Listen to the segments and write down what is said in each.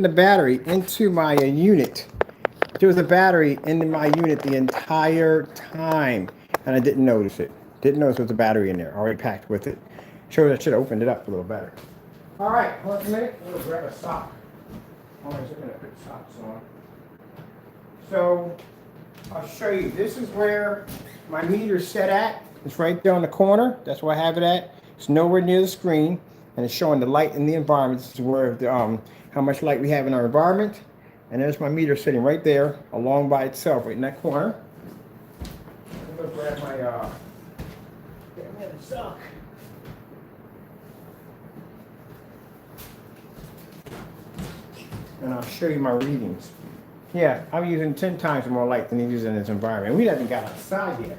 the battery into my unit. There was a battery in my unit the entire time, and I didn't notice it. Didn't notice there was a battery in there already packed with it. Shows I should have opened it up a little better. All right, hold on a minute. I'm gonna grab a sock. I'm just gonna put socks on. So I'll show you. This is where my meter's set at. It's right there on the corner. That's where I have it at. It's nowhere near the screen, and it's showing the light in the environment. This is where the, how much light we have in our environment. And there's my meter sitting right there, along by itself, right in that corner. I'm gonna grab my get me the sock. And I'll show you my readings. Yeah, I'm using 10 times more light than he uses in his environment. We haven't got outside yet.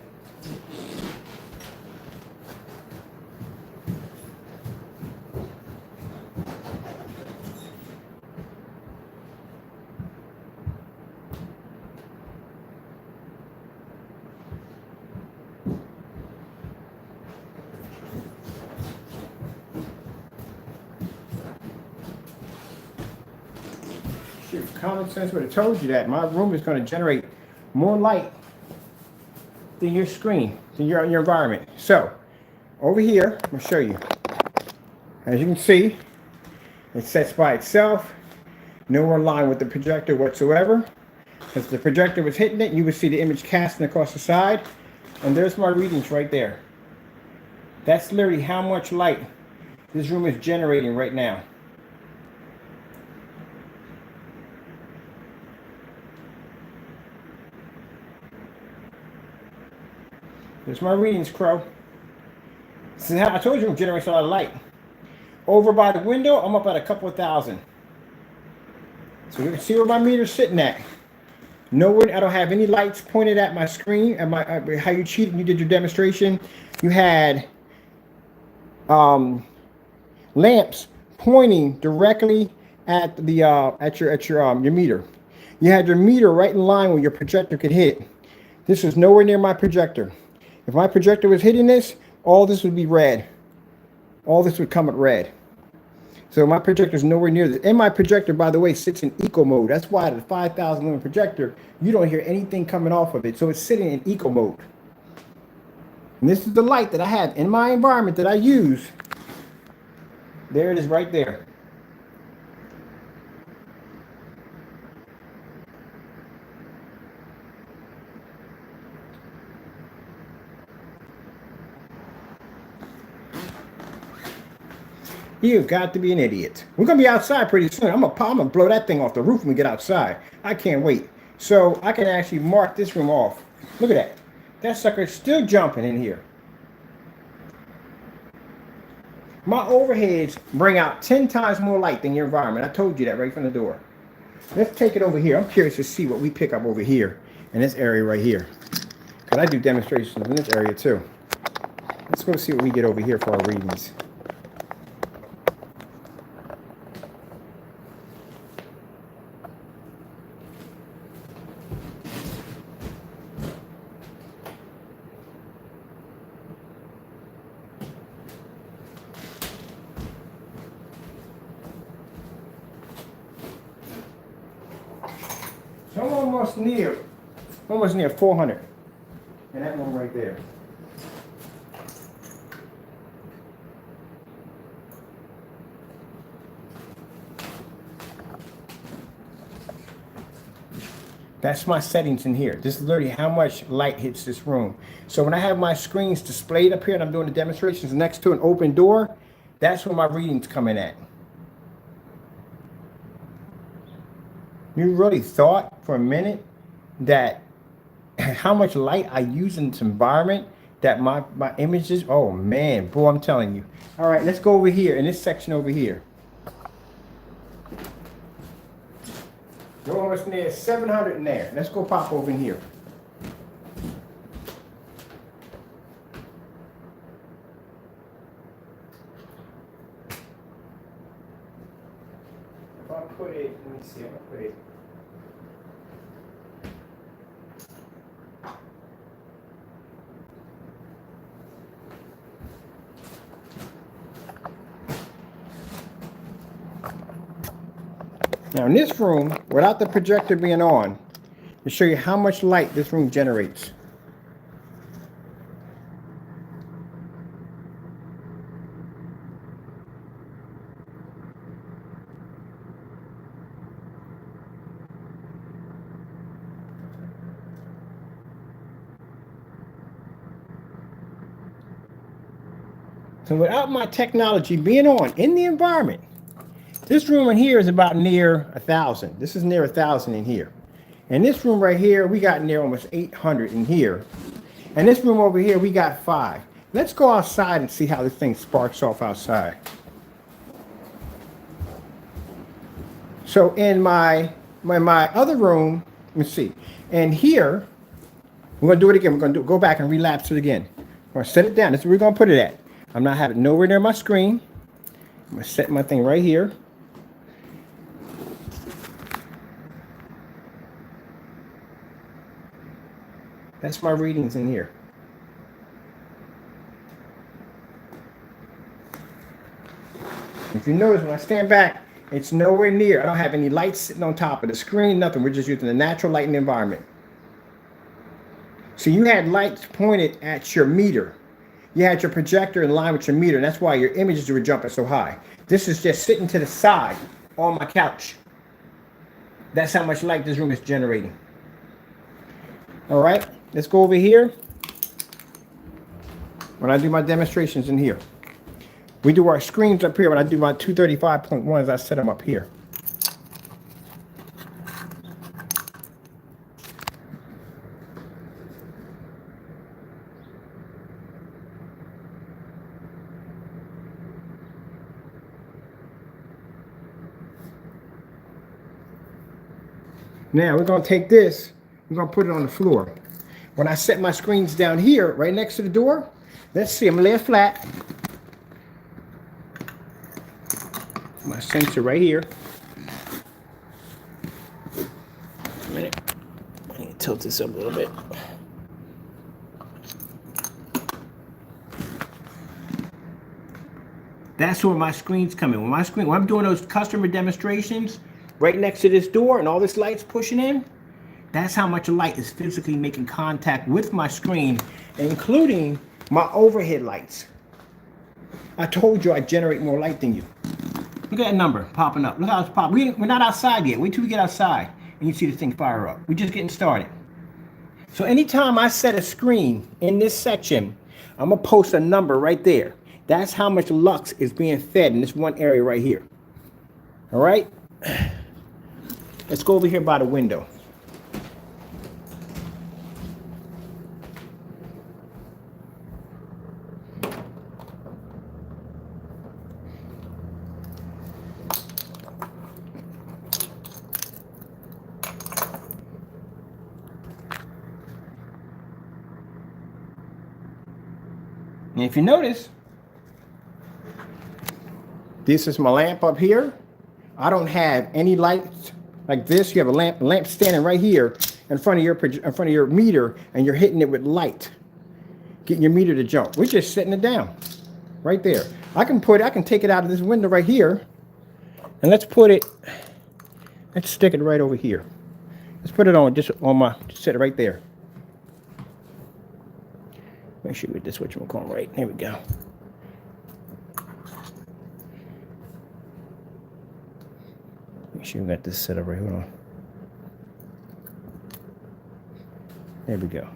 Shoot, common sense would have told you that my room is going to generate more light than your screen, than your environment. So, over here, I'm going to show you. As you can see, it sets by itself, nowhere in line with the projector whatsoever. If the projector was hitting it, you would see the image casting across the side. And there's my readings right there. That's literally how much light this room is generating right now. There's my readings, Crow. This is how I told you it generates a lot of light. Over by the window, I'm up at a couple of thousand. So you can see where my meter's sitting at. Nowhere, I don't have any lights pointed at my screen. At my how you cheated, you did your demonstration. You had lamps pointing directly at the your meter. You had your meter right in line where your projector could hit. This is nowhere near my projector. If my projector was hitting this, all this would be red. All this would come at red. So my projector is nowhere near this. And my projector, by the way, sits in eco mode. That's why the 5,000 lumen projector, you don't hear anything coming off of it. So it's sitting in eco mode. And this is the light that I have in my environment that I use. There it is right there. You've got to be an idiot. We're going to be outside pretty soon. I'm gonna blow that thing off the roof when we get outside. I can't wait. So I can actually mark this room off. Look at that. That sucker's still jumping in here. My overheads bring out 10 times more light than your environment. I told you that right from the door. Let's take it over here. I'm curious to see what we pick up over here in this area right here. Because I do demonstrations in this area too. Let's go see what we get over here for our readings. So I'm almost near 400. And that one right there. That's my settings in here. This is literally how much light hits this room. So when I have my screens displayed up here and I'm doing the demonstrations next to an open door, that's where my readings come in at. You really thought for a minute that how much light I use in this environment, that my images, oh man, boy, I'm telling you. All right, let's go over here in this section over here. You're almost near 700 in there. Let's go pop over in here. If I put it, let me see, I'm gonna put it. Now in this room, without the projector being on, to show you how much light this room generates. So without my technology being on in the environment, this room in here is about near 1,000. This is near 1,000 in here. And this room right here, we got near almost 800 in here. And this room over here, we got 5. Let's go outside and see how this thing sparks off outside. So in my other room, let me see. And here, we're gonna do it again. We're gonna go back and relapse it again. We're gonna set it down. This is where we're gonna put it at. I'm not having it nowhere near my screen. I'm gonna set my thing right here. That's my readings in here. If you notice, when I stand back, it's nowhere near. I don't have any lights sitting on top of the screen, nothing. We're just using the natural light in the environment. So you had lights pointed at your meter. You had your projector in line with your meter, and that's why your images were jumping so high. This is just sitting to the side on my couch. That's how much light this room is generating. All right, let's go over here. When I do my demonstrations in here, we do our screens up here. When I do my 235.1s, I set them up here. Now we're going to take this, we're going to put it on the floor. When I set my screens down here, right next to the door, let's see, I'm going to lay it flat. My sensor right here. A minute. I need to tilt this up a little bit. That's where my screens come in. When I'm doing those customer demonstrations, right next to this door and all this light's pushing in, that's how much light is physically making contact with my screen, including my overhead lights. I told you I generate more light than you. Look at that number popping up. Look how it's popping. We're not outside yet. Wait till we get outside and you see this thing fire up. We're just getting started. So anytime I set a screen in this section, I'm going to post a number right there. That's how much lux is being fed in this one area right here. All right? Let's go over here by the window. And if you notice, this is my lamp up here. I don't have any lights like this. You have a lamp standing right here in front of your meter, and you're hitting it with light, getting your meter to jump. We're just setting it down right there. I can take it out of this window right here, and let's stick it right over here. Let's put it on just set it right there. Make sure we get this whatchamacallit right. There we go. Make sure we got this set up right. Hold on. There we go.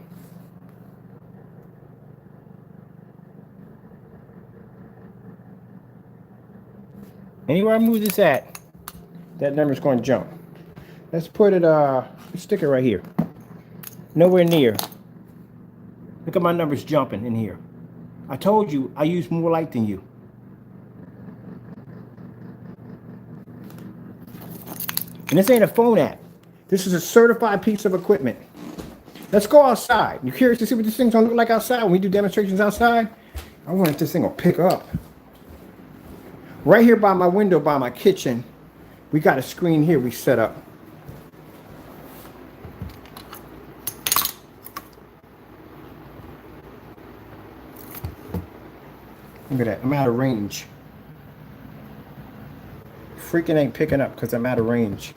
Anywhere I move this at, that number's going to jump. Let's put it, stick it right here. Nowhere near. Look at my numbers jumping in here. I told you I use more light than you. And this ain't a phone app. This is a certified piece of equipment. Let's go outside. You curious to see what this thing's gonna look like outside when we do demonstrations outside? I wonder if this thing will pick up. Right here by my window, by my kitchen, we got a screen here we set up. Look at that, I'm out of range. Freaking ain't picking up because I'm out of range.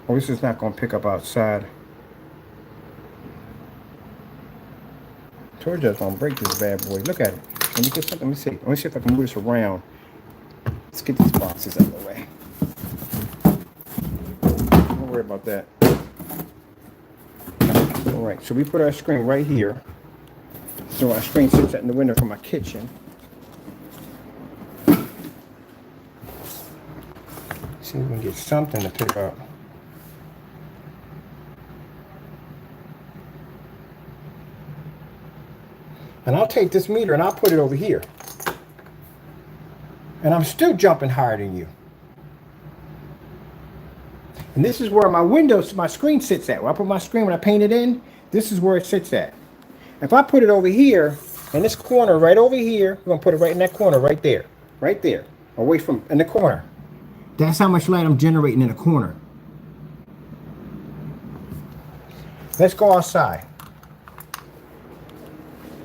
Oh, this is not going to pick up outside. Told you I was going to break this bad boy. Look at it. Let me get something. Let me see. Let me see if I can move this around. Let's get these boxes out of the way. Don't worry about that. All right, so we put our screen right here. So our screen sits in the window from my kitchen. See if we can get something to pick up. And I'll take this meter and I'll put it over here. And I'm still jumping higher than you. And this is where my windows, my screen sits at. Where I put my screen when I paint it in, this is where it sits at. If I put it over here, in this corner right over here, we're going to put it right in that corner right there. Right there. Away from, in the corner. That's how much light I'm generating in the corner. Let's go outside.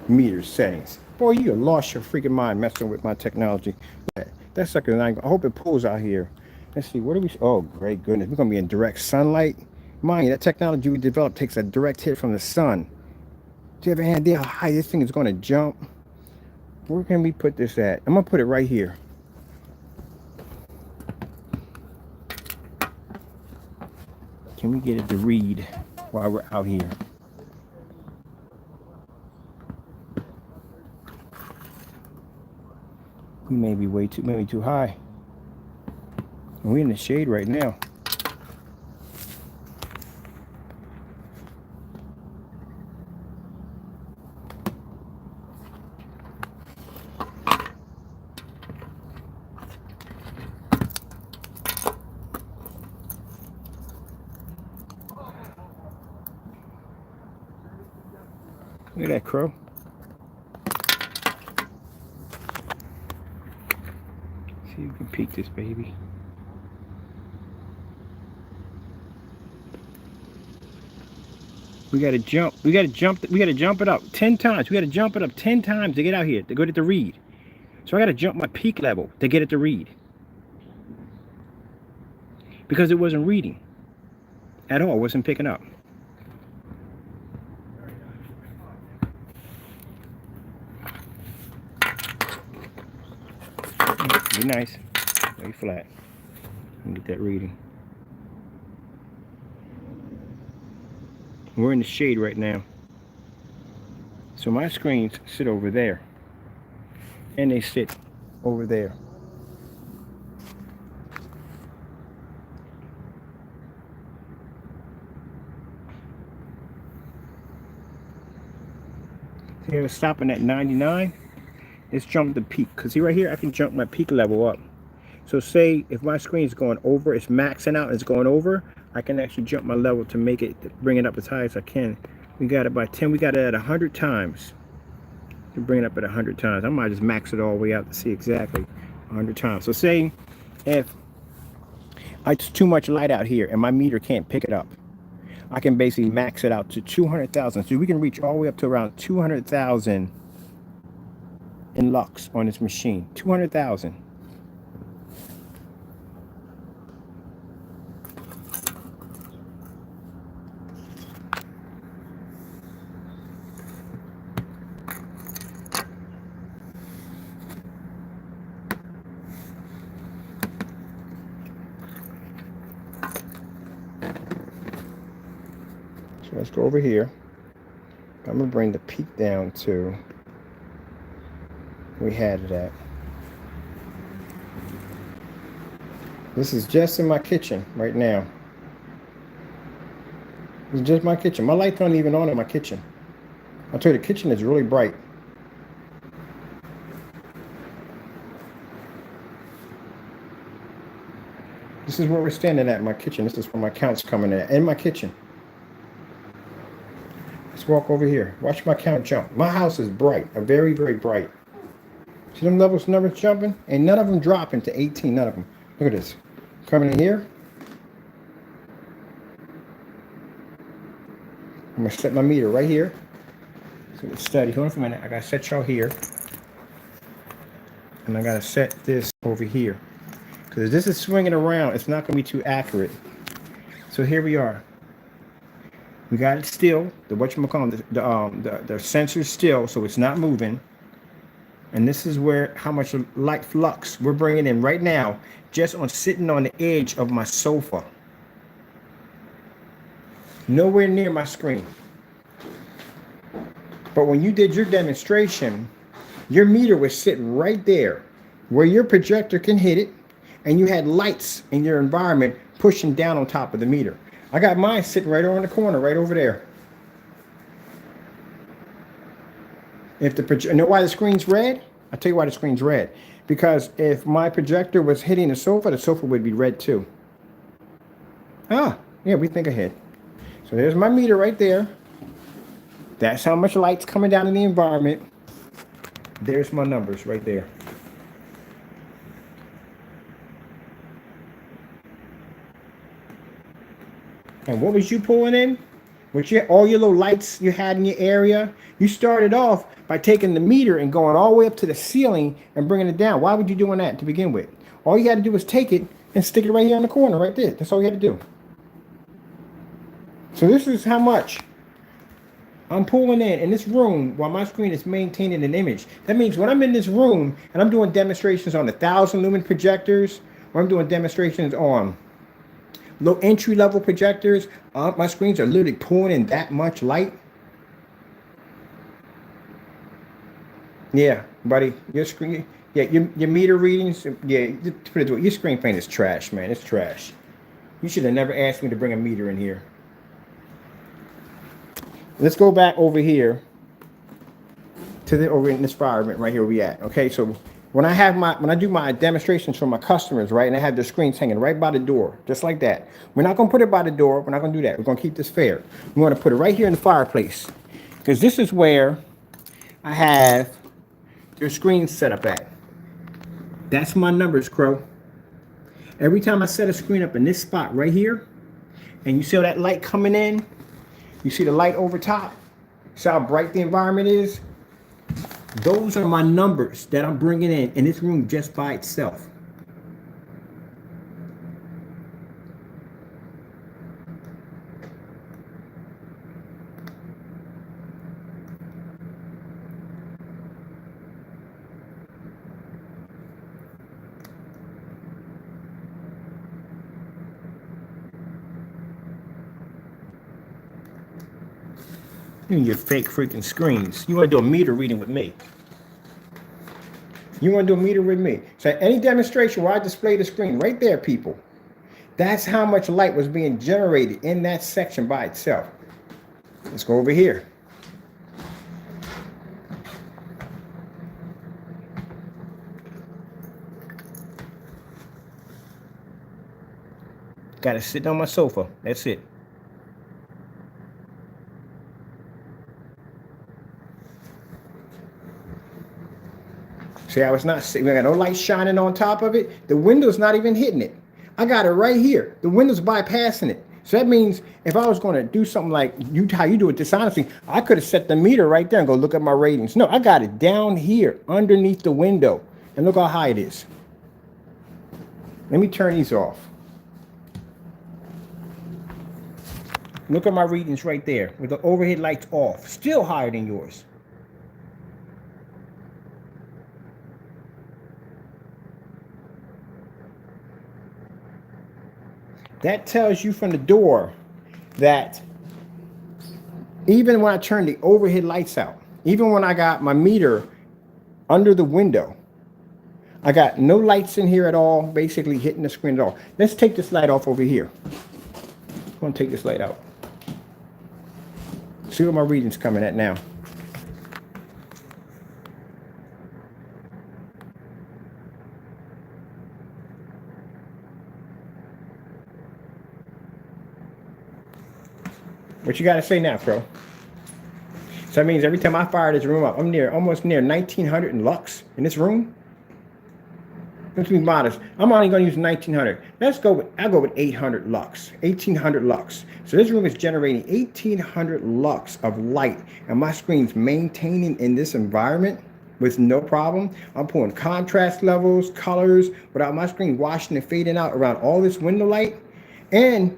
Meter settings. Boy, you lost your freaking mind messing with my technology. That sucker, I hope it pulls out here. Let's see, what do we, oh, great goodness. We're going to be in direct sunlight. Mind you, that technology we developed takes a direct hit from the sun. Do you have any idea how high this thing is going to jump? Where can we put this at? I'm going to put it right here. Can we get it to read while we're out here? We may be maybe too high. And we're in the shade right now. Look at that crow. See if we can peek this baby. We gotta jump it up 10 times. We gotta jump it up 10 times to get out here, to get it to read. So I gotta jump my peak level to get it to read. Because it wasn't reading at all, it wasn't picking up. Be nice, lay flat, and get that reading. We're in the shade right now. So my screens sit over there. And they sit over there. See, I was stopping at 99. Let's jump the peak. Because see right here, I can jump my peak level up. So say if my screen's going over, it's maxing out, it's going over, I can actually jump my level to make it, bring it up as high as I can. We got it by 10, we got it at 100 times. To bring it up at 100 times. I might just max it all the way out to see exactly 100 times. So say if it's too much light out here and my meter can't pick it up, I can basically max it out to 200,000. So we can reach all the way up to around 200,000 in lux on this machine. 200,000. So let's go over here. I'm gonna bring the peak down to where we had it at. This is just in my kitchen right now. It's just my kitchen. My lights aren't even on in my kitchen. I'll tell you, the kitchen is really bright. This is where we're standing at in my kitchen. This is where my count's coming at, in my kitchen. Let's walk over here. Watch my count jump. My house is bright, very, very bright. See them levels numbers jumping? And none of them dropping to 18, none of them. Look at this. Coming in here. I'm gonna set my meter right here. So it's steady. Hold on for a minute. I gotta set y'all here. And I gotta set this over here. Because this is swinging around. It's not gonna be too accurate. So here we are. We got it still. The whatchamacallit, the sensor's still, so it's not moving. And this is where how much light flux we're bringing in right now, just on sitting on the edge of my sofa. Nowhere near my screen. But when you did your demonstration, your meter was sitting right there where your projector can hit it, and you had lights in your environment pushing down on top of the meter. I got mine sitting right over in the corner, right over there. If the you know why the screen's red? I'll tell you why the screen's red. Because if my projector was hitting the sofa would be red too. Ah, yeah, we think ahead. So there's my meter right there. That's how much light's coming down in the environment. There's my numbers right there. And what was you pulling in? With all your little lights you had in your area, you started off by taking the meter and going all the way up to the ceiling and bringing it down. Why would you doing that to begin with? All you had to do was take it and stick it right here in the corner, right there. That's all you had to do. So this is how much I'm pulling in this room while my screen is maintaining an image. That means when I'm in this room and I'm doing demonstrations on 1,000 lumen projectors, or I'm doing demonstrations on low entry level projectors, my screens are literally pulling in that much light. Yeah, buddy, your screen, yeah, your meter readings, yeah, put it to it. Your screen paint is trash, man. It's trash. You should have never asked me to bring a meter in here. Let's go back over here to the over in this environment right here we at. Okay, so when I do my demonstrations for my customers, right, and I have their screens hanging right by the door, just like that. We're not gonna put it by the door. We're not gonna do that. We're gonna keep this fair. We want to put it right here in the fireplace, because this is where I have their screens set up at. That's my numbers, Crow. Every time I set a screen up in this spot right here, and you see all that light coming in, you see the light over top, see how bright the environment is? Those are my numbers that I'm bringing in this room just by itself. Your fake freaking screens. You want to do a meter reading with me? You want to do a meter with me? So any demonstration where I display the screen right there, people, that's how much light was being generated in that section by itself. Let's go over here. Got to sit on my sofa. That's it. See how it's not, we got no light shining on top of it. The window's not even hitting it. I got it right here. The window's bypassing it. So that means if I was going to do something like how you do it dishonestly, I could have set the meter right there and go look at my ratings. No, I got it down here underneath the window. And look how high it is. Let me turn these off. Look at my readings right there with the overhead lights off. Still higher than yours. That tells you from the door that even when I turn the overhead lights out, even when I got my meter under the window, I got no lights in here at all, basically hitting the screen at all. Let's take this light off over here. I'm going to take this light out. See what my reading's coming at now. What you got to say now, Pro? So that means every time I fire this room up, I'm almost near 1900 in Lux in this room. Let's be modest. I'm only going to use 1900. I'll go with 800 Lux, 1800 Lux. So this room is generating 1800 Lux of light, and my screen's maintaining in this environment with no problem. I'm pulling contrast levels, colors, without my screen washing and fading out around all this window light. And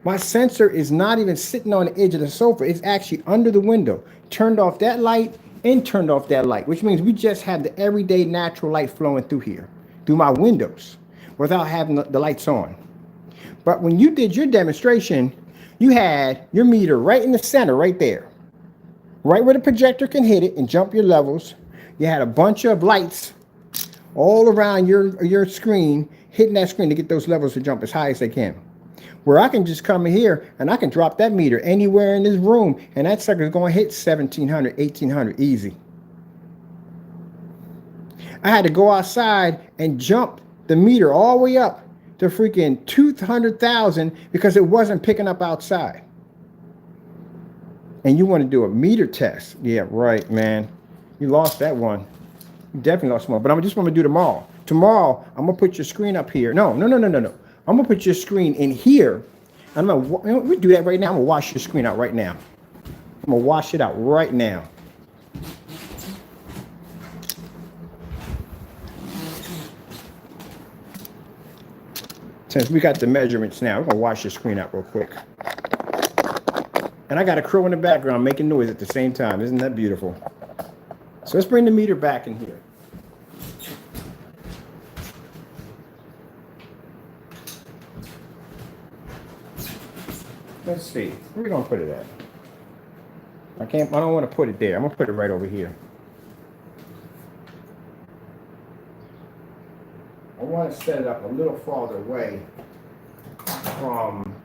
My sensor is not even sitting on the edge of the sofa. It's actually under the window. Turned off that light and turned off that light, which means we just have the everyday natural light flowing through here, through my windows, without having the lights on. But when you did your demonstration, you had your meter right in the center, right there, right where the projector can hit it and jump your levels. You had a bunch of lights all around your screen, hitting that screen to get those levels to jump as high as they can. Where I can just come in here and I can drop that meter anywhere in this room, and that sucker's going to hit 1700, 1800 easy. I had to go outside and jump the meter all the way up to freaking 200,000 because it wasn't picking up outside. And you want to do a meter test? Yeah, right, man. You lost that one. You definitely lost one. But I'm just going to do tomorrow. Tomorrow, I'm going to put your screen up here. No. I'm going to put your screen in here. I'm going to, we do that right now. I'm going to wash your screen out right now. I'm going to wash it out right now. Since we got the measurements now, we're going to wash your screen out real quick. And I got a crow in the background making noise at the same time. Isn't that beautiful? So let's bring the meter back in here. Let's see. Where are we going to put it at? I don't want to put it there. I'm going to put it right over here. I want to set it up a little farther away from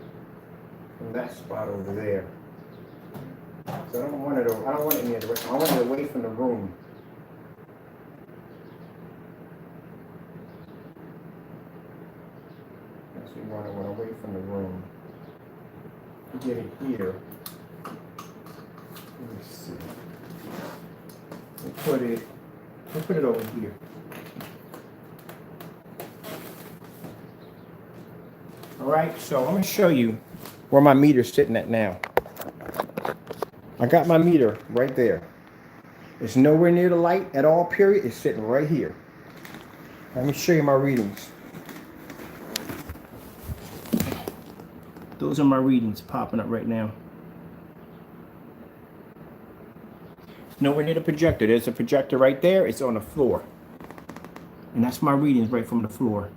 that spot over there. So I don't want it near the way. I want it away from the room. Actually, want it away from the room. Get it here. Let me see. We'll put it over here. All right, so I'm going to show you where my meter's sitting at now. I got my meter right there. It's nowhere near the light at all, period. It's sitting right here. Let me show you my readings. Those are my readings popping up right now. Nowhere near the projector. There's a projector right there. It's on the floor. And that's my readings right from the floor.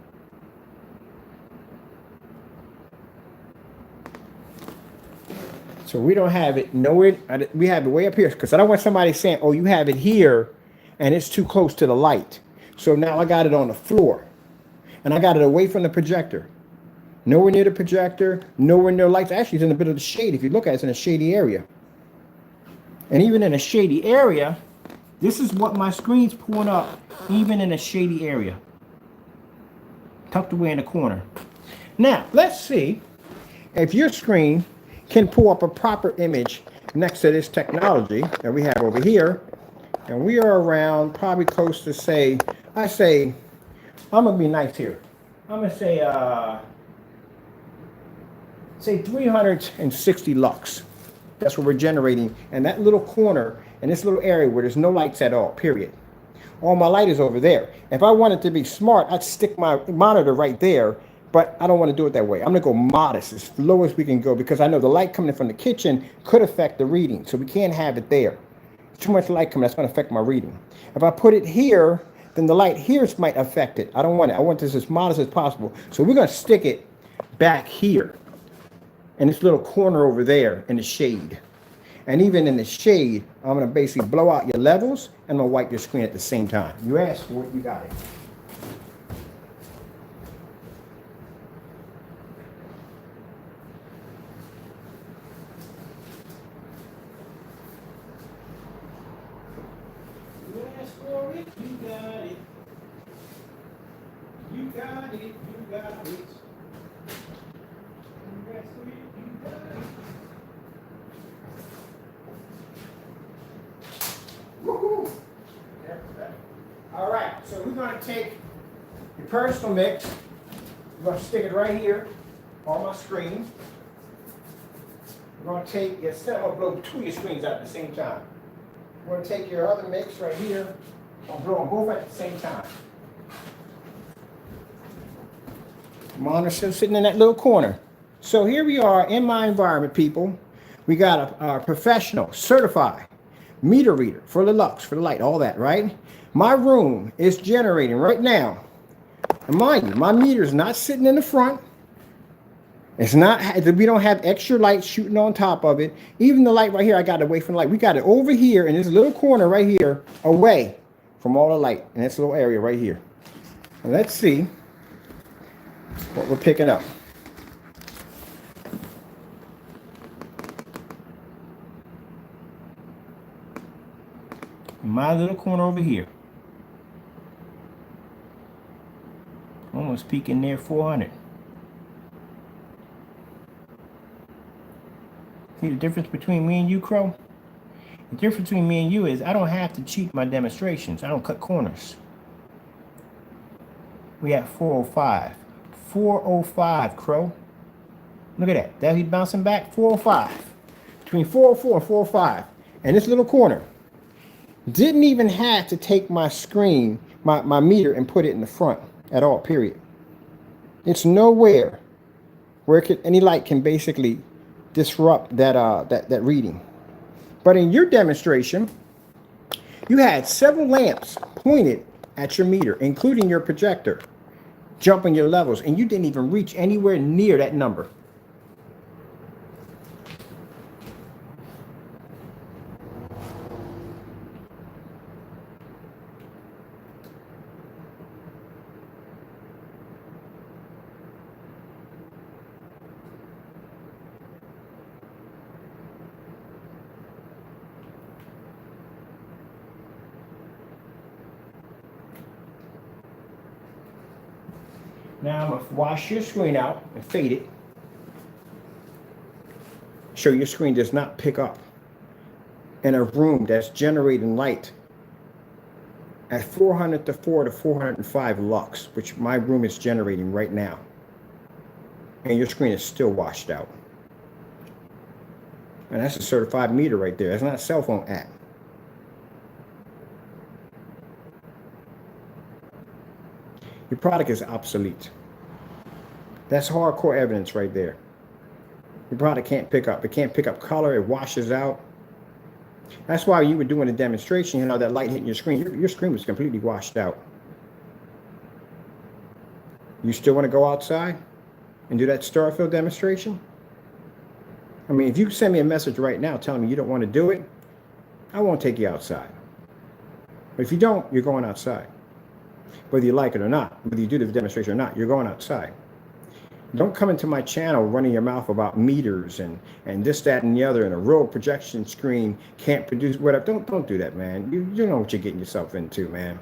So we don't have it nowhere. We have it way up here because I don't want somebody saying, oh, you have it here and it's too close to the light. So now I got it on the floor and I got it away from the projector. Nowhere near the projector, nowhere near lights. Actually, it's in a bit of the shade. If you look at it, it's in a shady area. And even in a shady area, this is what my screen's pulling up, even in a shady area. Tucked away in the corner. Now, let's see if your screen can pull up a proper image next to this technology that we have over here. And we are around probably close to say, I'm going to be nice here. I'm going to say 360 lux. That's what we're generating. And that little corner in this little area where there's no lights at all, period. All my light is over there. If I wanted to be smart, I'd stick my monitor right there. But I don't want to do it that way. I'm going to go modest, as low as we can go, because I know the light coming in from the kitchen could affect the reading. So we can't have it there. Too much light coming, that's going to affect my reading. If I put it here, then the light here might affect it. I don't want it. I want this as modest as possible. So we're going to stick it back here in this little corner over there in the shade. And even in the shade, I'm going to basically blow out your levels and I'm going to wipe your screen at the same time. You asked for it, you got it. All right, so we're going to take your personal mix. We're going to stick it right here on my screen. We're going to take, instead of blow two of your screens out at the same time. We're going to take your other mix right here and blow them both at the same time. Monitor's still sitting in that little corner. So here we are in my environment, people. We got a professional, certified meter reader for the Lux, for the light, all that, right? My room is generating right now. And mind you, my meter is not sitting in the front. It's not, we don't have extra light shooting on top of it. Even the light right here, I got it away from the light. We got it over here in this little corner right here, away from all the light in this little area right here. And let's see what we're picking up. My little corner over here. Almost peaking near 400. See the difference between me and you, Crow? The difference between me and you is I don't have to cheat my demonstrations. I don't cut corners. We at 405. 405, Crow. Look at that. He's bouncing back. 405. Between 404 and 405. And this little corner. Didn't even have to take my screen, my meter, and put it in the front at all, period. It's nowhere where any light can basically disrupt that reading. But in your demonstration, you had several lamps pointed at your meter, including your projector, jumping your levels, and you didn't even reach anywhere near that number. Now I'm going to wash your screen out and fade it. So your screen does not pick up in a room that's generating light at 404 to 405 lux, which my room is generating right now. And your screen is still washed out. And that's a certified meter right there. That's not a cell phone app. Your product is obsolete. That's hardcore evidence right there. Your product can't pick up. It can't pick up color. It washes out. That's why you were doing a demonstration, you know, that light hitting your screen. Your screen was completely washed out. You still want to go outside and do that Starfield demonstration? I mean, if you send me a message right now telling me you don't want to do it, I won't take you outside. But if you don't, you're going outside. Whether you like it or not, whether you do the demonstration or not, you're going outside. Don't come into my channel running your mouth about meters and this, that, and the other, and a real projection screen can't produce whatever. Don't do that, man. You know what you're getting yourself into, man.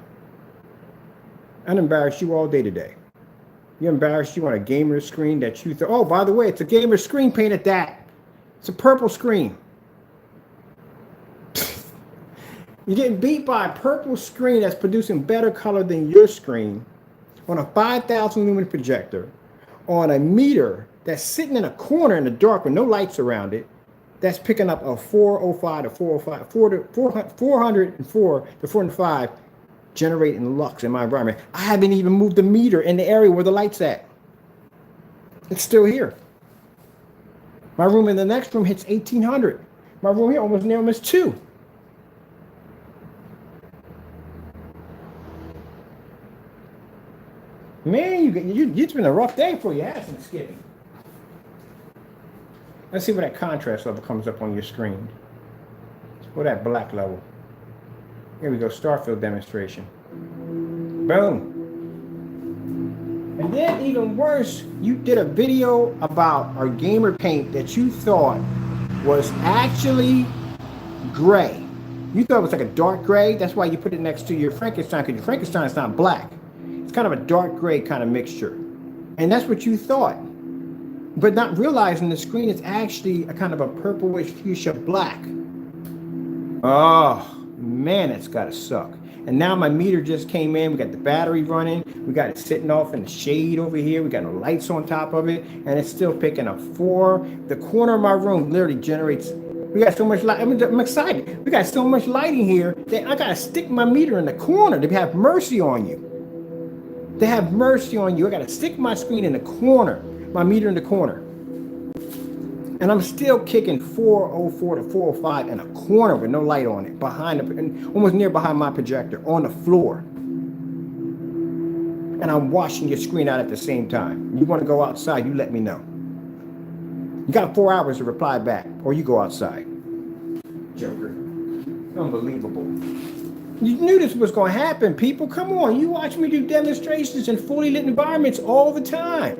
I'd embarrass you all day today. You embarrassed you on a gamer screen that you thought, oh, by the way, it's a gamer screen painted that. It's a purple screen. You're getting beat by a purple screen that's producing better color than your screen on a 5,000 lumen projector on a meter that's sitting in a corner in the dark with no lights around it, that's picking up a 405 to 405, 404 to 405 generating lux in my environment. I haven't even moved the meter in the area where the light's at. It's still here. My room in the next room hits 1800. My room here almost near almost 2. Man, it's been a rough day for you, hasn't it, Skippy? Let's see where that contrast level comes up on your screen. Where that black level. Here we go, Starfield demonstration. Boom. And then even worse, you did a video about our gamer paint that you thought was actually gray. You thought it was like a dark gray. That's why you put it next to your Frankenstein, because your Frankenstein is not black. It's kind of a dark gray kind of mixture. And that's what you thought. But not realizing the screen is actually a kind of a purplish fuchsia black. Oh, man, it's gotta suck. And now my meter just came in. We got the battery running. We got it sitting off in the shade over here. We got no lights on top of it. And it's still picking up 4. The corner of my room literally generates. We got so much light. I'm excited. We got so much lighting here that I got to stick my meter in the corner to have mercy on you. To have mercy on you, I got to stick my screen in the corner. My meter in the corner. And I'm still kicking 404 to 405 in a corner with no light on it, behind almost near behind my projector, on the floor. And I'm washing your screen out at the same time. You want to go outside, you let me know. You got 4 hours to reply back, or you go outside. Joker. Unbelievable. You knew this was going to happen, people. Come on, you watch me do demonstrations in fully lit environments all the time.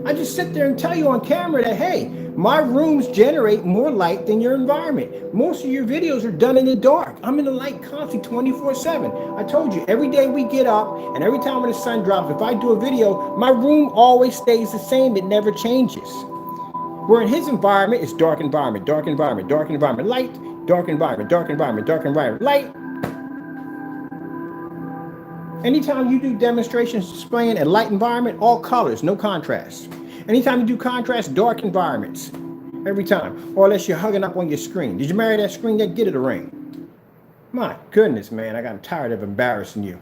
I just sit there and tell you on camera that, hey, my rooms generate more light than your environment. Most of your videos are done in the dark. I'm in the light constantly 24/7. I told you, every day we get up and every time when the sun drops, if I do a video, my room always stays the same. It never changes. Where in his environment, it's dark environment, dark environment, dark environment, light, dark environment, dark environment, dark environment, light. Anytime you do demonstrations displaying a light environment, all colors, no contrast. Anytime you do contrast, dark environments. Every time. Or unless you're hugging up on your screen. Did you marry that screen yet? Get it a ring. My goodness, man. I got tired of embarrassing you.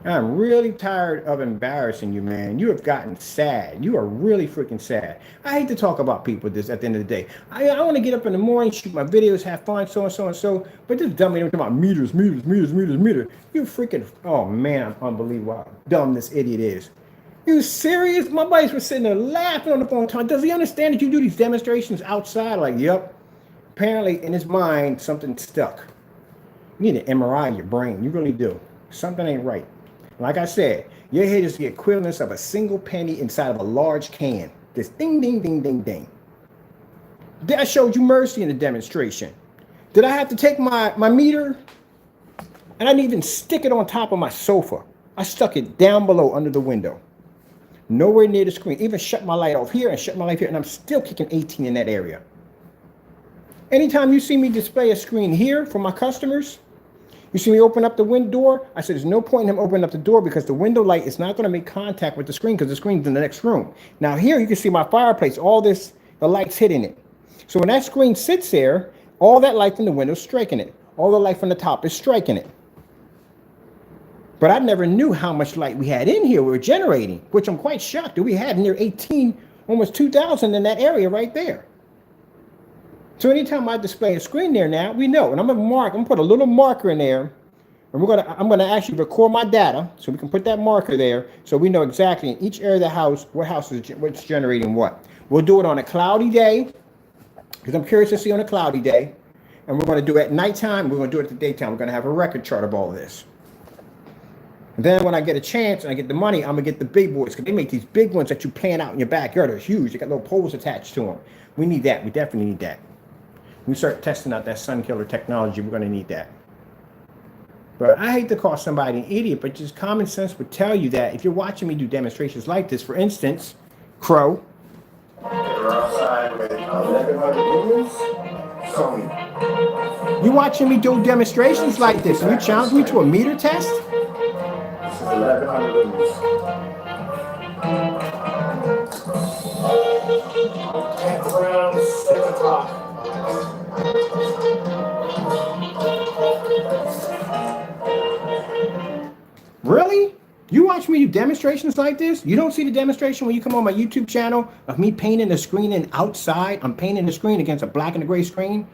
I'm really tired of embarrassing you, man. You have gotten sad. You are really freaking sad. I hate to talk about people this at the end of the day. I want to get up in the morning, shoot my videos, have fun, so and so and so. But this dummy don't talk about meters. You freaking, oh man, unbelievable how dumb this idiot is. You serious? My buddies were sitting there laughing on the phone. Does he understand that you do these demonstrations outside? Like, yep. Apparently in his mind, something stuck. You need an MRI in your brain. You really do. Something ain't right. Like I said, your head is the equivalent of a single penny inside of a large can. This ding, ding, ding, ding, ding. I showed you mercy in the demonstration. Did I have to take my meter? And I didn't even stick it on top of my sofa. I stuck it down below under the window. Nowhere near the screen. Even shut my light off here and shut my light here. And I'm still kicking 18 in that area. Anytime you see me display a screen here for my customers, you see me open up the window door? I said there's no point in him opening up the door because the window light is not going to make contact with the screen because the screen's in the next room. Now here you can see my fireplace, all this, the light's hitting it. So when that screen sits there, all that light from the window is striking it. All the light from the top is striking it. But I never knew how much light we had in here we were generating, which I'm quite shocked that we had near 18, almost 2,000 in that area right there. So anytime I display a screen there now, we know. And I'm gonna put a little marker in there, and I'm gonna actually record my data so we can put that marker there so we know exactly in each area of the house what's generating what. We'll do it on a cloudy day, because I'm curious to see on a cloudy day. And we're gonna do it at nighttime, we're gonna do it at the daytime. We're gonna have a record chart of all of this. And then when I get a chance and I get the money, I'm gonna get the big boys, because they make these big ones that you pan out in your backyard. They're huge. They got little poles attached to them. We need that. We definitely need that. We start testing out that sun killer technology, we're going to need that. But I hate to call somebody an idiot, but just common sense would tell you that if you're watching me do demonstrations like this, for instance, Crow. You're outside with 1,100 lumens, Sony. You're watching me do demonstrations like this, and you challenge me to a meter test? This is 1,100 lumens. At around 6 o'clock. Really? You watch me do demonstrations like this? You don't see the demonstration when you come on my YouTube channel of me painting the screen in outside? I'm painting the screen against a black and a gray screen.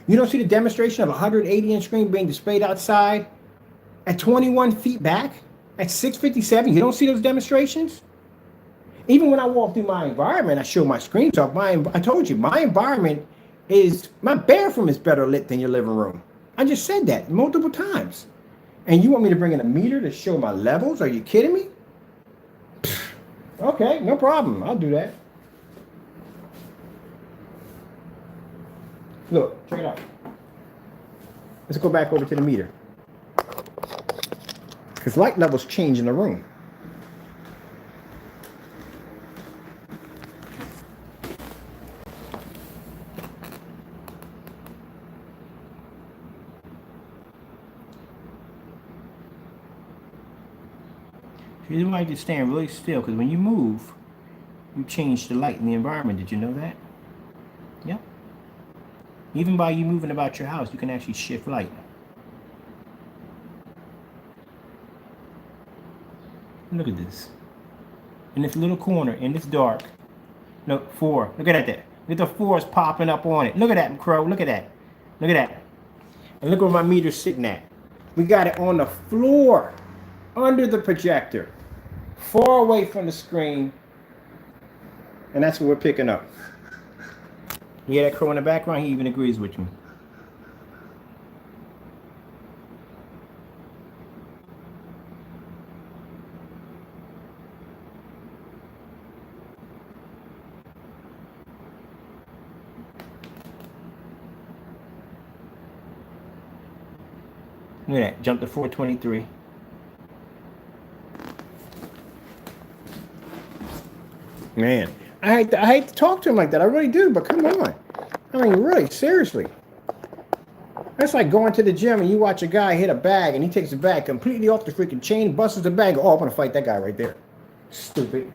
You don't see the demonstration of a 180-inch screen being displayed outside at 21 feet back at 657? You don't see those demonstrations? Even when I walk through my environment, I show my screens off. I told you, my environment is, my bathroom is better lit than your living room. I just said that multiple times. And you want me to bring in a meter to show my levels? Are you kidding me? Okay, no problem. I'll do that. Look, check it out. Let's go back over to the meter. Because light levels change in the room. You might just stand really still, because when you move, you change the light in the environment. Did you know that? Yep. Even by you moving about your house, you can actually shift light. Look at this. In this little corner, in this dark, Look, 4. Look at that there. Look at the 4s popping up on it. Look at that, Crow. Look at that. Look at that. And look where my meter's sitting at. We got it on the floor, under the projector, far away from the screen. And that's what we're picking up. You hear that Crow in the background? He even agrees with me. Look at that, jump to 423. Man, I hate to talk to him like that. I really do, but come on. I mean, really, seriously. That's like going to the gym and you watch a guy hit a bag and he takes the bag completely off the freaking chain, busts the bag. Oh, I'm going to fight that guy right there. Stupid.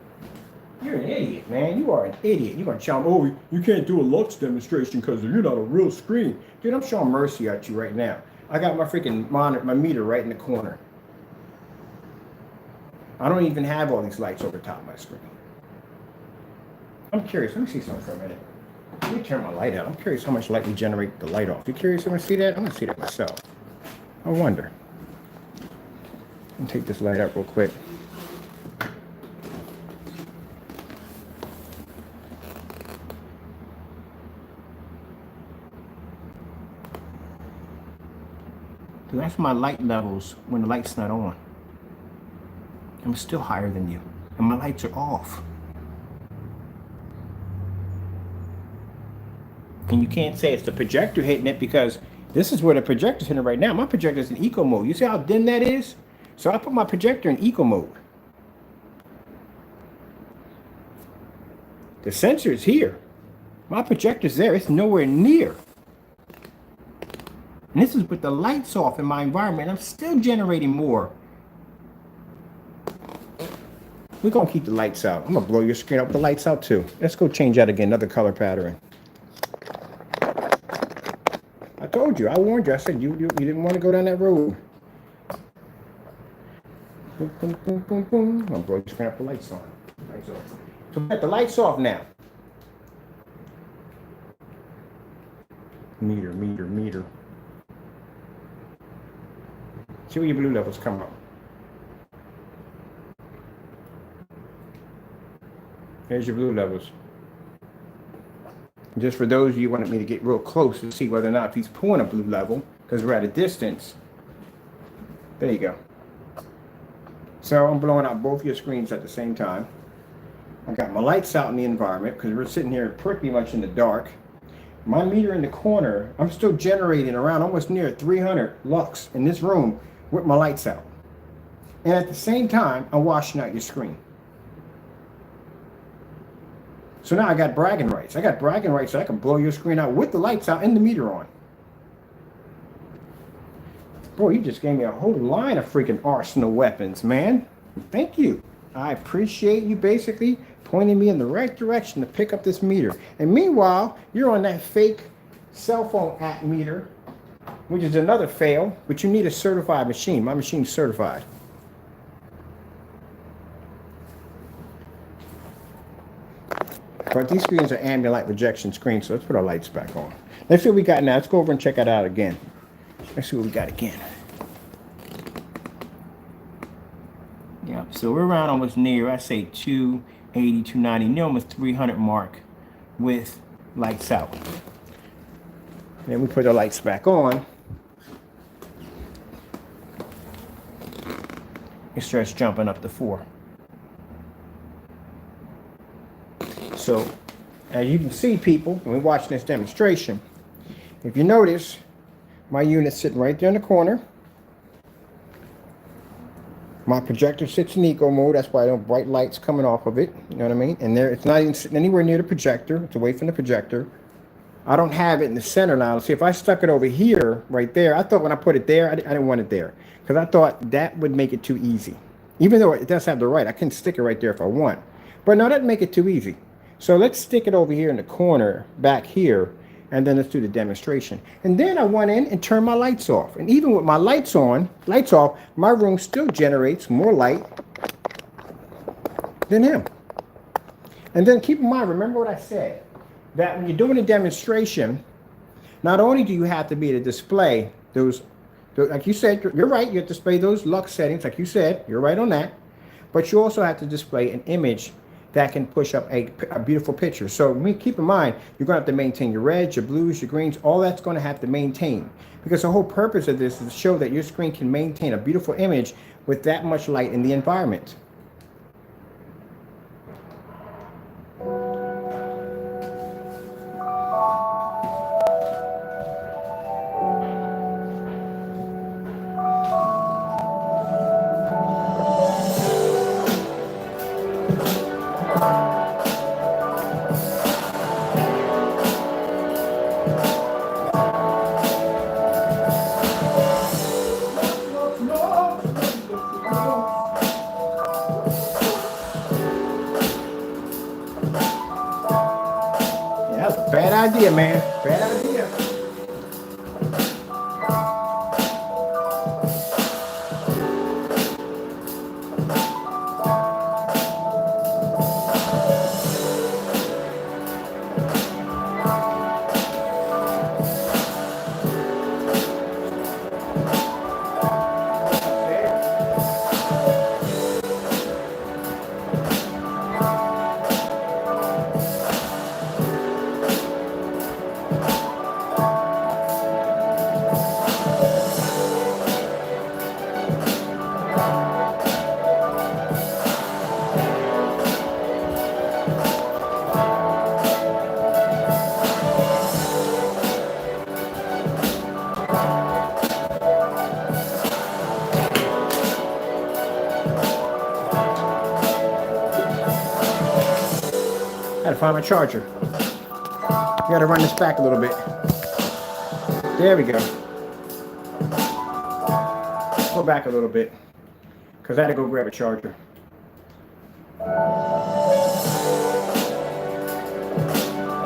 You're an idiot, man. You are an idiot. You're going to challenge, oh, you can't do a Lux demonstration because you're not a real screen. Dude, I'm showing mercy at you right now. I got my freaking monitor, my meter right in the corner. I don't even have all these lights over top of my screen. I'm curious. Let me see something for a minute. Let me turn my light out. I'm curious how much light we generate the light off. You curious? You want to see that? I'm going to see that myself. I wonder. Let me take this light up real quick. So that's my light levels when the light's not on. I'm still higher than you. And my lights are off. And you can't say it's the projector hitting it because this is where the projector's hitting right now. My projector's in eco mode. You see how dim that is? So I put my projector in eco mode. The sensor is here. My projector's there. It's nowhere near. And this is with the lights off in my environment. I'm still generating more. We're going to keep the lights out. I'm going to blow your screen up with the lights out too. Let's go change that again. Another color pattern. I told you. I warned you. I said you didn't want to go down that road. Boom, boom, boom, boom, boom. I'm going to blow your screen up with the lights on. Lights off. So we got the lights off now. Meter, meter, meter. See where your blue levels come up. There's your blue levels. Just for those of you who wanted me to get real close to see whether or not he's pulling a blue level, because we're at a distance. There you go. So I'm blowing out both your screens at the same time. I got my lights out in the environment because we're sitting here pretty much in the dark. My meter in the corner, I'm still generating around almost near 300 lux in this room with my lights out. And at the same time, I'm washing out your screen. So now I got bragging rights. I got bragging rights so I can blow your screen out with the lights out and the meter on. Boy, you just gave me a whole line of freaking arsenal weapons, man. Thank you. I appreciate you basically pointing me in the right direction to pick up this meter. And meanwhile, you're on that fake cell phone app meter, which is another fail, but you need a certified machine. My machine's certified. But these screens are ambient light rejection screens, so let's put our lights back on. Let's see what we got now. Let's go over and check it out again. Let's see what we got again. Yeah, so we're around almost near, I say 280, 290, near almost 300 mark with lights out. Then we put the lights back on. It starts jumping up to 4. So, as you can see, people, when we're watching this demonstration, if you notice, my unit's sitting right there in the corner. My projector sits in eco mode. That's why I don't bright lights coming off of it. You know what I mean? And there, it's not even sitting anywhere near the projector. It's away from the projector. I don't have it in the center now. See, if I stuck it over here, right there, I thought when I put it there, I didn't want it there. Because I thought that would make it too easy. Even though it does have the right, I can stick it right there if I want. But no, that'd make it too easy. So let's stick it over here in the corner, back here, and then let's do the demonstration. And then I went in and turned my lights off. And even with my lights on, lights off, my room still generates more light than him. And then keep in mind, remember what I said, that when you're doing a demonstration, not only do you have to be able to display those, like you said, you're right, you have to display those Lux settings, like you said, you're right on that, but you also have to display an image that can push up a beautiful picture. So keep in mind, you're going to have to maintain your reds, your blues, your greens, all that's going to have to maintain. Because the whole purpose of this is to show that your screen can maintain a beautiful image with that much light in the environment. That's a bad idea, man. Bad idea. Gotta find my charger. Gotta run this back a little bit. There we go. Go back a little bit, because I had to go grab a charger.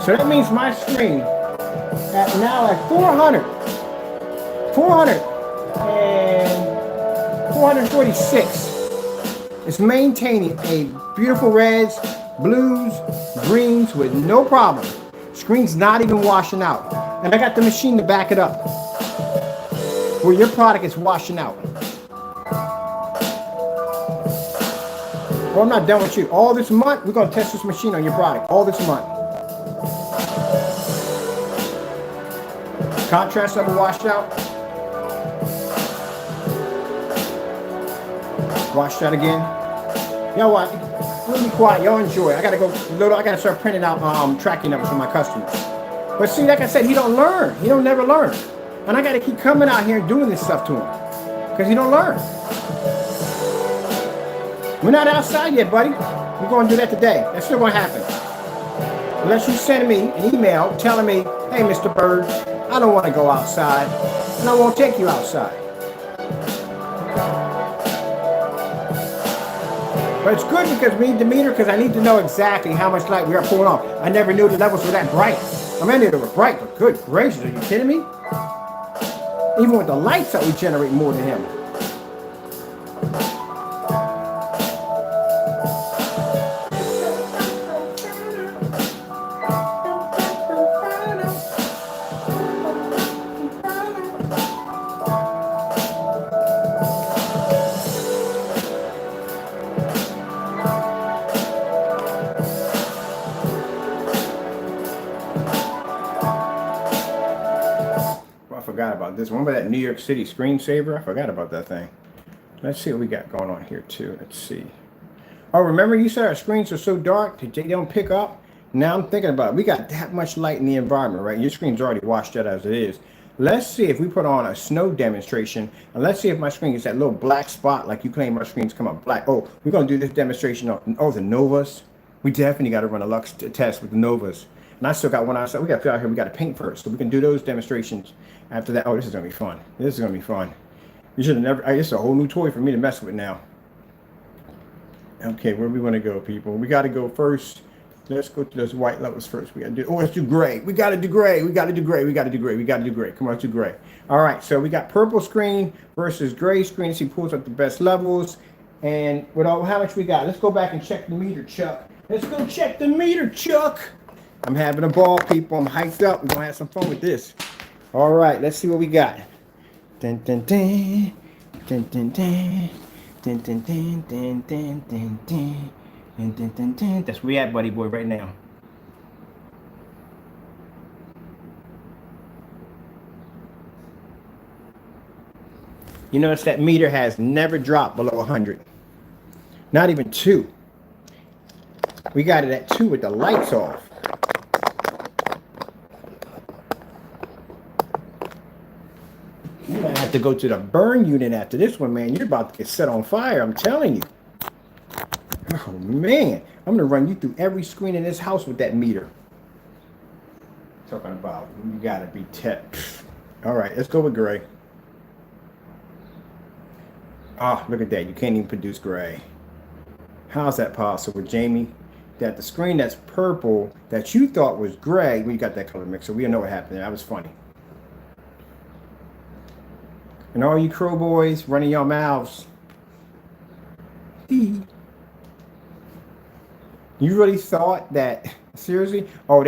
So that means my screen at now at 446 is maintaining a beautiful reds, blues, greens with no problem. Screen's not even washing out. And I got the machine to back it up, where your product is washing out. Well, I'm not done with you. All this month, we're going to test this machine on your product. All this month. Contrast level washed out. Washed out again. You know what? We'll be quiet. Y'all enjoy. I gotta go. I gotta start printing out tracking numbers for my customers. But see, like I said, he don't learn. He don't never learn. And I gotta keep coming out here and doing this stuff to him, because he don't learn. We're not outside yet, buddy. We're gonna do that today. That's still gonna happen. Unless you send me an email telling me, hey, Mr. Bird, I don't want to go outside, and I won't take you outside. But it's good because we need the meter, because I need to know exactly how much light we are pulling off. I never knew the levels were that bright. I mean, they were bright, but good gracious, are you kidding me? Even with the lights up, we generate more than him. Forgot about this. Remember that New York City screensaver? I forgot about that thing. Let's see what we got going on here too. Let's see. Oh, remember you said our screens are so dark that they don't pick up? Now I'm thinking about it. We got that much light in the environment, right? Your screen's already washed out as it is. Let's see if we put on a snow demonstration, and let's see if my screen gets that little black spot like you claim our screens come up black. Oh, we're going to do this demonstration on the Novas. We definitely got to run a Lux test with the Novas. And I still got one outside. We got to out here. We got to paint first, so we can do those demonstrations after that. Oh, this is gonna be fun. This is gonna be fun. You should have never. It's a whole new toy for me to mess with now. Okay, where we want to go, people? We got to go first. Let's go to those white levels first. We got to do. Oh, let's do gray. We got to do gray. We got to do gray. We got to do gray. We got to do gray. Come on, let's do gray. All right. So we got purple screen versus gray screen. He pulls up the best levels. And with all how much we got? Let's go back and check the meter, Chuck. Let's go check the meter, Chuck. I'm having a ball, people. I'm hyped up. We're gonna have some fun with this. All right, let's see what we got. Dun, dun, dun. Dun, dun, dun. Dun, dun, dun, dun, dun, dun, dun. Dun, dun, dun, dun. That's where we at, buddy boy, right now. You notice that meter has never dropped below 100. Not even 2. We got it at 2 with the lights off. You might have to go to the burn unit after this one, man. You're about to get set on fire, I'm telling you. Oh, man. I'm going to run you through every screen in this house with that meter. Talking about, you got to be tech. All right, let's go with gray. Oh, look at that. You can't even produce gray. How's that possible, Jamie? That the screen that's purple that you thought was gray, we got that color mixer. We don't know what happened there. That was funny. And all you crow boys running your mouths. You really thought that, seriously? Oh,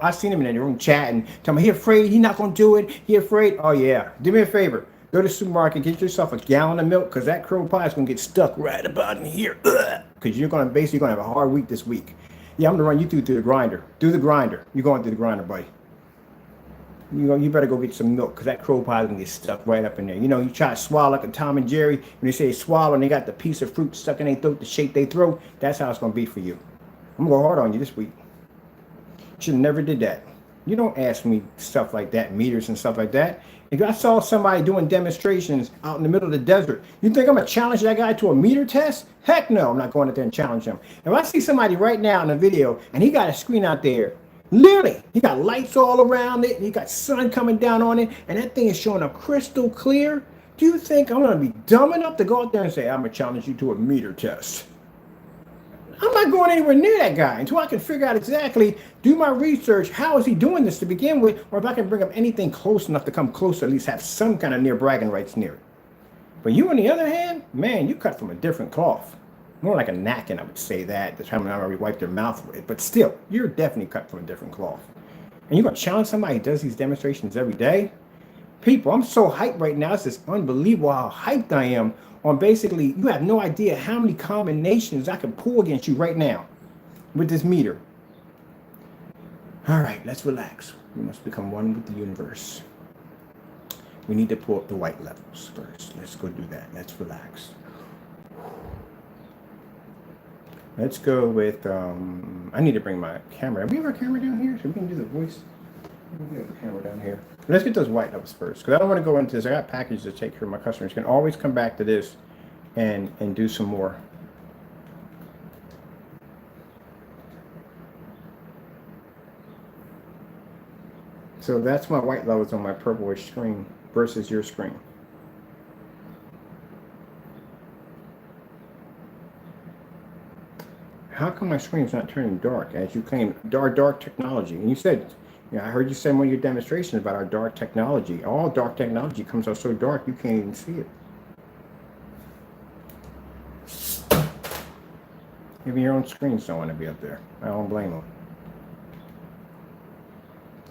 I seen him in the room chatting. Tell me he afraid, he not gonna do it. He afraid. Oh yeah, do me a favor. Go to the supermarket, get yourself a gallon of milk, because that crow pie is going to get stuck right about in here. Because you're going to basically have a hard week this week. Yeah, I'm going to run you through the grinder. Do the grinder. You're going through the grinder, buddy. You better go get some milk, because that crow pie is going to get stuck right up in there. You know, you try to swallow like a Tom and Jerry. When they say swallow and they got the piece of fruit stuck in their throat, the shape they throw, that's how it's going to be for you. I'm going to go hard on you this week. Should have never did that. You don't ask me stuff like that, meters and stuff like that. If I saw somebody doing demonstrations out in the middle of the desert, you think I'm going to challenge that guy to a meter test? Heck no, I'm not going out there and challenge him. If I see somebody right now in a video and he got a screen out there, literally, he got lights all around it, he got sun coming down on it, and that thing is showing up crystal clear, do you think I'm going to be dumb enough to go out there and say, I'm going to challenge you to a meter test? I'm not going anywhere near that guy until I can figure out exactly, do my research, how is he doing this to begin with, or if I can bring up anything close enough to come close to at least have some kind of near bragging rights near it. But you, on the other hand, man, you cut from a different cloth. More like a napkin, I would say that. The time I already wiped their mouth with. But still, you're definitely cut from a different cloth. And you're going to challenge somebody who does these demonstrations every day? People, I'm so hyped right now. It's just unbelievable how hyped I am on basically, you have no idea how many combinations I can pull against you right now with this meter. All right, let's relax. We must become one with the universe. We need to pull up the white levels first. Let's go do that. Let's relax. Let's go with, I need to bring my camera. Do we have our camera down here so we can do the voice? We have the camera down here. Let's get those white levels first, because I don't want to go into this. I got packages to take care of my customers. You can always come back to this and do some more. So that's my white levels on my purplish screen versus your screen. How come my screen's not turning dark as you claim dark technology? And you said, I heard you say in one of your demonstrations about our dark technology. All dark technology comes out so dark you can't even see it. Even your own screens don't want to be up there. I don't blame them.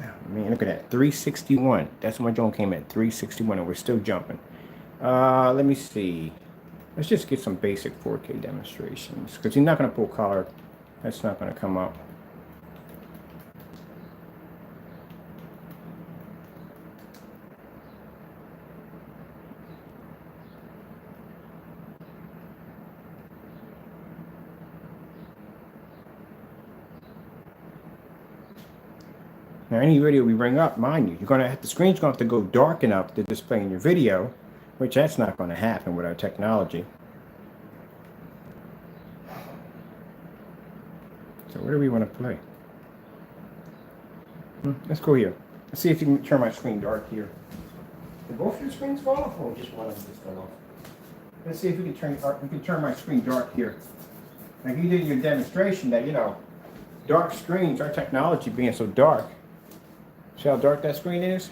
Oh, man, look at that. 361. That's when my drone came at 361 and we're still jumping. Let me see. Let's just get some basic 4K demonstrations, because you're not going to pull color. That's not going to come up. Now, any video we bring up, mind you, you're going to have, the screen's going to have to go dark enough to display in your video, which that's not going to happen with our technology. So where do we want to play? Let's go here. Let's see if you can turn my screen dark here. Did both your screens fall off? Oh, just one of them just fell off. Let's see if we can turn my screen dark here. Like you did in your demonstration that, dark screens, our technology being so dark. See how dark that screen is?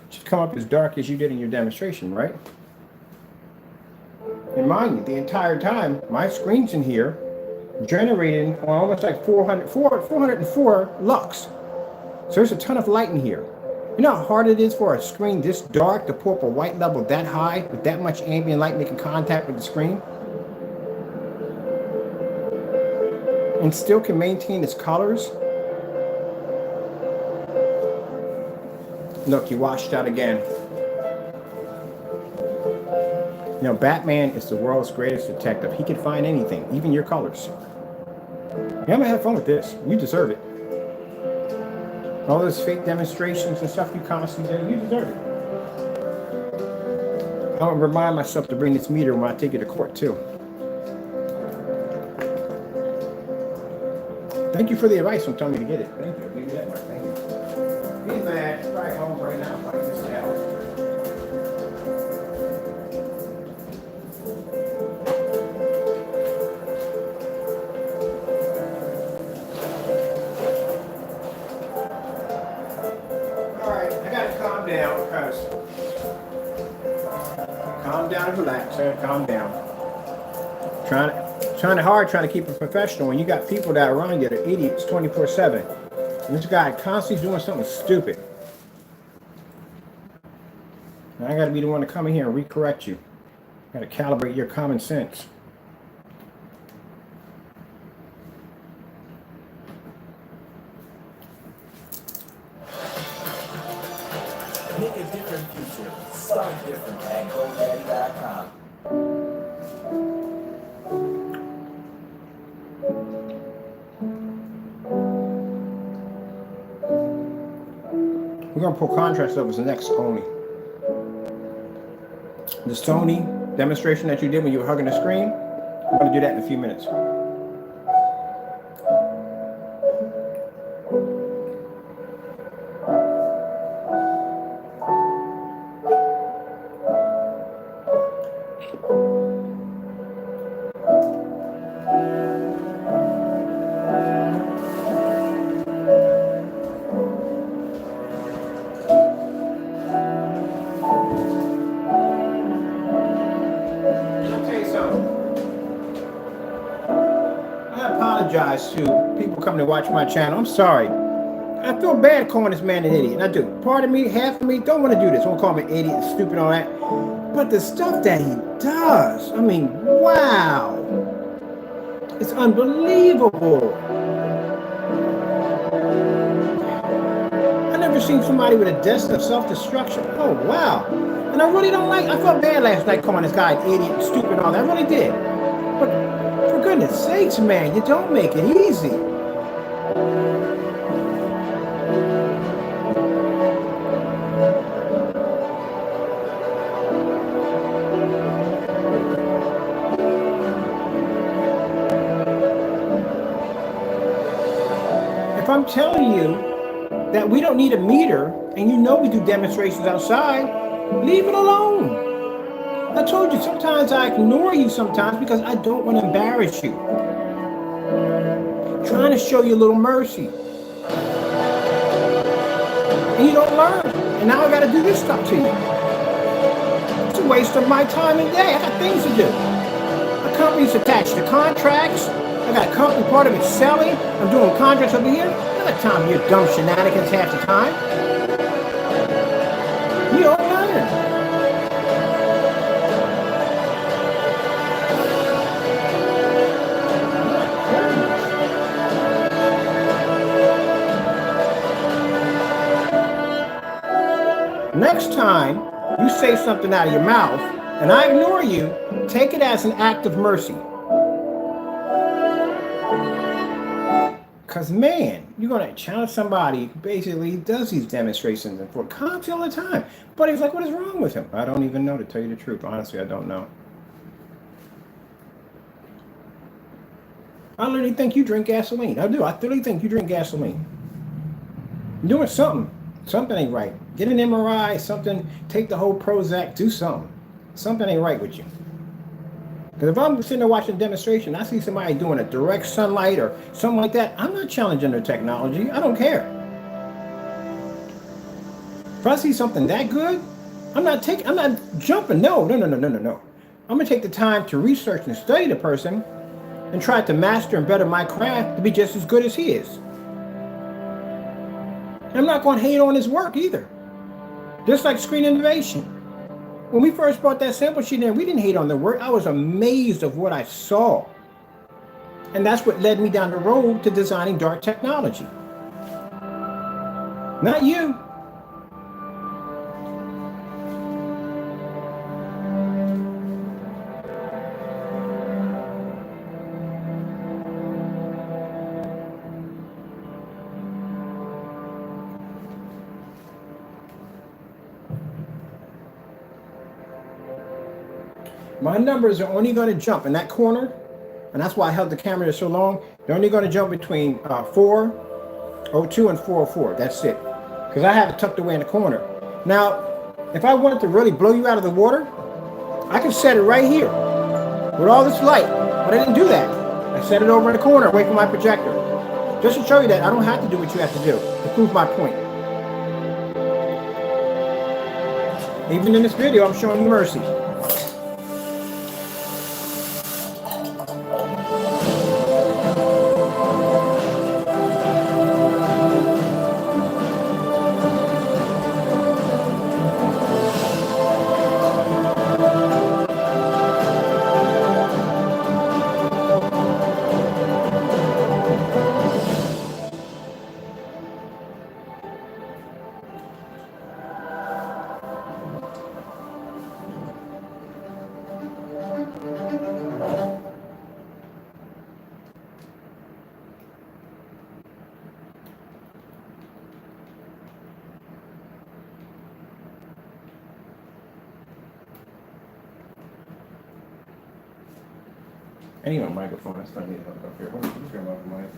It should come up as dark as you did in your demonstration, right? And mind you, the entire time, my screen's in here, generating on almost like 404 lux. So there's a ton of light in here. You know how hard it is for a screen this dark to pull up a white level that high with that much ambient light making contact with the screen? And still can maintain its colors? Look, you washed out again. You know, Batman is the world's greatest detective. He can find anything, even your colors. Yeah, I'm gonna have fun with this. You deserve it. All those fake demonstrations and stuff you constantly do, you deserve it. I'll remind myself to bring this meter when I take it to court, too. Thank you for the advice on telling me to get it. Thank you. I'll give you that much. Thank you. He's mad. He's probably home right now. Probably just out. Calm down and relax, sir. Calm down. Trying to keep it professional when you got people that are around you that are idiots 24/7. And this guy constantly doing something stupid. And I got to be the one to come in here and recorrect you. Got to calibrate your common sense. Make a different future. Start different at GoDaddy.com. We're going to pull contrast levels next only. The Sony demonstration that you did when you were hugging the screen, I'm going to do that in a few minutes. To people coming to watch my channel, I'm sorry. I feel bad calling this man an idiot. I do. Part of me, half of me, don't want to do this. Don't call me an idiot, stupid, all that. But the stuff that he does, I mean, wow. It's unbelievable. I've never seen somebody with a destiny of self-destruction. Oh, wow. And I really don't like, I felt bad last night calling this guy an idiot, stupid, all that. I really did. But for goodness sakes, man, you don't make it easy. If I'm telling you that we don't need a meter, and you know we do demonstrations outside, leave it alone. I told you, sometimes I ignore you sometimes because I don't want to embarrass you. Trying to show you a little mercy. And you don't learn. And now I got to do this stuff to you. It's a waste of my time and day. I got things to do. A company's attached to contracts. I got a company, part of it selling. I'm doing contracts over here. I got time for your dumb shenanigans half the time. You don't learn. Next time you say something out of your mouth and I ignore you, take it as an act of mercy. Because, man, you're going to challenge somebody who basically does these demonstrations and for content all the time. But he's like, what is wrong with him? I don't even know, to tell you the truth. Honestly, I don't know. I literally think you drink gasoline. I do. I literally think you drink gasoline. You're doing something. Something ain't right. Get an MRI, something, take the whole Prozac, do something. Something ain't right with you. Because if I'm sitting there watching a demonstration, I see somebody doing a direct sunlight or something like that, I'm not challenging their technology. I don't care. If I see something that good, I'm not jumping. No. I'm going to take the time to research and study the person and tried to master and better my craft to be just as good as he is. And I'm not going to hate on his work either. Just like Screen Innovation. When we first brought that sample sheet in, we didn't hate on the work. I was amazed of what I saw. And that's what led me down the road to designing dark technology. Not you. My numbers are only going to jump in that corner, and that's why I held the camera there so long. They're only going to jump between 402 and 404. That's it. Because I have it tucked away in the corner. Now, if I wanted to really blow you out of the water, I can set it right here with all this light. But I didn't do that. I set it over in the corner away from my projector. Just to show you that I don't have to do what you have to do to prove my point. Even in this video, I'm showing you mercy. I need a microphone. That's what I need to hook up here. Hold on, let me turn off the mic.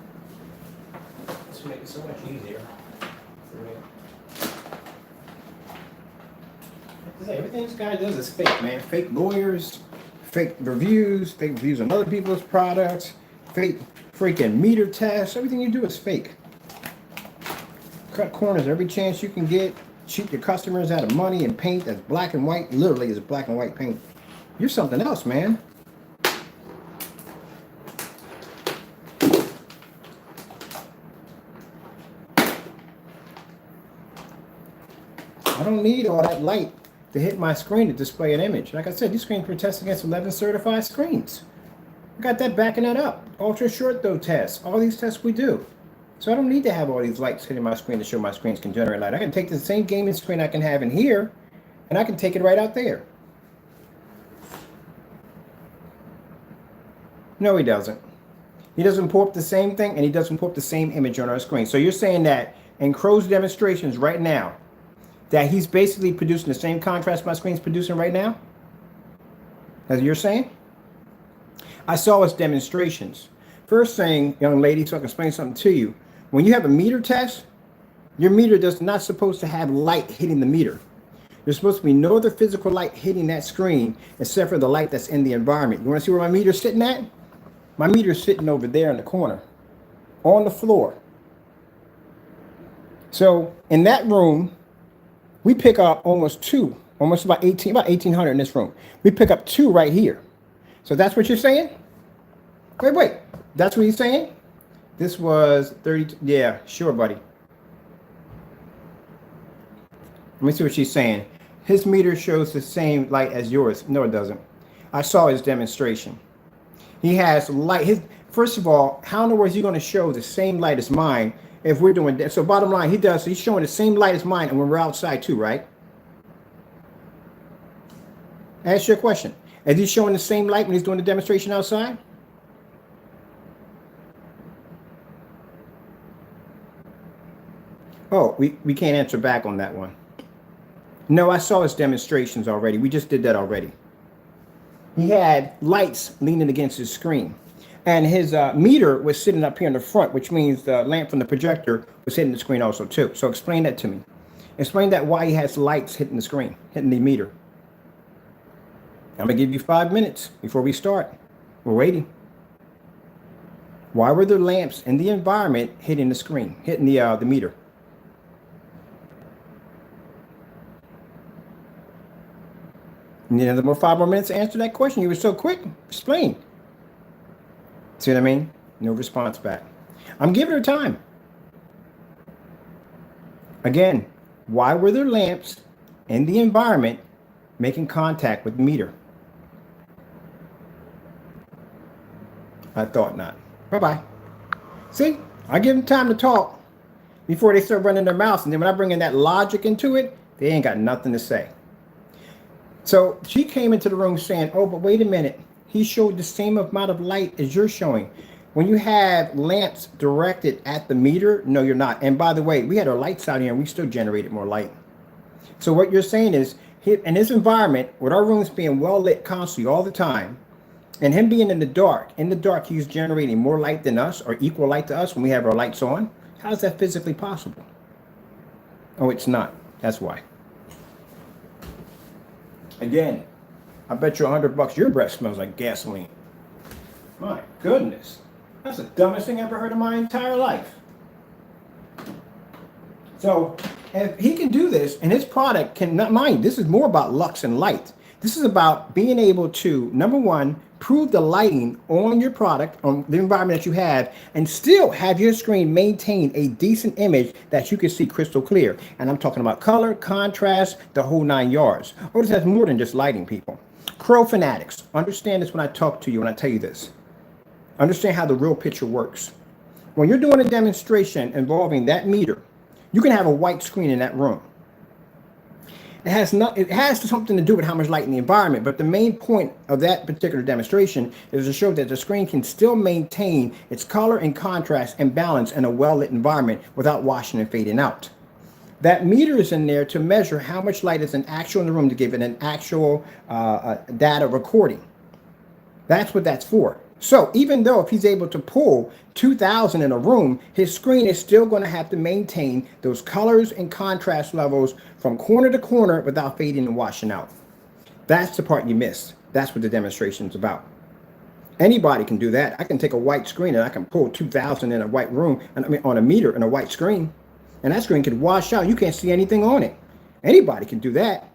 This will make it so much easier for me. Everything this guy does is fake, man. Fake lawyers, fake reviews on other people's products, fake freaking meter tests. Everything you do is fake. Cut corners every chance you can get. Cheat your customers out of money and paint that's black and white. Literally is black and white paint. You're something else, man. I don't need all that light to hit my screen to display an image. Like I said, these screens protest against 11 certified screens. I got that backing that up. Ultra short though tests. All these tests we do. So I don't need to have all these lights hitting my screen to show my screens can generate light. I can take the same gaming screen I can have in here, and I can take it right out there. No, he doesn't. He doesn't pull up the same thing, and he doesn't pull up the same image on our screen. So you're saying that in Crow's demonstrations right now, that he's basically producing the same contrast my screen's producing right now? As you're saying? I saw his demonstrations. First thing, young lady, so I can explain something to you. When you have a meter test, your meter does not supposed to have light hitting the meter. There's supposed to be no other physical light hitting that screen except for the light that's in the environment. You want to see where my meter's sitting at? My meter's sitting over there in the corner, on the floor. So in that room, we pick up almost about 1800 in this room. We pick up 2 right here. So that's what you're saying? Wait. That's what he's saying? This was 30. Yeah, sure, buddy. Let me see what she's saying. His meter shows the same light as yours. No, it doesn't. I saw his demonstration. He has light. First of all, how in the world is he going to show the same light as mine if we're doing that? So bottom line, he's showing the same light as mine, and when we're outside too, right? Ask your question. Is he showing the same light when he's doing the demonstration outside? Oh, we can't answer back on that one. No, I saw his demonstrations already. We just did that already. He had lights leaning against his screen. And his meter was sitting up here in the front, which means the lamp from the projector was hitting the screen also too. So explain that to me. Explain that why he has lights hitting the screen, hitting the meter. I'm going to give you 5 minutes before we start. We're waiting. Why were there lamps in the environment hitting the screen, hitting the meter? You need another 5 more minutes to answer that question. You were so quick. Explain. See what I mean? No response back. I'm giving her time. Again, why were there lamps in the environment making contact with the meter? I thought not. Bye-bye. See, I give them time to talk before they start running their mouths. And then when I bring in that logic into it, they ain't got nothing to say. So she came into the room saying, oh, but wait a minute. He showed the same amount of light as you're showing. When you have lamps directed at the meter, no, you're not. And by the way, we had our lights out here and we still generated more light. So what you're saying is, in this environment, with our rooms being well lit constantly all the time, and him being in the dark, he's generating more light than us, or equal light to us when we have our lights on. How is that physically possible? Oh, it's not. That's why. Again, I bet you $100 your breath smells like gasoline. My goodness. That's the dumbest thing I ever heard in my entire life. So, if he can do this, and his product can, not mind, this is more about lux and light. This is about being able to, number one, prove the lighting on your product, on the environment that you have, and still have your screen maintain a decent image that you can see crystal clear. And I'm talking about color, contrast, the whole 9 yards. Or this has more than just lighting, people. Crow fanatics, understand this when I talk to you, when I tell you this. Understand how the real picture works. When you're doing a demonstration involving that meter, you can have a white screen in that room. It has something to do with how much light in the environment, but the main point of that particular demonstration is to show that the screen can still maintain its color and contrast and balance in a well-lit environment without washing and fading out. That meter is in there to measure how much light is in actual in the room to give it an actual data recording. That's what that's for. So even though if he's able to pull 2,000 in a room, his screen is still going to have to maintain those colors and contrast levels from corner to corner without fading and washing out. That's the part you missed. That's what the demonstration is about. Anybody can do that. I can take a white screen and I can pull 2,000 in a white room, and I mean on a meter in a white screen, and that screen can wash out. You can't see anything on it. Anybody can do that.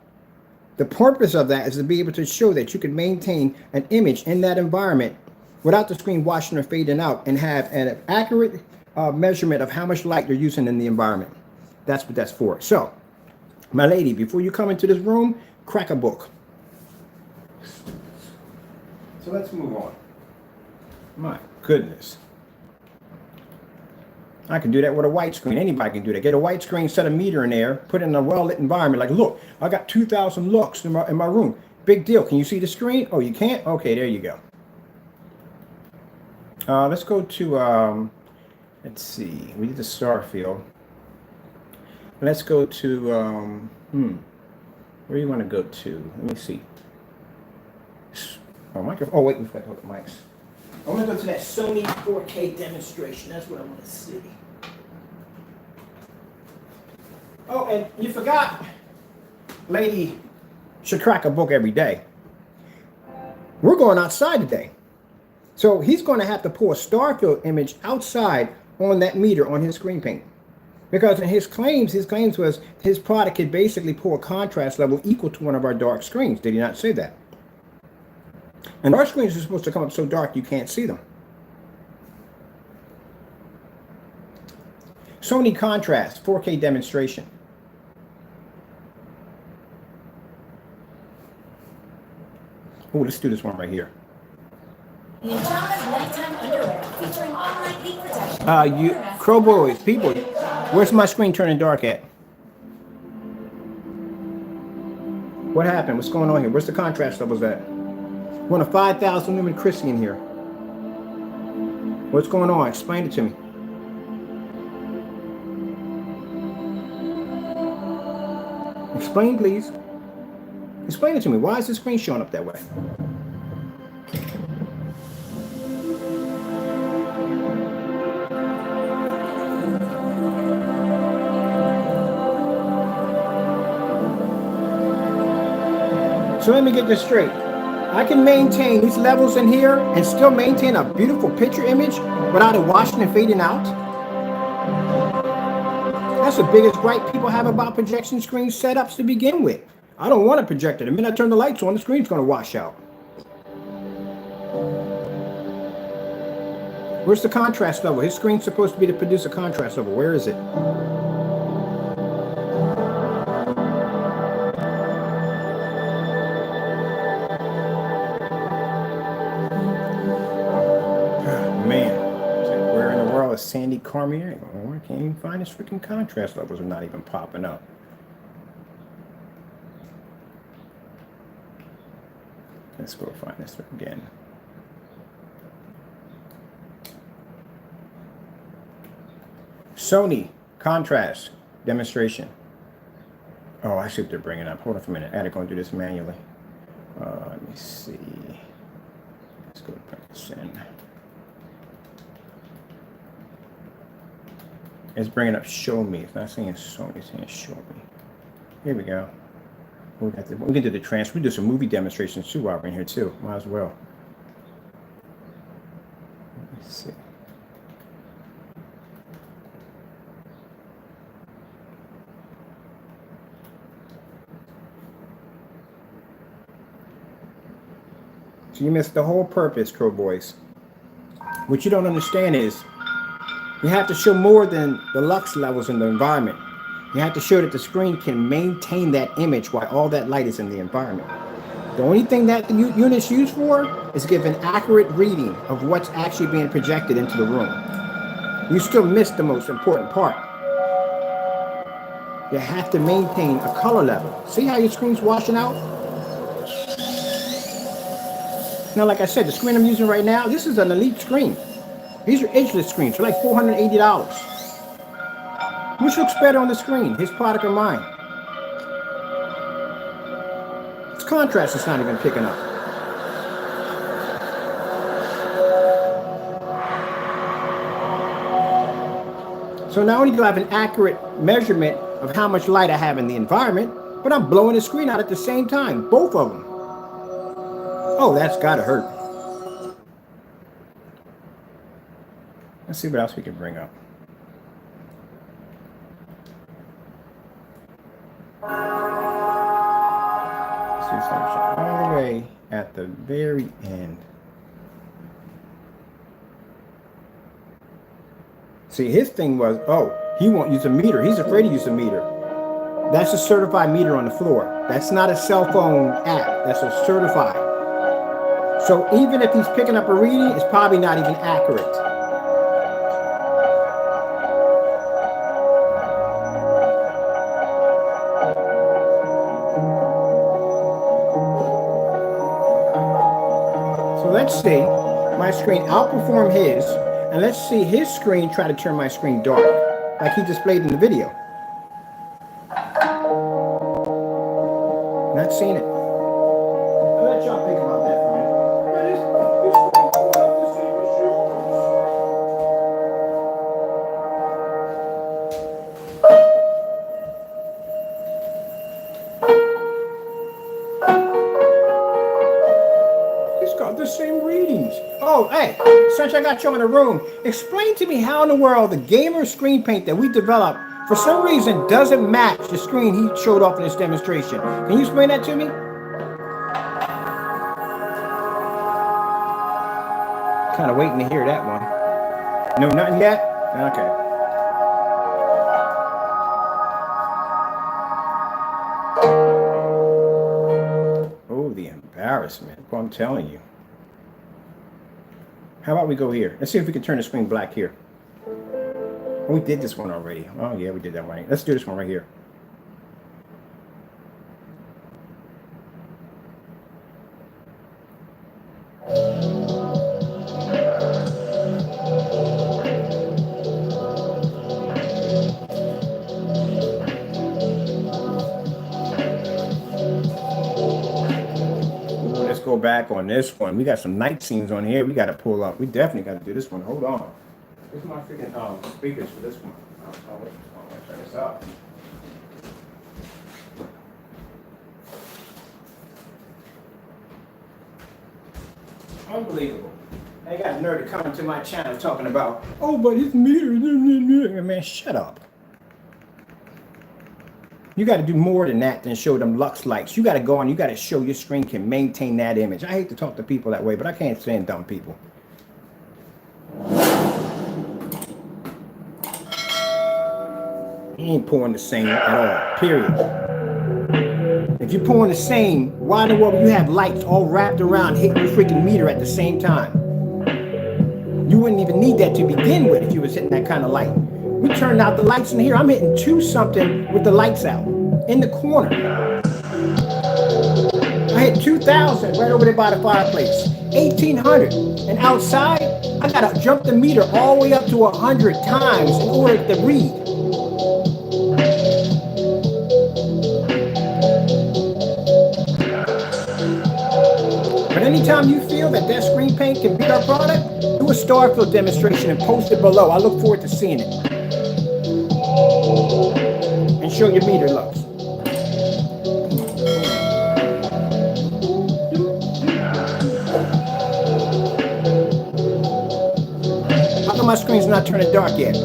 The purpose of that is to be able to show that you can maintain an image in that environment without the screen washing or fading out, and have an accurate measurement of how much light you're using in the environment. That's what that's for. So, my lady, before you come into this room, crack a book. So let's move on. My goodness. I can do that with a white screen. Anybody can do that. Get a white screen, set a meter in there, put it in a well-lit environment. Like, look, I got 2,000 lux in my room. Big deal. Can you see the screen? Oh, you can't? Okay, there you go. Let's go to, let's see, we did the star field. Let's go to, where do you want to go to? Let me see. Oh, microphone. Oh, wait, we've got to hook the mics. I want to go to that Sony 4K demonstration. That's what I want to see. Oh, and you forgot, lady should crack a book every day. We're going outside today. So he's going to have to pull a star field image outside on that meter on his screen paint. Because in his claims was his product could basically pull a contrast level equal to one of our dark screens. Did he not say that? And our screens are supposed to come up so dark you can't see them. Sony contrast, 4K demonstration. Oh, let's do this one right here. The Andromeda nighttime underwear featuring all-night leak protection. You crow boys, people, where's my screen turning dark at? What happened? What's going on here? Where's the contrast levels at? We want a 5,000 lumen Chrissy in here. What's going on? Explain it to me. Explain, please. Explain it to me. Why is the screen showing up that way? So let me get this straight. I can maintain these levels in here and still maintain a beautiful picture image without it washing and fading out. That's the biggest gripe people have about projection screen setups to begin with. I don't want a projector. The minute I turn the lights on, the screen's going to wash out. Where's the contrast level? His screen's supposed to be to produce a contrast level. Where is it? Man, where in the world is Sandy Cormier? Oh, I can't even find his freaking contrast levels are not even popping up. Let's go find this again. Sony contrast demonstration. Oh, I see what they're bringing up. Hold on for a minute. I had to go and do this manually. Let me see. Let's go put this in. It's bringing up show me. It's not saying Sony, it's saying show me. Here we go. We can do the transfer. We do some movie demonstrations too while we're in here too. Might as well. Let's see. So you missed the whole purpose, Crow Boys. What you don't understand is you have to show more than the lux levels in the environment. You have to show that the screen can maintain that image while all that light is in the environment. The only thing that the unit's used for is give an accurate reading of what's actually being projected into the room. You still missed the most important part. You have to maintain a color level. See how your screen's washing out? Now, like I said, the screen I'm using right now, this is an elite screen. These are edgeless screens for like $480. Which looks better on the screen, his product or mine? It's contrast it's not even picking up. So not only do I have an accurate measurement of how much light I have in the environment, but I'm blowing the screen out at the same time, both of them. Oh, that's gotta hurt. Let's see what else we can bring up. Let's do something all the way at the very end. See, his thing was, oh, he won't use a meter. He's afraid to use a meter. That's a certified meter on the floor. That's not a cell phone app. That's a certified. So even if he's picking up a reading, it's probably not even accurate. So let's see my screen outperform his, and let's see his screen try to turn my screen dark, like he displayed in the video. Not seeing it. I'll let y'all think about that for a minute. He's got the same readings. Oh, hey, since I got you in the room, explain to me how in the world the gamer screen paint that we developed for some reason doesn't match the screen he showed off in this demonstration. Can you explain that to me? Kind of waiting to hear that one. No, nothing yet? Okay. Oh, the embarrassment. Well, I'm telling you. How about we go here? Let's see if we can turn the screen black here. We did this one already. Oh, yeah, we did that one. Let's do this one right here. Let's go back on this one. We got some night scenes on here. We got to pull up. We definitely got to do this one. Hold on. This is my freaking speakers for this one. I'll check this out. Unbelievable. They got a nerd to come to my channel talking about, oh, but it's meter. Man, shut up. You got to do more than that than show them lux lights. You got to go on. You got to show your screen can maintain that image. I hate to talk to people that way, but I can't stand dumb people. He ain't pulling the same at all, period. If you're pulling the same, why in the world do you have lights all wrapped around hitting your freaking meter at the same time? You wouldn't even need that to begin with if you was hitting that kind of light. We turned out the lights in here. I'm hitting 2 something with the lights out in the corner. I hit 2,000 right over there by the fireplace. 1,800. And outside, I gotta jump the meter all the way up to 100 times in order to read. But anytime you feel that that screen paint can beat our product, do a star fill demonstration and post it below. I look forward to seeing it. And show your meter looks. How come my screen's not turning dark yet?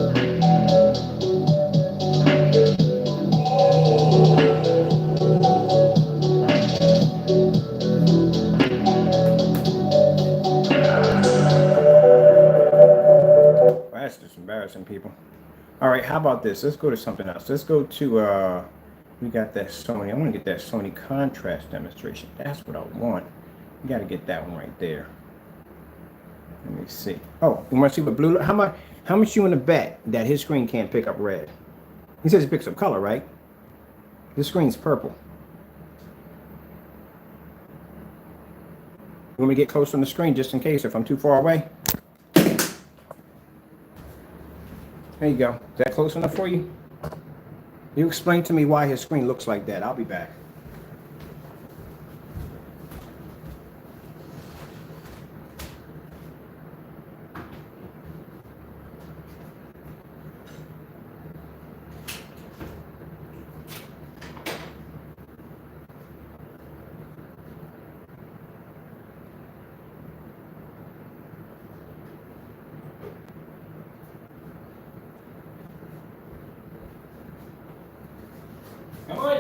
That's just embarrassing, people. All right, how about this? Let's go to something else. Let's go to, we got that Sony. I want to get that Sony contrast demonstration. That's what I want. You got to get that one right there. Let me see. Oh, you want to see what blue, how much you want to bet that his screen can't pick up red? He says it picks up color, right? This screen's purple. You want me to get close on the screen just in case if I'm too far away? There you go. Is that close enough for you? You explain to me why his screen looks like that. I'll be back.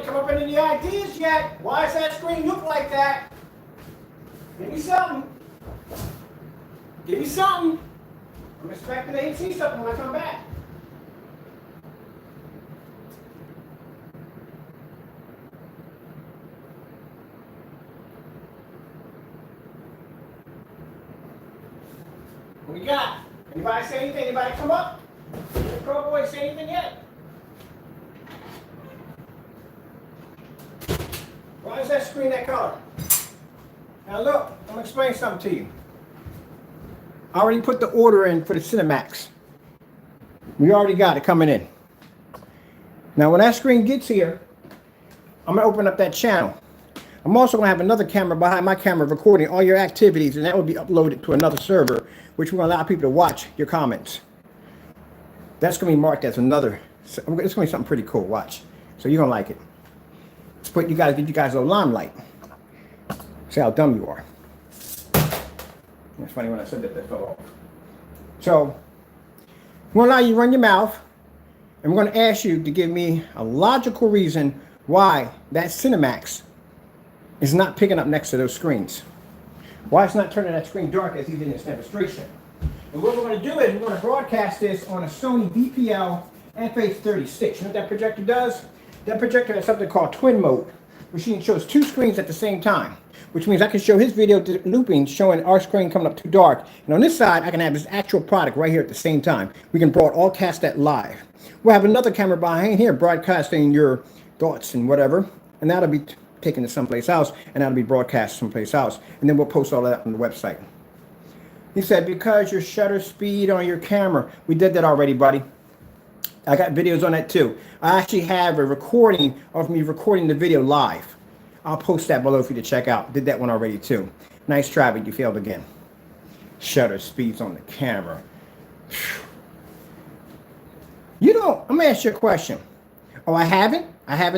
Come up with any ideas yet? Why does that screen look like that? Give me something. Give me something. I'm expecting to see something when I come back. What we got? Anybody say anything? Anybody come up? Pro boy say anything yet? Why is that screen that color? Now look, I'm gonna explain something to you. I already put the order in for the Cinemax. We already got it coming in. Now when that screen gets here, I'm gonna open up that channel. I'm also gonna have another camera behind my camera recording all your activities, and that will be uploaded to another server, which will allow people to watch your comments. That's gonna be marked as another, it's gonna be something pretty cool, watch. So you're gonna like it. But you guys, give you guys a limelight. See how dumb you are. It's funny when I said that, that fell off. So, we're gonna allow you to run your mouth, and we're gonna ask you to give me a logical reason why that Cinemax is not picking up next to those screens. Why it's not turning that screen dark as he did in this demonstration. And what we're gonna do is we're gonna broadcast this on a Sony VPL FH36. You know what that projector does? That projector has something called twin mode, which shows 2 screens at the same time, which means I can show his video looping, showing our screen coming up too dark. And on this side, I can have his actual product right here at the same time. We can broadcast that live. We'll have another camera behind here broadcasting your thoughts and whatever, and that'll be taken to someplace else, and that'll be broadcast someplace else. And then we'll post all that on the website. He said, because your shutter speed on your camera, we did that already, buddy. I got videos on that too. I actually have a recording of me recording the video live. I'll post that below for you to check out. Did that one already too. Nice try, but you failed again. Shutter speeds on the camera. You don't, I'm gonna ask you a question. Oh, I haven't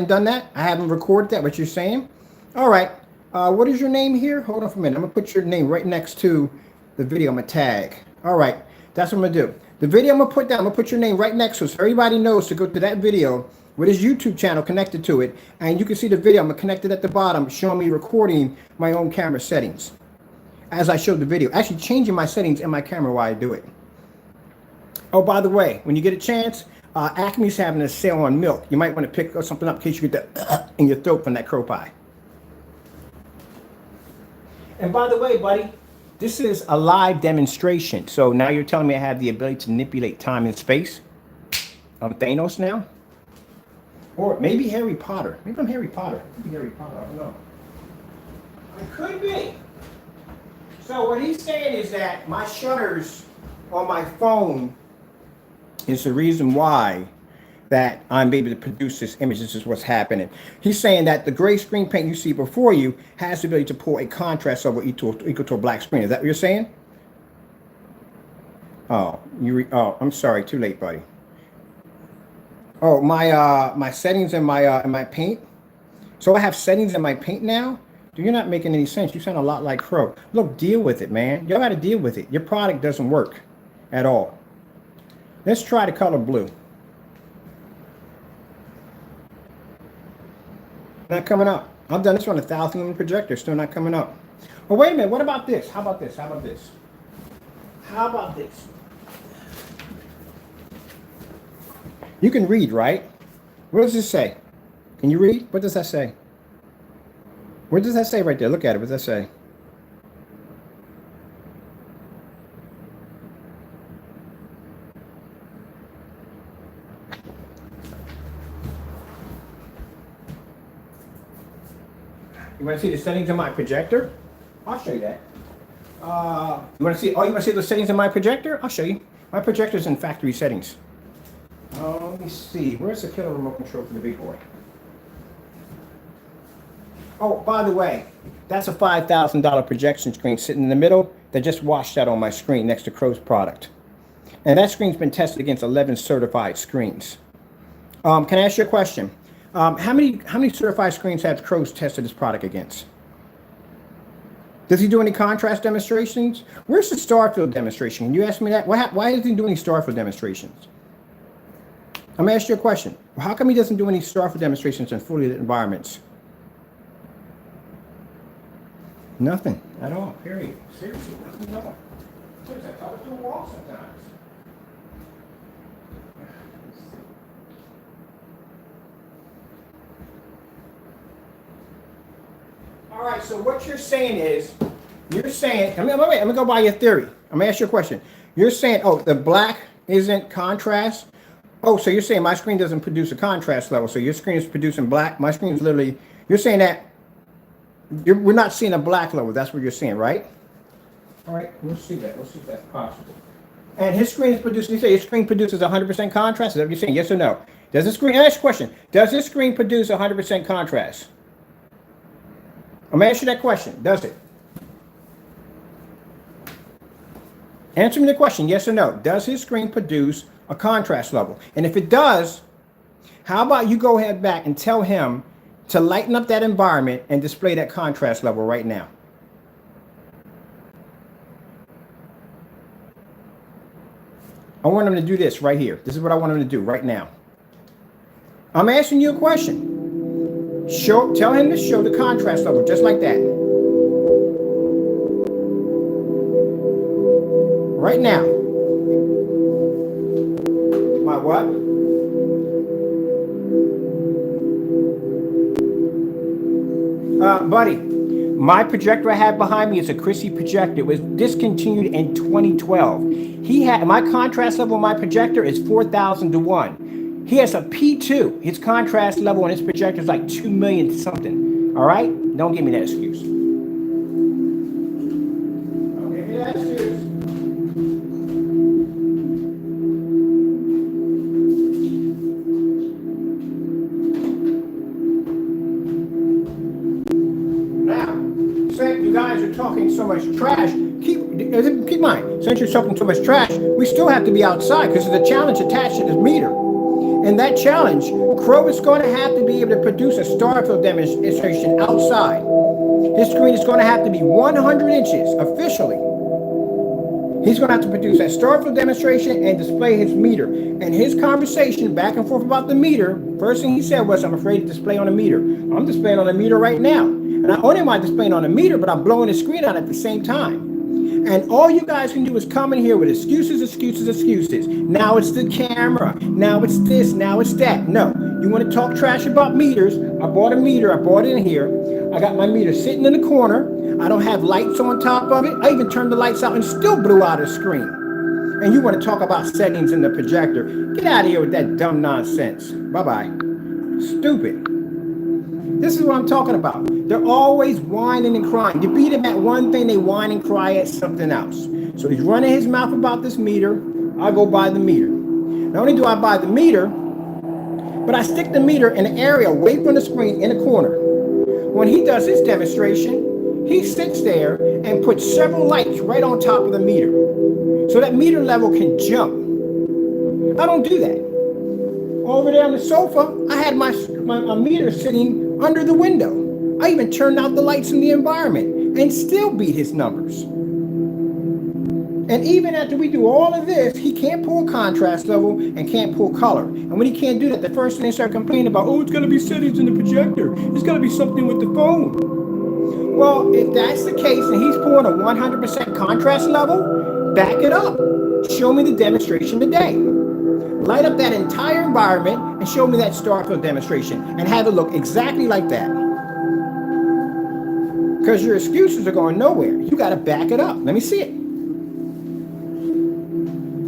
done that? I haven't recorded that, what you're saying? All right, what is your name here? Hold on for a minute. I'm gonna put your name right next to the video. I'm gonna tag. All right, that's what I'm gonna do. The video I'm gonna put down, I'm gonna put your name right next to it so everybody knows to go to that video with his YouTube channel connected to it, and you can see the video. I'm gonna connect it at the bottom, showing me recording my own camera settings as I showed the video. Actually changing my settings in my camera while I do it. Oh, by the way, when you get a chance, Acme's having a sale on milk. You might want to pick something up in case you get that in your throat from that crow pie. And by the way, buddy, this is a live demonstration. So now you're telling me I have the ability to manipulate time and space? I'm Thanos now? Or maybe Harry Potter. Maybe I'm Harry Potter. Maybe Harry Potter, I don't know. It could be. So what he's saying is that my shutters on my phone is the reason why that I'm able to produce this image. This is what's happening. He's saying that the gray screen paint you see before you has the ability to pull a contrast level equal to a black screen. Is that what you're saying? Oh, I'm sorry, too late, buddy. Oh, my settings in my paint. So I have settings in my paint now. You're not making any sense. You sound a lot like Crow. Look, deal with it, man. Y'all got to deal with it. Your product doesn't work at all. Let's try the color blue. Not coming up. I've done this on 1,000 lumen projector. Still not coming up. Oh, wait a minute. What about this? How about this? How about this? How about this? You can read, right? What does this say? Can you read? What does that say? What does that say right there? Look at it. What does that say? You want to see the settings of my projector? I'll show you that. You want to see? Oh, you want to see the settings of my projector? I'll show you. My projector's in factory settings. Let me see. Where's the killer remote control for the big boy? Oh, by the way, that's a $5,000 projection screen sitting in the middle that just washed out on my screen next to Crow's product. And that screen's been tested against 11 certified screens. Can I ask you a question? How many certified screens have Crow's tested this product against? Does he do any contrast demonstrations? Where's the Starfield demonstration? Can you ask me that? Why doesn't he do any Starfield demonstrations? I'm going to ask you a question. How come he doesn't do any Starfield demonstrations in fully lit environments? Nothing at all, period. Seriously, nothing at all. What is that? Talk to a wall sometimes. All right, so what you're saying is, I'm gonna go by your theory. I'm gonna ask you a question. You're saying, oh, the black isn't contrast. Oh, so you're saying my screen doesn't produce a contrast level. So your screen is producing black. My screen is literally, you're saying that we're not seeing a black level. That's what you're saying, right? All right, we'll see that. We'll see if that's possible. And his screen is producing, you say his screen produces 100% contrast? Is that what you're saying? Yes or no? Does this screen, ask a question. Does this screen produce 100% contrast? I'm going to ask you that question. Does it? Answer me the question, yes or no. Does his screen produce a contrast level? And if it does, how about you go ahead back and tell him to lighten up that environment and display that contrast level right now. I want him to do this right here. This is what I want him to do right now. I'm asking you a question. Tell him to show the contrast level just like that. Right now. My what? Buddy, my projector I have behind me is a Chrissy projector. It was discontinued in 2012. My contrast level on my projector is 4,000 to 1. He has a P2. His contrast level on his projector is like 2 million something. All right? Don't give me that excuse. Don't give me that excuse. You guys are talking so much trash. Keep in mind, since you're talking so much trash, we still have to be outside because there's a challenge attached to this meter. And that challenge, Crow is going to have to be able to produce a Starfield demonstration outside. His screen is going to have to be 100 inches officially. He's going to have to produce that Starfield demonstration and display his meter. And his conversation back and forth about the meter, first thing he said was, I'm afraid to display on a meter. I'm displaying on a meter right now. And not only am I displaying on a meter, but I'm blowing the screen out at the same time. And all you guys can do is come in here with excuses, excuses, excuses. Now it's the camera. Now it's this. Now it's that. No. You want to talk trash about meters? I bought a meter. I bought it in here. I got my meter sitting in the corner. I don't have lights on top of it. I even turned the lights out and still blew out a screen. And you want to talk about settings in the projector? Get out of here with that dumb nonsense. Bye-bye. Stupid. This is what I'm talking about. They're always whining and crying. You beat them at one thing, they whine and cry at something else. So he's running his mouth about this meter. I go buy the meter. Not only do I buy the meter, but I stick the meter in an area away from the screen in a corner. When he does his demonstration, he sits there and puts several lights right on top of the meter. So that meter level can jump. I don't do that. Over there on the sofa, I had my meter sitting under the window. I even turned out the lights in the environment and still beat his numbers. And even after we do all of this, he can't pull contrast level and can't pull color. And when he can't do that, the first thing they start complaining about, oh, it's got to be settings in the projector. It's got to be something with the phone. Well, if that's the case and he's pulling a 100% contrast level, back it up. Show me the demonstration today. Light up that entire environment and show me that Starfield demonstration and have it look exactly like that. Because your excuses are going nowhere. You got to back it up. Let me see it.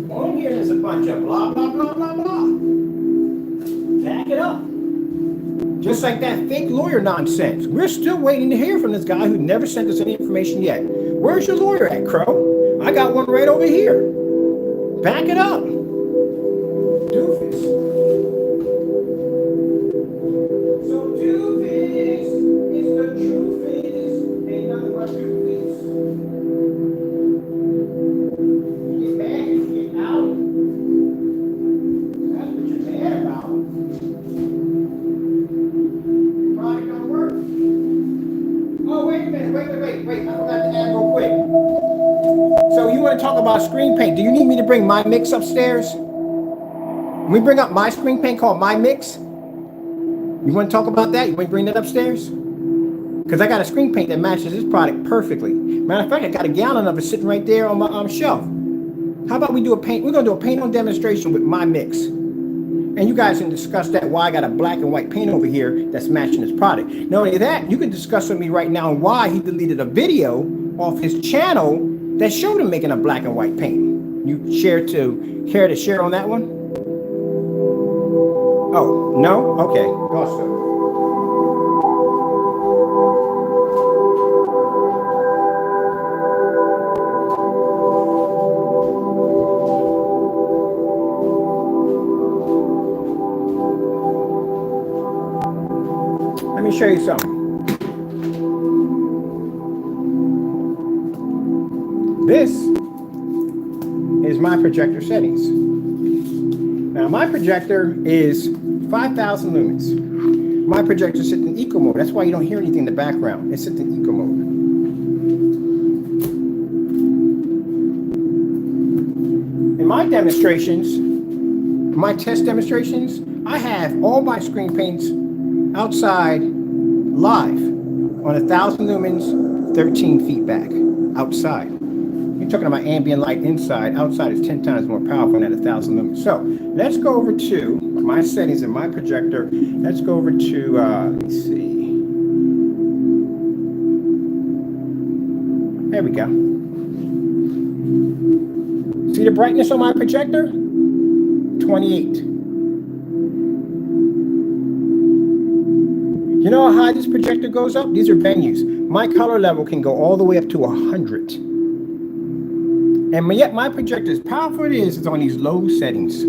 On here there's a bunch of blah, blah, blah, blah, blah. Back it up. Just like that fake lawyer nonsense. We're still waiting to hear from this guy who never sent us any information yet. Where's your lawyer at, Crow? I got one right over here. Back it up. Doofus. So doofus is the truth is ain't nothing but doofus. You get mad, you get out. That's what you're mad about. Product don't work. Oh, wait a minute, wait. I forgot to add real quick. So you want to talk about screen paint? Do you need me to bring my mix upstairs? When we bring up my screen paint called My Mix, you want to talk about that? You want to bring that upstairs? Because I got a screen paint that matches this product perfectly. Matter of fact, I got a gallon of it sitting right there on my shelf. How about we do a paint? We're going to do a paint on demonstration with My Mix. And you guys can discuss that, why I got a black and white paint over here that's matching this product. Not only that, you can discuss with me right now why he deleted a video off his channel that showed him making a black and white paint. You care to share on that one? Oh, no? Okay. Awesome. Let me show you something. This is my projector settings. Now my projector is 5,000 lumens. My projector sits in eco mode. That's why you don't hear anything in the background. It sits in eco mode. In my demonstrations, my test demonstrations, I have all my screen paints outside live on 1,000 lumens, 13 feet back outside. You're talking about ambient light inside. Outside is 10 times more powerful than 1,000 lumens. So let's go over to my settings in my projector. Let's go over to, let me see. There we go. See the brightness on my projector? 28. You know how high this projector goes up? These are venues. My color level can go all the way up to 100. And yet my projector, as powerful it is on these low settings.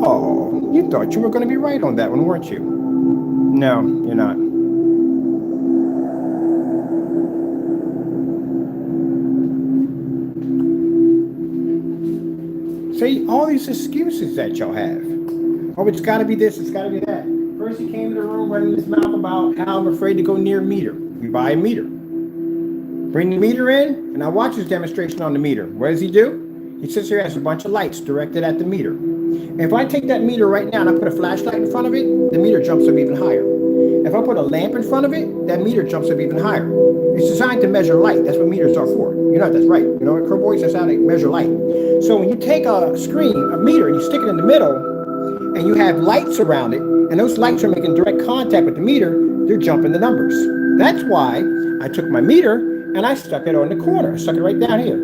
Oh, you thought you were going to be right on that one, weren't you? No, you're not. See, all these excuses that y'all have. Oh, it's got to be this, it's got to be that. First he came to the room running his mouth about how I'm afraid to go near a meter. We buy a meter. Bring the meter in, and I watch his demonstration on the meter. What does he do? He sits here, has a bunch of lights directed at the meter. And if I take that meter right now and I put a flashlight in front of it, the meter jumps up even higher. If I put a lamp in front of it, that meter jumps up even higher. It's designed to measure light. That's what meters are for. You know, that's right. You know what, Crow Boys? That's how they measure light. So when you take a screen, a meter, and you stick it in the middle, and you have lights around it, and those lights are making direct contact with the meter, they're jumping the numbers. That's why I took my meter and I stuck it on the corner. I stuck it right down here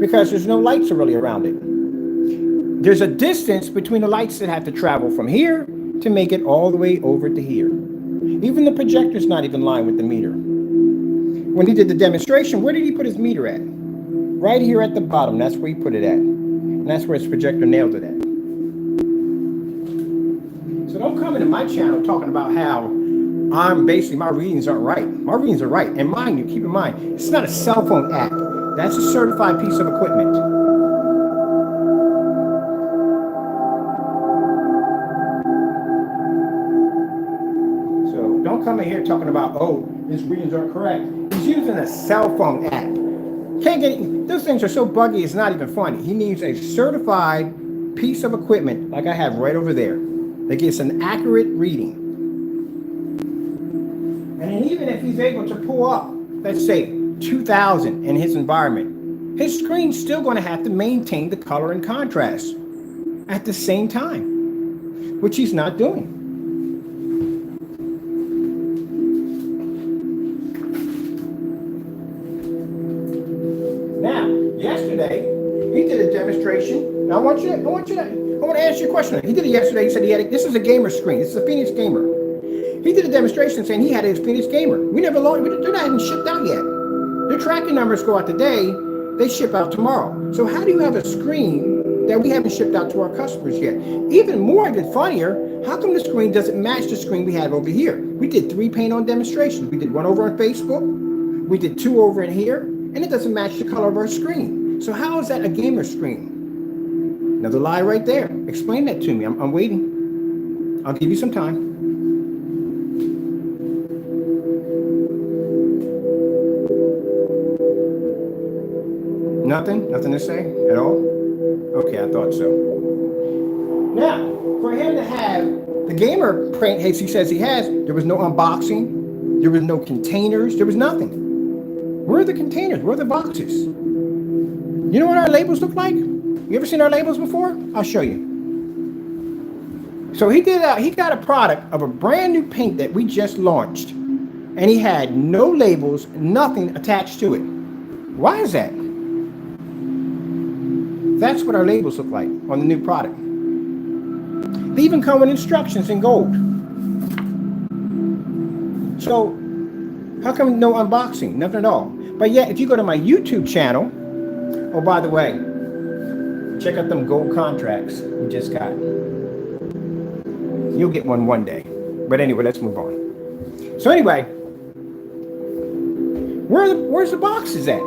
because there's no lights really around it. There's a distance between the lights that have to travel from here to make it all the way over to here. Even the projector's not even lined with the meter. When he did the demonstration, where did he put his meter at? Right here at the bottom. That's where he put it at. And that's where his projector nailed it at. So don't come into my channel talking about how I'm basically, my readings aren't right. My readings are right. And mind you, keep in mind, it's not a cell phone app. That's a certified piece of equipment. So don't come in here talking about, oh, his readings aren't correct. He's using a cell phone app. Can't get it. Those things are so buggy, it's not even funny. He needs a certified piece of equipment like I have right over there that gets an accurate reading. And even if he's able to pull up, let's say 2000 in his environment, his screen's still going to have to maintain the color and contrast at the same time, which he's not doing. Now, yesterday, he did a demonstration. Now, I want to ask you a question. He did it yesterday. He said this is a gamer screen. This is a Phoenix Gamer. He did a demonstration saying he had his Phoenix Gamer. They're not even shipped out yet. Their tracking numbers go out today. They ship out tomorrow. So how do you have a screen that we haven't shipped out to our customers yet? Even more, even funnier, how come the screen doesn't match the screen we have over here? We did 3 paint-on demonstrations. We did 1 over on Facebook. We did 2 over in here. And it doesn't match the color of our screen. So how is that a gamer screen? Another lie right there. Explain that to me. I'm waiting. I'll give you some time. Nothing? Nothing to say at all? Okay, I thought so. Now, for him to have the gamer print, as he says he has, there was no unboxing, there was no containers, there was nothing. Where are the containers? Where are the boxes? You know what our labels look like? You ever seen our labels before? I'll show you. So he got a product of a brand new paint that we just launched, and he had no labels, nothing attached to it. Why is that? That's what our labels look like on the new product. They even come with instructions in gold. So how come no unboxing? Nothing at all. But yet, if you go to my YouTube channel, oh, by the way, check out them gold contracts we just got. You'll get one day. But anyway, let's move on. So anyway, where's the boxes at?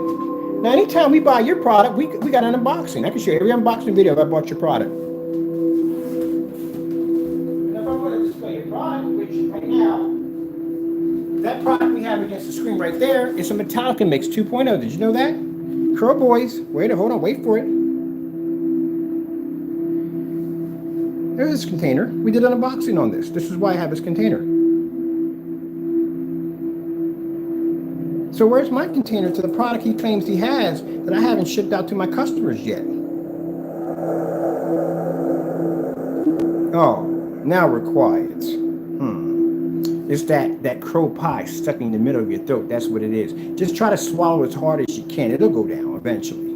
Now, anytime we buy your product, we got an unboxing. I can show you every unboxing video if I bought your product. And if I want to display your product, which right now, that product we have against the screen right there is a Metallica Mix 2.0. Did you know that? Crow Boys, wait for it. There's this container. We did an unboxing on this. This is why I have this container. So where's my container to the product he claims he has that I haven't shipped out to my customers yet? Oh, now we're quiet. It's that crow pie stuck in the middle of your throat. That's what it is. Just try to swallow as hard as you can. It'll go down eventually.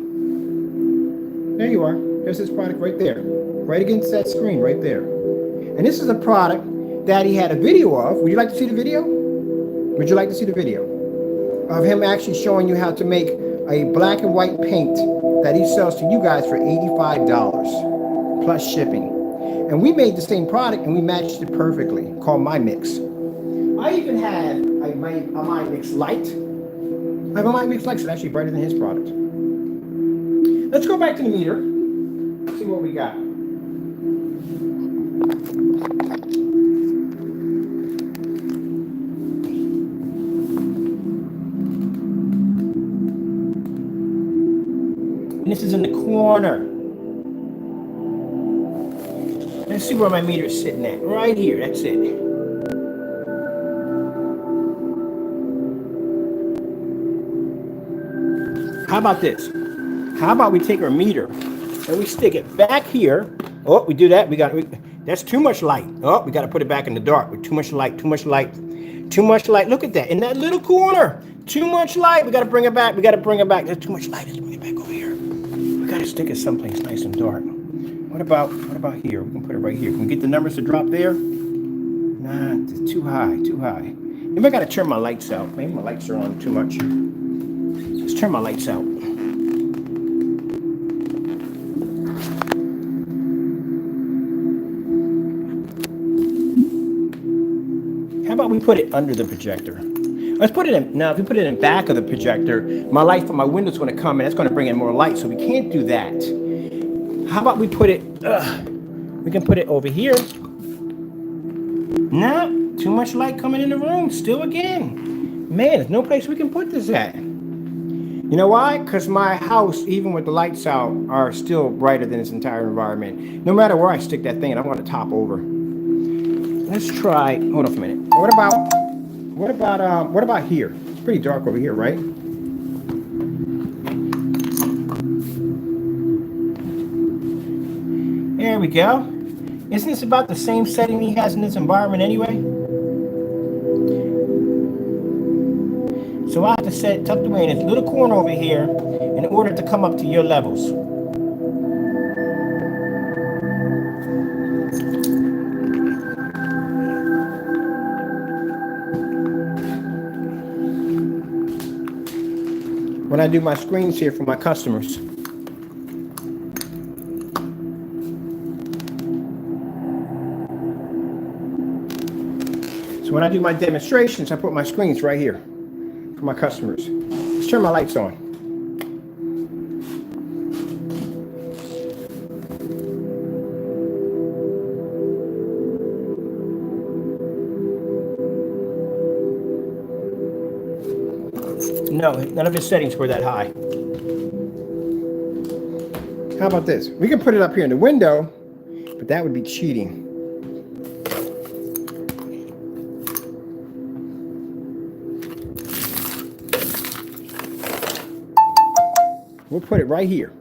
There you are. There's this product right there. Right against that screen right there. And this is a product that he had a video of. Would you like to see the video? Would you like to see the video? Of him actually showing you how to make a black and white paint that he sells to you guys for $85 plus shipping. And we made the same product and we matched it perfectly, called My Mix. I even had a My Mix Light. I have a My Mix Light that's actually brighter than his product. Let's go back to the meter, see what we got. This is in the corner. Let's see where my meter is sitting at. Right here, that's it. How about this? How about we take our meter and we stick it back here. Oh, we do that. That's too much light. Oh, we got to put it back in the dark with too much light, too much light, too much light. Look at that. In that little corner. Too much light. We got to bring it back. We got to bring it back. There's too much light. Let's bring it back over here. We got to stick it someplace nice and dark. What about here? We can put it right here. Can we get the numbers to drop there? Nah, it's too high, too high. Maybe I got to turn my lights out. Maybe my lights are on too much. Let's turn my lights out. How about we put it under the projector? Let's put it in, now if we put it in back of the projector, my light from my window's going to come and it's going to bring in more light, so we can't do that. How about we put it, we can put it over here. No, too much light coming in the room, still again. Man, there's no place we can put this at. You know why? Because my house, even with the lights out, are still brighter than its entire environment. No matter where I stick that thing, I want to top over. Let's try, hold on for a minute. What about here? It's pretty dark over here, right? There we go. Isn't this about the same setting he has in this environment anyway? So I have to set it tucked away in this little corner over here in order to come up to your levels. When I do my screens here for my customers. So when I do my demonstrations, I put my screens right here for my customers. Let's turn my lights on. No, none of his settings were that high. How about this? We can put it up here in the window, but that would be cheating. We'll put it right here.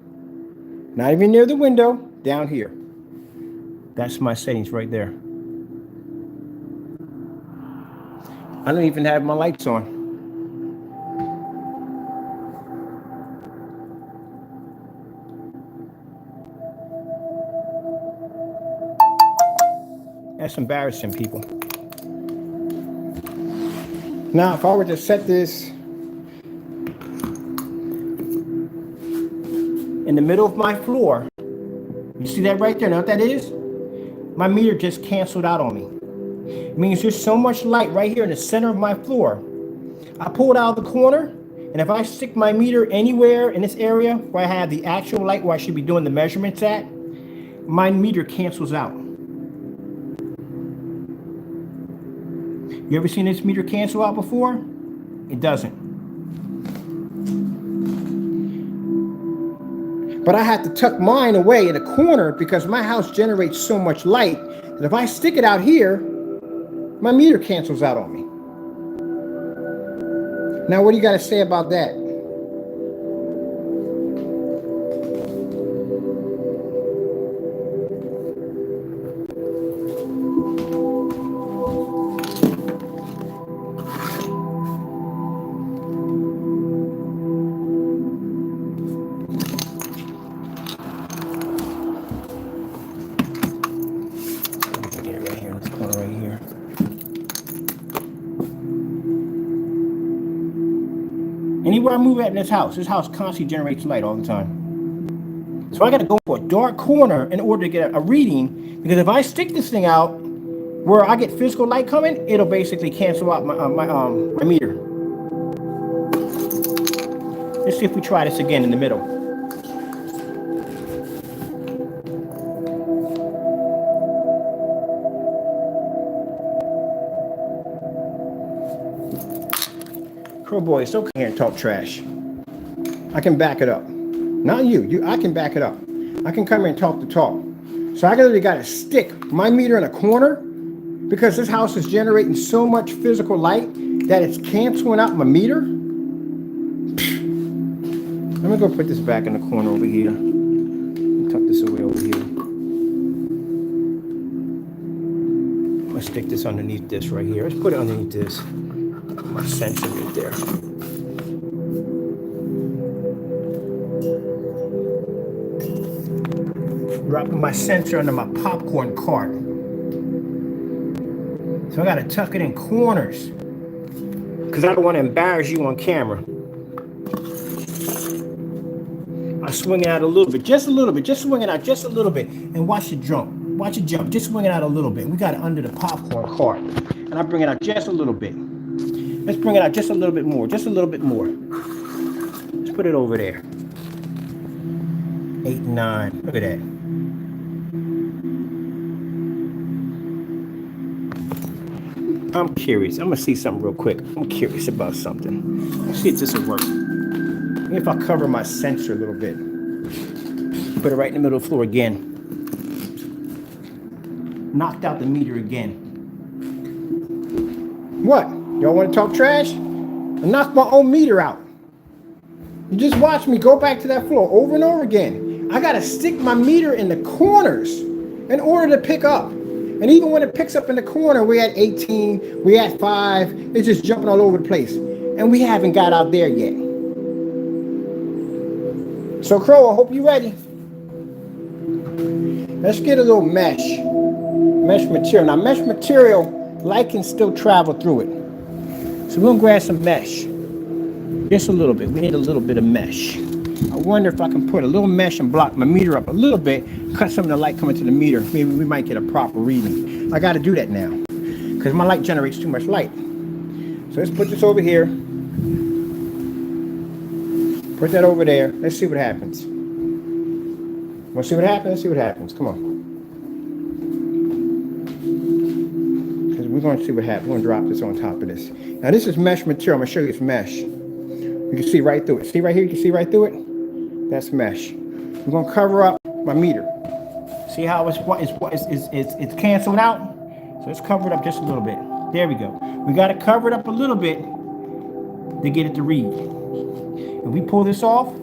Not even near the window, down here. That's my settings right there. I don't even have my lights on. That's embarrassing, people. Now, if I were to set this in the middle of my floor, you see that right there? Know what that is? My meter just canceled out on me. It means there's so much light right here in the center of my floor. I pull it out of the corner, and if I stick my meter anywhere in this area where I have the actual light where I should be doing the measurements at, my meter cancels out. You ever seen this meter cancel out before? It doesn't. But I had to tuck mine away in a corner because my house generates so much light that if I stick it out here, my meter cancels out on me. Now, what do you got to say about that? Anywhere I move at in this house constantly generates light all the time. So I got to go for a dark corner in order to get a reading, because if I stick this thing out where I get physical light coming, it'll basically cancel out my meter. Let's see if we try this again in the middle. Crow boy, it's okay here and talk trash. I can back it up. Not you. I can back it up. I can come here and talk the talk. So I literally got to stick my meter in a corner because this house is generating so much physical light that it's canceling out my meter. Let me go put this back in the corner over here. Tuck this away over here. I'm gonna stick this underneath this right here. Let's put it underneath this. Put my sensor right there. Dropping my sensor under my popcorn cart. So I gotta tuck it in corners because I don't want to embarrass you on camera. I swing it out a little bit, just a little bit, just swing it out just a little bit, and watch it jump. Watch it jump, just swing it out a little bit. We got it under the popcorn cart, and I bring it out just a little bit. Let's bring it out just a little bit more, just a little bit more. Let's put it over there. 8, 9, look at that. I'm curious. I'm gonna see something real quick. I'm curious about something. Let's see if this will work. Maybe if I cover my sensor a little bit. Put it right in the middle of the floor again. Knocked out the meter again. What? Y'all want to talk trash? I knocked my own meter out. You just watch me go back to that floor over and over again. I gotta stick my meter in the corners in order to pick up. And even when it picks up in the corner, we're at 18, we're at 5, it's just jumping all over the place. And we haven't got out there yet. So Crow, I hope you're ready. Let's get a little mesh material. Now mesh material, light can still travel through it. So we're gonna grab some mesh. Just a little bit, we need a little bit of mesh. I wonder if I can put a little mesh and block my meter up a little bit, cut some of the light coming to the meter. Maybe we might get a proper reading. I got to do that now because my light generates too much light. So let's put this over here. Put that over there. Let's see what happens. Want to see what happens? Let's see what happens. Come on. Because we're going to see what happens. We're going to drop this on top of this. Now this is mesh material. I'm going to show you it's mesh. You can see right through it. See right here? You can see right through it? That's mesh. We're going to cover up my meter. See how it's canceled out? So let's cover it up just a little bit. There we go. We got to cover it up a little bit to get it to read. If we pull this off,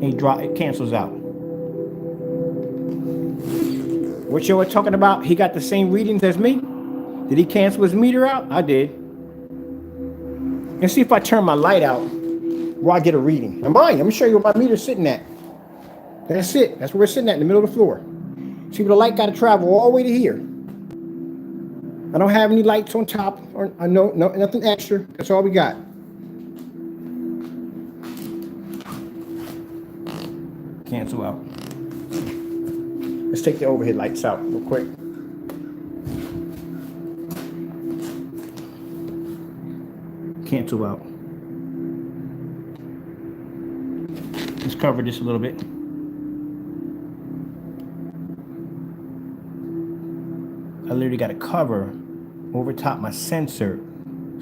it cancels out. What you were talking about? He got the same readings as me? Did he cancel his meter out? I did. Let's see if I turn my light out where I get a reading. Now mind you, I'm gonna show you where my meter's sitting at. That's it. That's where we're sitting at in the middle of the floor. See, but the light got to travel all the way to here. I don't have any lights on top or no, nothing extra. That's all we got. Cancel out. Let's take the overhead lights out real quick. Cancel out. Let's cover this a little bit. I literally got to cover over top my sensor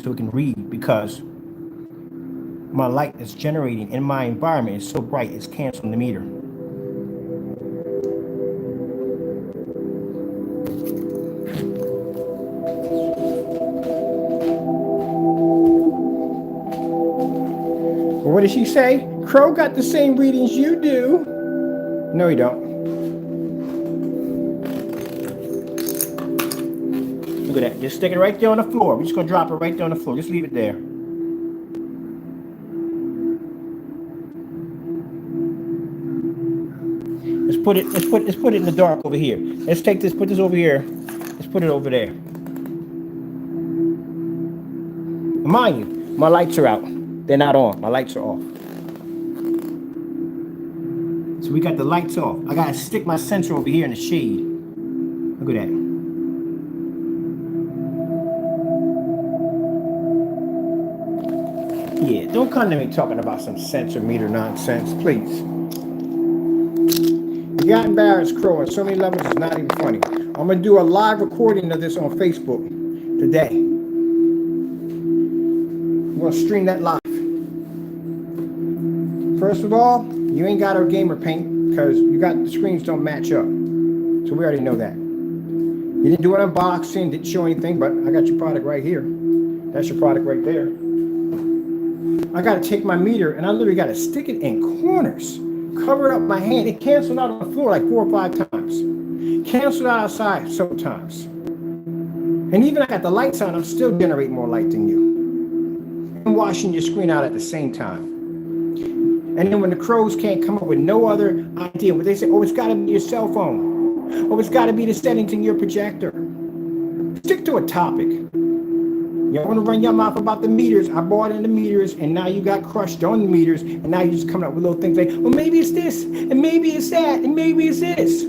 so it can read because my light that's generating in my environment is so bright it's canceling the meter. What did she say? Crow got the same readings you do. No, you don't. Look at that. Just stick it right there on the floor. We're just gonna drop it right there on the floor. Just leave it there. Let's put it in the dark over here. Let's take this, put this over here. Let's put it over there. Mind you, my lights are out. They're not on. My lights are off. So we got the lights off. I gotta stick my sensor over here in the shade. Look at that. Yeah, don't come to me talking about some sensor meter nonsense, please. You got embarrassed, Crow, on so many levels it's not even funny. I'm gonna do a live recording of this on Facebook today. I'm gonna stream that live. First of all, You ain't got our gamer paint because the screens don't match up. So we already know that. You didn't do an unboxing, didn't show anything, but I got your product right here. That's your product right there. I got to take my meter and I literally got to stick it in corners, cover it up my hand. It canceled out on the floor like 4 or 5 times. Canceled out outside several times. And even I got the lights on, I'm still generating more light than you. I'm washing your screen out at the same time. And then when the crows can't come up with no other idea, when they say, oh, it's got to be your cell phone. Oh, it's got to be the settings in your projector. Stick to a topic. You want to run your mouth about the meters. I bought in the meters, and now you got crushed on the meters, and now you're just coming up with little things like, well, maybe it's this, and maybe it's that, and maybe it's this.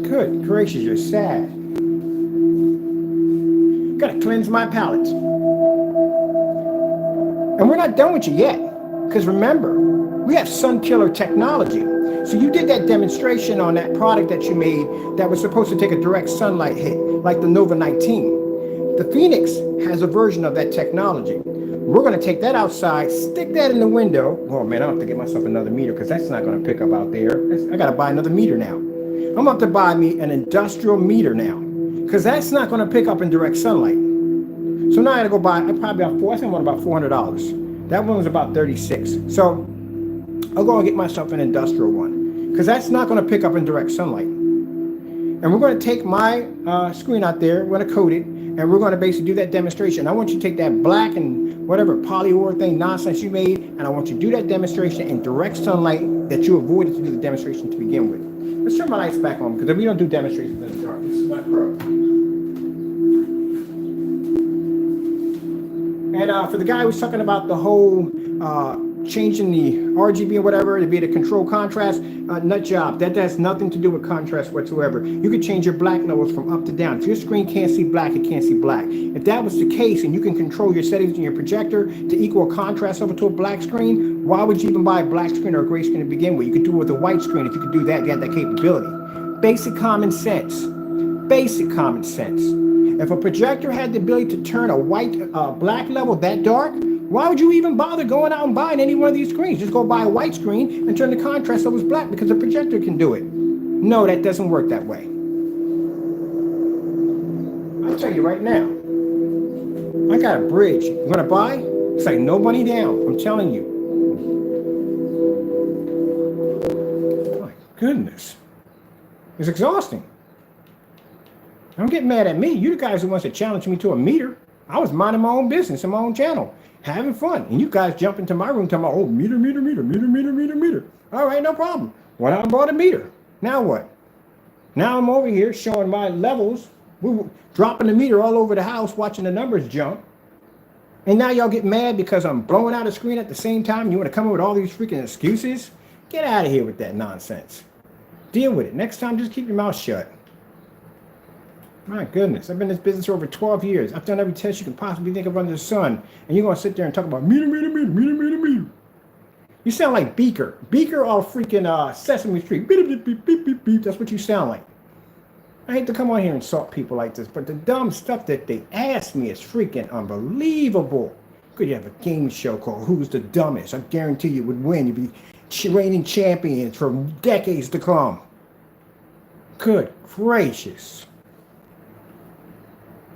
Good gracious, you're sad. Gotta cleanse my palate. And we're not done with you yet. Because remember, we have sun killer technology. So you did that demonstration on that product that you made that was supposed to take a direct sunlight hit, like the Nova 19. The Phoenix has a version of that technology. We're going to take that outside, stick that in the window. Oh man, I have to get myself another meter because that's not going to pick up out there. I got to buy another meter now. I'm going to have to buy me an industrial meter now because that's not going to pick up in direct sunlight. So now I got to go buy, I think one about $400. That one was about 36. So I'll go and get myself an industrial one because that's not going to pick up in direct sunlight. And we're going to take my screen out there, we're going to coat it, and we're going to basically do that demonstration. I want you to take that black and whatever polyor thing nonsense you made, and I want you to do that demonstration in direct sunlight that you avoided to do the demonstration to begin with. Let's turn my lights back on because we don't do demonstrations in the dark. This is my pro. And for the guy who was talking about the whole changing the RGB or whatever to be able to control contrast, nut job. That has nothing to do with contrast whatsoever. You can change your black levels from up to down. If your screen can't see black, it can't see black. If that was the case and you can control your settings in your projector to equal a contrast level to a black screen, why would you even buy a black screen or a gray screen to begin with? You could do it with a white screen. If you could do that, you had that capability. Basic common sense. Basic common sense. If a projector had the ability to turn a black level that dark, why would you even bother going out and buying any one of these screens? Just go buy a white screen and turn the contrast levels black because the projector can do it. No, that doesn't work that way. I'll tell you right now. I got a bridge. You want to buy? It's like no money down. I'm telling you. My goodness. It's exhausting. Don't get mad at me. You the guys who wants to challenge me to a meter. I was minding my own business in my own channel, having fun. And you guys jump into my room talking about, oh, meter. All right, no problem. Well, I bought a meter. Now what? Now I'm over here showing my levels. We were dropping the meter all over the house, watching the numbers jump. And now y'all get mad because I'm blowing out a screen at the same time. You want to come up with all these freaking excuses? Get out of here with that nonsense. Deal with it. Next time, just keep your mouth shut. My goodness, I've been in this business for over 12 years. I've done every test you can possibly think of under the sun. And you're going to sit there and talk about meter. You sound like Beaker. Beaker off freaking Sesame Street. Beep, beep, beep, beep, beep. That's what you sound like. I hate to come on here and insult people like this, but the dumb stuff that they ask me is freaking unbelievable. Could you have a game show called Who's the Dumbest? I guarantee you would win. You'd be reigning champions for decades to come. Good gracious.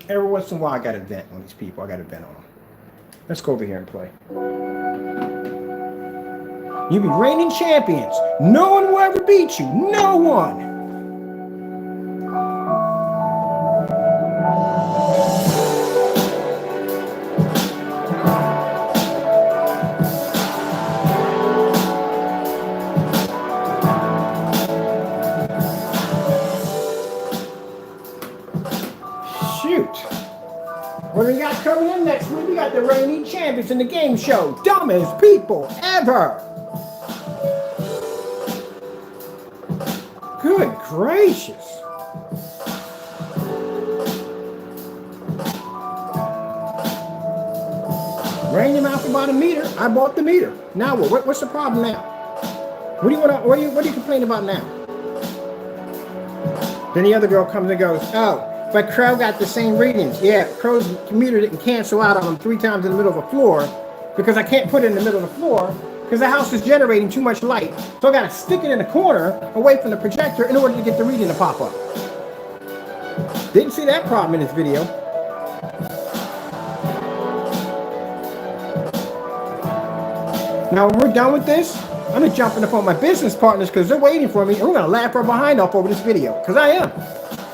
Every once in a while, I got to vent on these people. I got to vent on them. Let's go over here and play. You be reigning champions. No one will ever beat you. No one. What do we got coming in next week? We got the reigning champions in the game show. Dumbest people ever. Good gracious. Rain your mouth about a meter. I bought the meter. Now what? What's the problem now? What do you want? What are you complaining about now? Then the other girl comes and goes, oh. But Crow got the same readings. Yeah, Crow's meter didn't cancel out on him 3 times in the middle of the floor because I can't put it in the middle of the floor because the house is generating too much light. So I got to stick it in the corner away from the projector in order to get the reading to pop up. Didn't see that problem in this video. Now when we're done with this, I'm going to jump in the phone with my business partners because they're waiting for me, and we're going to laugh our behind off over this video, because I am.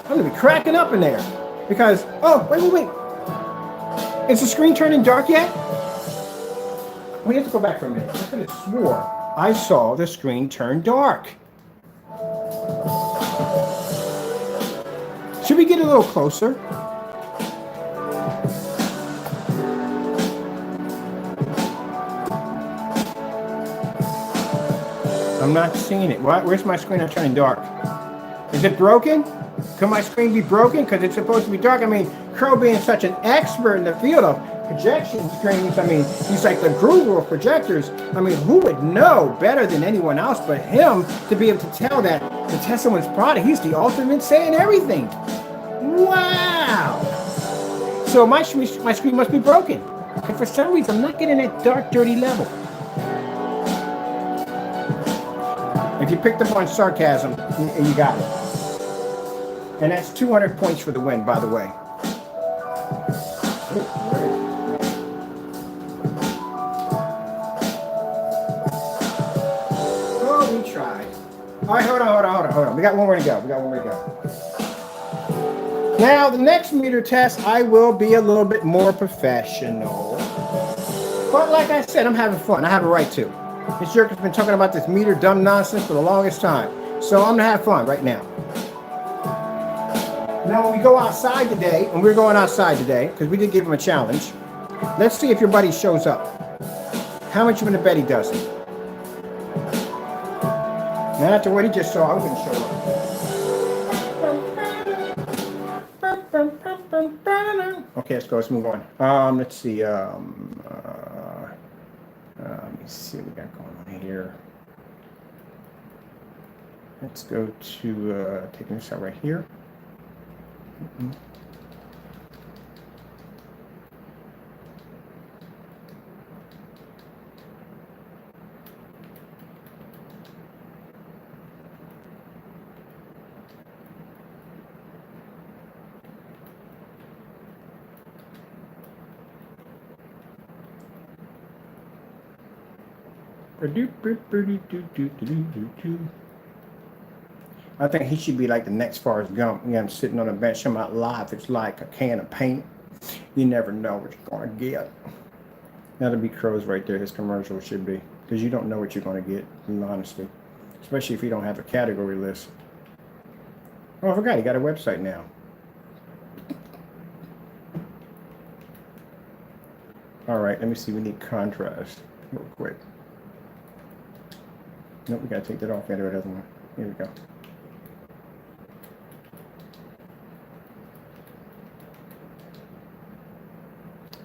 I'm going to be cracking up in there because, oh, wait. Is the screen turning dark yet? We have to go back for a minute. I could have swore I saw the screen turn dark. Should we get a little closer? I'm not seeing it. Where's my screen not turning dark? Is it broken? Could my screen be broken because it's supposed to be dark? I mean, Crow being such an expert in the field of projection screens, I mean, he's like the guru of projectors. I mean, who would know better than anyone else but him to be able to tell that, to test someone's product? He's the ultimate saying everything. Wow. So my screen must be broken. And for some reason, I'm not getting that dark, dirty level. If you picked up on sarcasm, you got it. And that's 200 points for the win, by the way. Oh, we tried. All right, hold on. We got one more to go. Now, the next meter test, I will be a little bit more professional. But like I said, I'm having fun. I have a right to. This jerk has been talking about this meter dumb nonsense for the longest time. So I'm going to have fun right now. Now, when we go outside today, and we're going outside today, because we did give him a challenge, let's see if your buddy shows up. How much you going to bet he doesn't? Now, after what he just saw, I wouldn't show up. Okay, let's go. Let's move on. Let's see. Let me see what we got going on here. Let's go to taking this out right here. Mm-hmm. I think he should be like the next Forrest Gump. You know, I'm sitting on a bench. My life it's like a can of paint. You never know what you're going to get. That'll be Crow's right there. His commercial should be. Because you don't know what you're going to get, honestly. Especially if you don't have a category list. Oh, I forgot. He got a website now. All right. Let me see. We need contrast real quick. Nope, we got to take that off. We got to do another one. Here we go.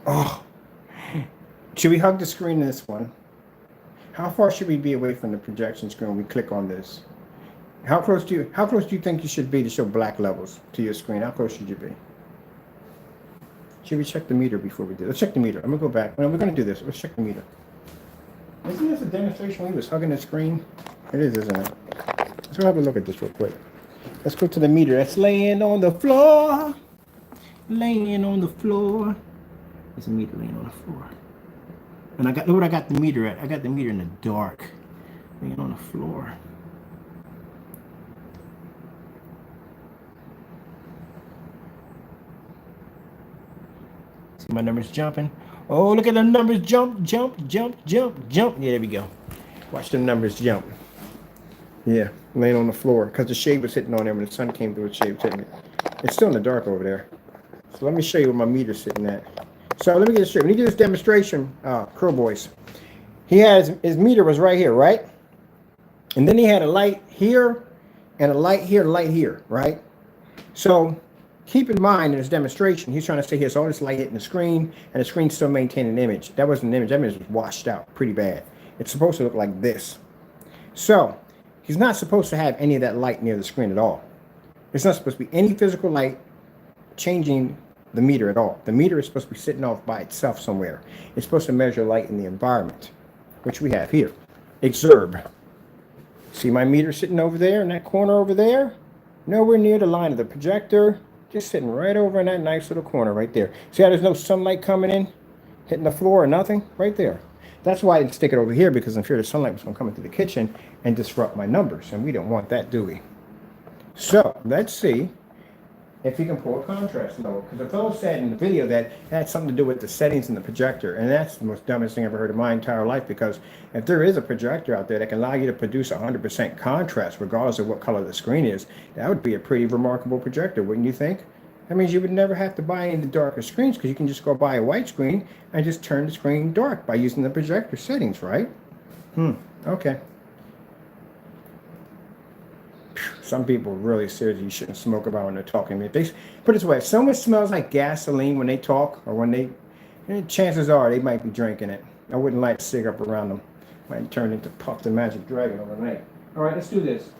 Oh, should we hug the screen in this one? How far should we be away from the projection screen when we click on this? How close do you think you should be to show black levels to your screen? How close should you be? Should we check the meter before we do? Let's check the meter. I'm gonna go back. No, we're gonna do this. Let's check the meter. Isn't this a demonstration when he was hugging the screen? It is, isn't it? Let's go have a look at this real quick. Let's go to the meter. That's laying on the floor. Laying on the floor. There's a meter laying on the floor. And look what I got the meter at. I got the meter in the dark. Laying on the floor. See my numbers jumping. Oh, look at the numbers jump. Yeah, there we go. Watch the numbers jump. Yeah, laying on the floor. Because the shade was hitting on there when the sun came through, the shade was hitting it. It's still in the dark over there. So let me show you where my meter's sitting at. So let me get this straight. When he did this demonstration, Crow Boys, he has his meter was right here, right? And then he had a light here and a light here, right? So keep in mind in his demonstration, he's trying to say he has all this light hitting the screen and the screen's still maintaining an image. That wasn't an image. That image was washed out pretty bad. It's supposed to look like this. So he's not supposed to have any of that light near the screen at all. It's not supposed to be any physical light changing the meter at all. The meter is supposed to be sitting off by itself somewhere. It's supposed to measure light in the environment. which we have here. Exurb. See my meter sitting over there in that corner over there? Nowhere near the line of the projector. Just sitting right over in that nice little corner right there. See how there's no sunlight coming in, hitting the floor or nothing? Right there. That's why I didn't stick it over here, because I'm sure the sunlight was going to come into the kitchen and disrupt my numbers. And we don't want that, do we? So let's see if you can pull a contrast level. Because the fellow said in the video that it had something to do with the settings in the projector. And that's the most dumbest thing I've ever heard in my entire life. Because if there is a projector out there that can allow you to produce 100% contrast, regardless of what color the screen is, that would be a pretty remarkable projector, wouldn't you think? That means you would never have to buy any darker screens, because you can just go buy a white screen and just turn the screen dark by using the projector settings, right? Okay. Some people really seriously you shouldn't smoke about when they're talking. If they put it this way, if someone smells like gasoline when they talk, or when they, chances are they might be drinking it. I wouldn't light a cigarette around them. Might turn into Puff the Magic Dragon overnight. All right, let's do this.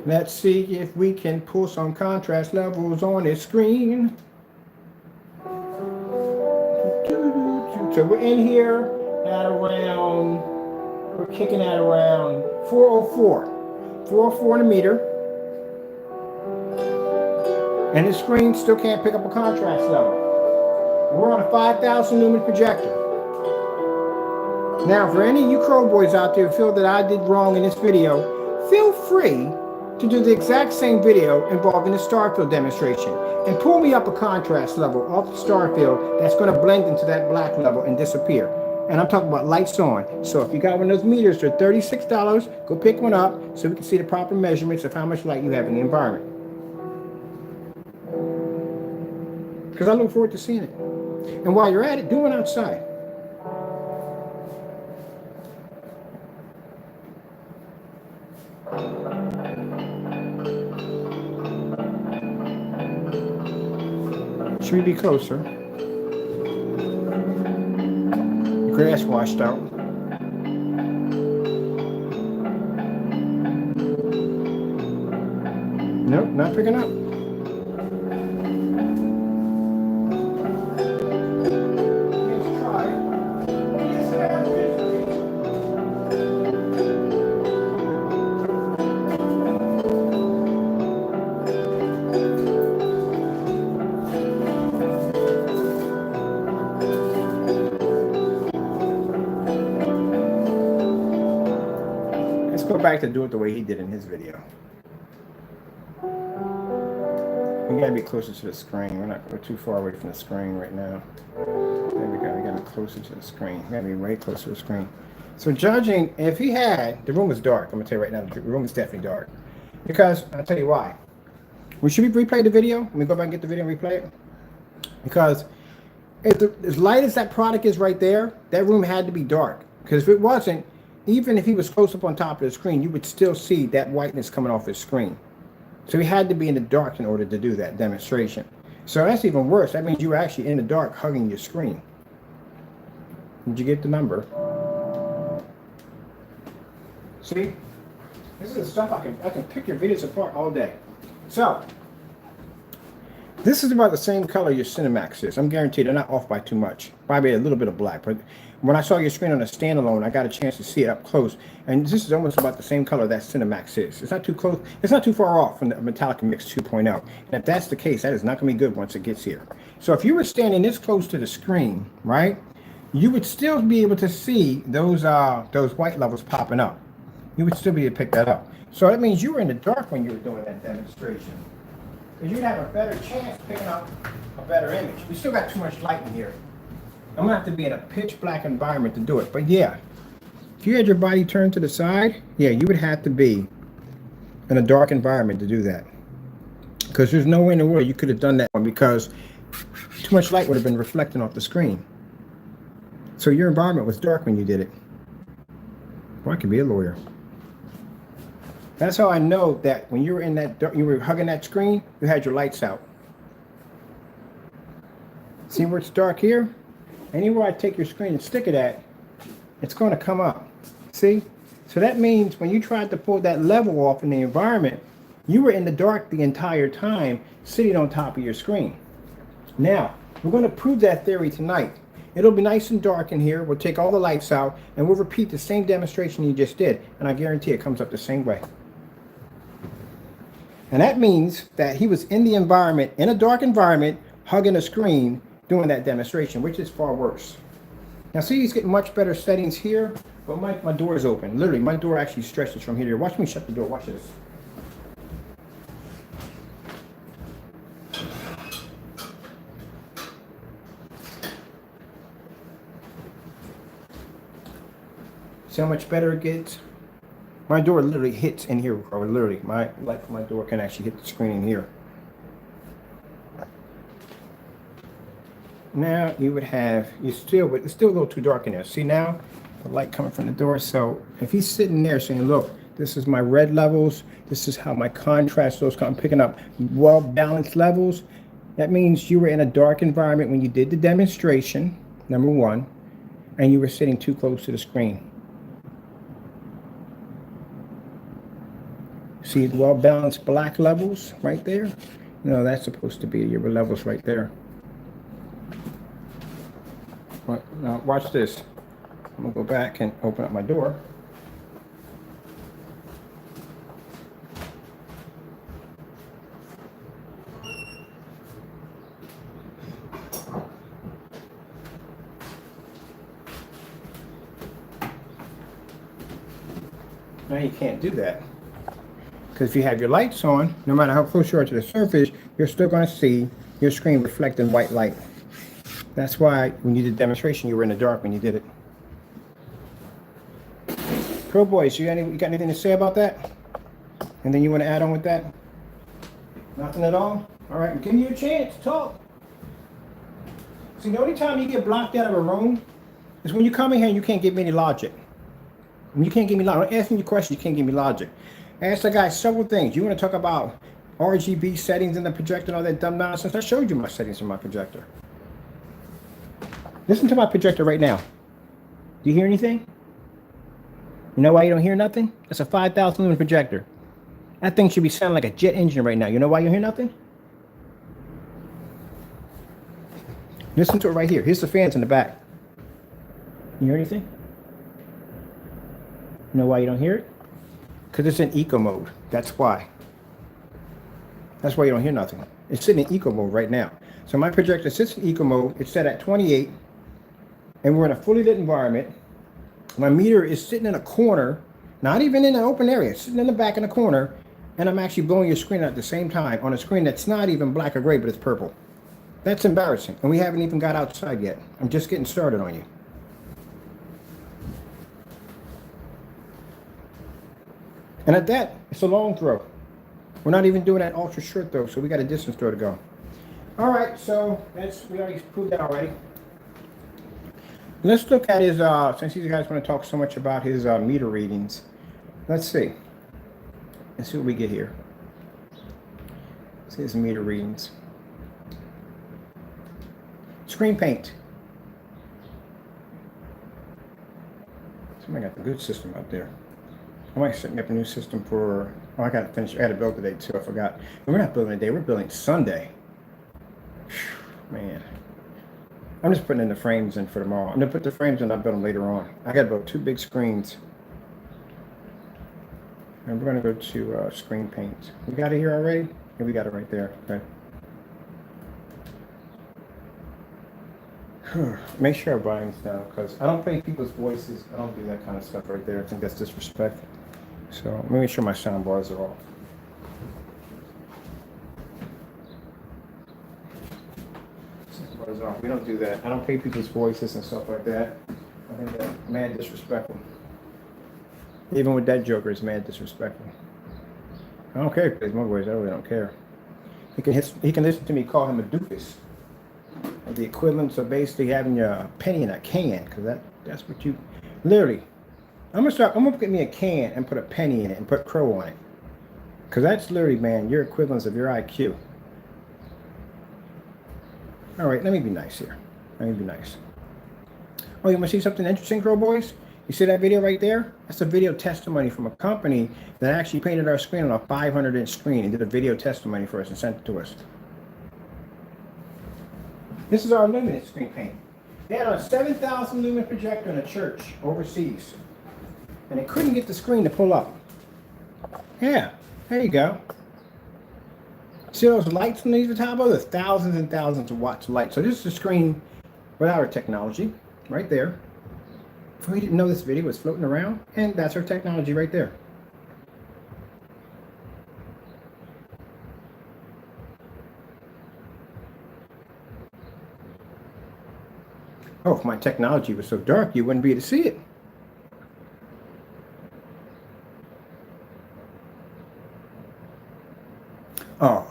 Let's see if we can pull some contrast levels on this screen. So we're in here at around, we're kicking at around 404. 404 in the meter. And the screen still can't pick up a contrast level. We're on a 5,000 lumen projector. Now, for any of you crow boys out there who feel that I did wrong in this video, feel free to do the exact same video involving the star field demonstration and pull me up a contrast level off the star field that's going to blend into that black level and disappear. And I'm talking about lights on. So if you got one of those meters for $36, go pick one up so we can see the proper measurements of how much light you have in the environment. Because I look forward to seeing it. And while you're at it, do one outside. Should we be closer? The grass washed out. Nope, not picking up. Back to do it the way he did in his video. We gotta be closer to the screen. We're too far away from the screen right now. There we go. We gotta be closer to the screen. We gotta be way closer to the screen. So judging, if he had, the room is dark. I'm gonna tell you right now, the room is definitely dark. Because I'll tell you why. Should we replay the video? Let me go back and get the video and replay it. Because if as light as that product is right there, that room had to be dark. Because if it wasn't, even if he was close up on top of the screen, you would still see that whiteness coming off his screen. So he had to be in the dark in order to do that demonstration. So that's even worse. That means you were actually in the dark hugging your screen. Did you get the number? See? This is the stuff I can pick your videos apart all day. So this is about the same color your Cinemax is. I'm guaranteed they're not off by too much. Probably a little bit of black, but when I saw your screen on a standalone, I got a chance to see it up close. And this is almost about the same color that Cinemax is. It's not too close. It's not too far off from the Metallica Mix 2.0. And if that's the case, that is not going to be good once it gets here. So if you were standing this close to the screen, right, you would still be able to see those white levels popping up. You would still be able to pick that up. So that means you were in the dark when you were doing that demonstration. Because you'd have a better chance of picking up a better image. We still got too much light in here. I'm gonna have to be in a pitch black environment to do it. But yeah, if you had your body turned to the side, yeah, you would have to be in a dark environment to do that. Because there's no way in the world you could have done that one, because too much light would have been reflecting off the screen. So your environment was dark when you did it. Well, I could be a lawyer. That's how I know that when you were in that dark, you were hugging that screen, you had your lights out. See where it's dark here? Anywhere I take your screen and stick it at, it's going to come up. See? So that means when you tried to pull that level off in the environment, you were in the dark the entire time, sitting on top of your screen. Now, we're going to prove that theory tonight. It'll be nice and dark in here. We'll take all the lights out and we'll repeat the same demonstration you just did. And I guarantee it comes up the same way. And that means that he was in the environment, in a dark environment, hugging a screen, doing that demonstration, which is far worse. Now see, he's getting much better settings here, but my door is open. Literally, my door actually stretches from here to here. Watch me shut the door. Watch this. See how much better it gets? My door literally hits in here, bro. Literally, my door can actually hit the screen in here. Now you would have, it's still a little too dark in there. See now, the light coming from the door. So if he's sitting there saying, look, this is my red levels. This is how my contrast, those I'm picking up well-balanced levels. That means you were in a dark environment when you did the demonstration, number one, and you were sitting too close to the screen. See well-balanced black levels right there? No, that's supposed to be your levels right there. But now watch this. I'm gonna go back and open up my door. Now you can't do that. Because if you have your lights on, no matter how close you are to the surface, you're still going to see your screen reflecting white light. That's why when you did the demonstration, you were in the dark when you did it. Pro boys, you got anything to say about that? And then you want to add on with that? Nothing at all? All right, give me a chance. Talk. See, the only time you get blocked out of a room is when you come in here and you can't give me any logic. When you can't give me logic, I'm asking you questions, you can't give me logic. I asked the guy several things. You want to talk about RGB settings in the projector and all that dumb nonsense? I showed you my settings in my projector. Listen to my projector right now. Do you hear anything? You know why you don't hear nothing? It's a 5,000 lumen projector. That thing should be sounding like a jet engine right now. You know why you hear nothing? Listen to it right here. Here's the fans in the back. You hear anything? You know why you don't hear it? Because it's in eco mode. That's why. That's why you don't hear nothing. It's sitting in eco mode right now. So my projector sits in eco mode. It's set at 28. And we're in a fully lit environment. My meter is sitting in a corner. Not even in an open area. It's sitting in the back in the corner. And I'm actually blowing your screen out at the same time on a screen that's not even black or gray, but it's purple. That's embarrassing. And we haven't even got outside yet. I'm just getting started on you. And at that, it's a long throw. We're not even doing that ultra short throw, so we got a distance throw to go. All right, so we already proved that already. Let's look at his, since you guys want to talk so much about his meter readings. Let's see. Let's see what we get here. Let's see his meter readings. Screen paint. Somebody got the good system out there. I might setting up a new system for, oh, I got to finish, I got to build today too, I forgot. We're not building today, we're building Sunday. Whew, man. I'm just putting in the frames in for tomorrow. I'm going to put the frames in, I'll build them later on. I got to build 2 big screens. And we're going to go to screen paint. We got it here already? Yeah, we got it right there, okay. Make sure our volume's down, because I don't play people's voices. I don't do that kind of stuff right there. I think that's disrespectful. So let me make sure my sound bars are off. Sound bars off. We don't do that. I don't play people's voices and stuff like that. I think that's mad disrespectful. Even with that joker, it's mad disrespectful. I don't care if he plays my voice. I really don't care. He can listen to me call him a doofus. The equivalents of basically having a penny in a can, because that's what you literally. I'm gonna get me a can and put a penny in it and put crow on it, because that's literally, man, your equivalents of your IQ. All right, let me be nice here. Let me be nice. Oh, you want to see something interesting, crow boys? You see that video right there? That's a video testimony from a company that actually painted our screen on a 500-inch screen and did a video testimony for us and sent it to us. This is our limited screen paint. They had a 7,000 lumen projector in a church overseas, and they couldn't get the screen to pull up. Yeah, there you go. See those lights on these top of there's thousands and thousands of watts of light. So this is the screen without our technology, right there. If we didn't know this video was floating around, and that's our technology right there. Oh, if my technology was so dark, you wouldn't be able to see it. Oh,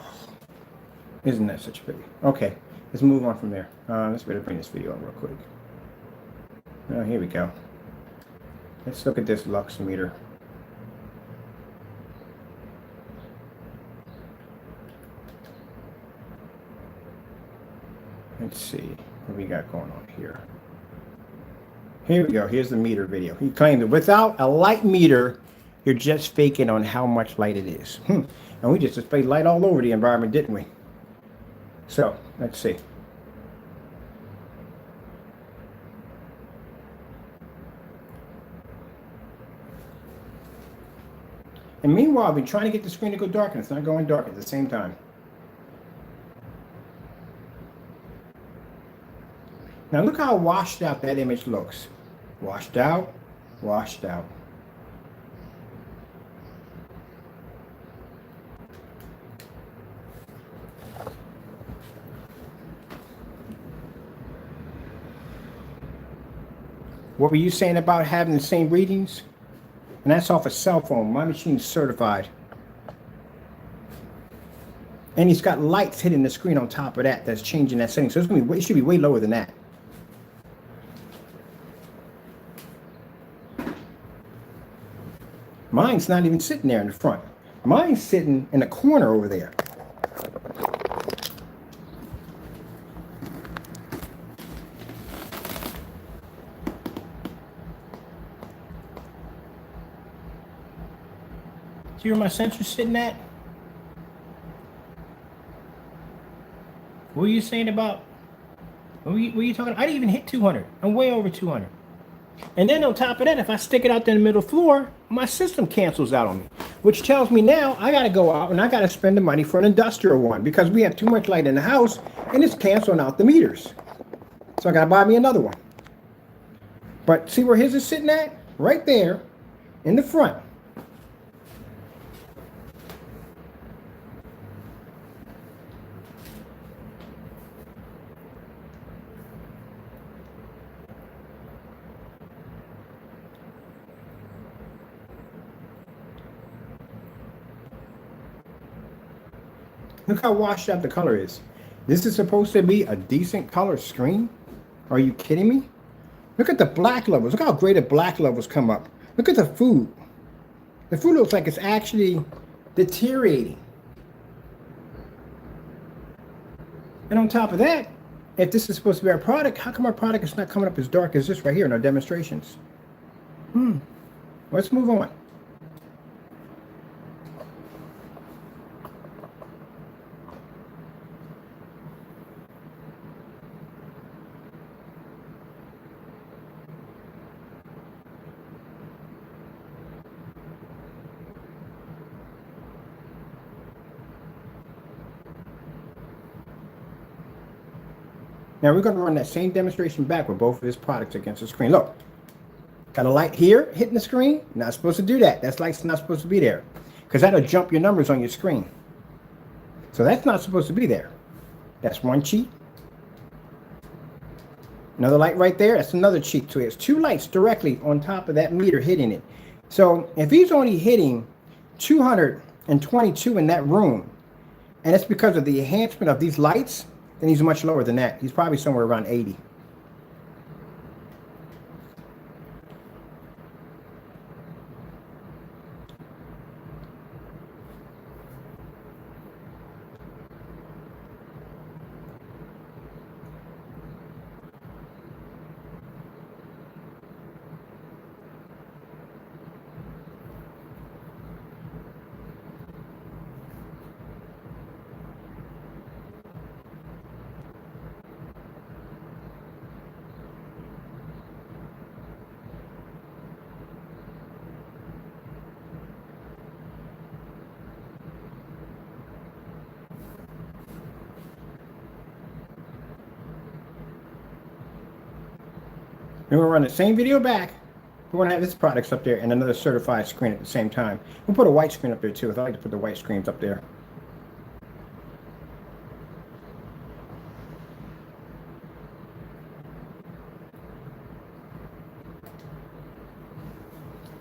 isn't that such a pity? Okay, let's move on from there. Let's better bring this video on real quick. Oh, here we go. Let's look at this Lux meter. Let's see what we got going on here. Here we go. Here's the meter video. He claimed that without a light meter, you're just faking on how much light it is. And we just displayed light all over the environment, didn't we? So, let's see. And meanwhile, I've been trying to get the screen to go dark, and it's not going dark at the same time. Now look how washed out that image looks. Washed out, washed out. What were you saying about having the same readings? And that's off a cell phone. My machine's certified. And he's got lights hitting the screen on top of that that's changing that setting. So it should be way lower than that. Mine's not even sitting there in the front. Mine's sitting in the corner over there. See where my sensor's sitting at? What were you saying about? What were you talking? I didn't even hit 200. I'm way over 200. And then on top of that, if I stick it out there in the middle floor, my system cancels out on me. Which tells me now I got to go out and I got to spend the money for an industrial one because we have too much light in the house and it's canceling out the meters. So I got to buy me another one. But see where his is sitting at? Right there in the front. Look how washed out the color is. This is supposed to be a decent color screen? Are you kidding me? Look at the black levels. Look how great the black levels come up. Look at the food. The food looks like it's actually deteriorating. And on top of that, if this is supposed to be our product, how come our product is not coming up as dark as this right here in our demonstrations? Let's move on. Now we're going to run that same demonstration back with both of his products against the screen. Look, got a light here hitting the screen. Not supposed to do that. That light's not supposed to be there because that'll jump your numbers on your screen. So that's not supposed to be there. That's one cheat. Another light right there. That's another cheat. So there's two lights directly on top of that meter hitting it. So if he's only hitting 222 in that room, and it's because of the enhancement of these lights, then he's much lower than that. He's probably somewhere around 80. And we'll run the same video back. We want to have this products up there and another certified screen at the same time. We'll put a white screen up there too. I like to put the white screens up there.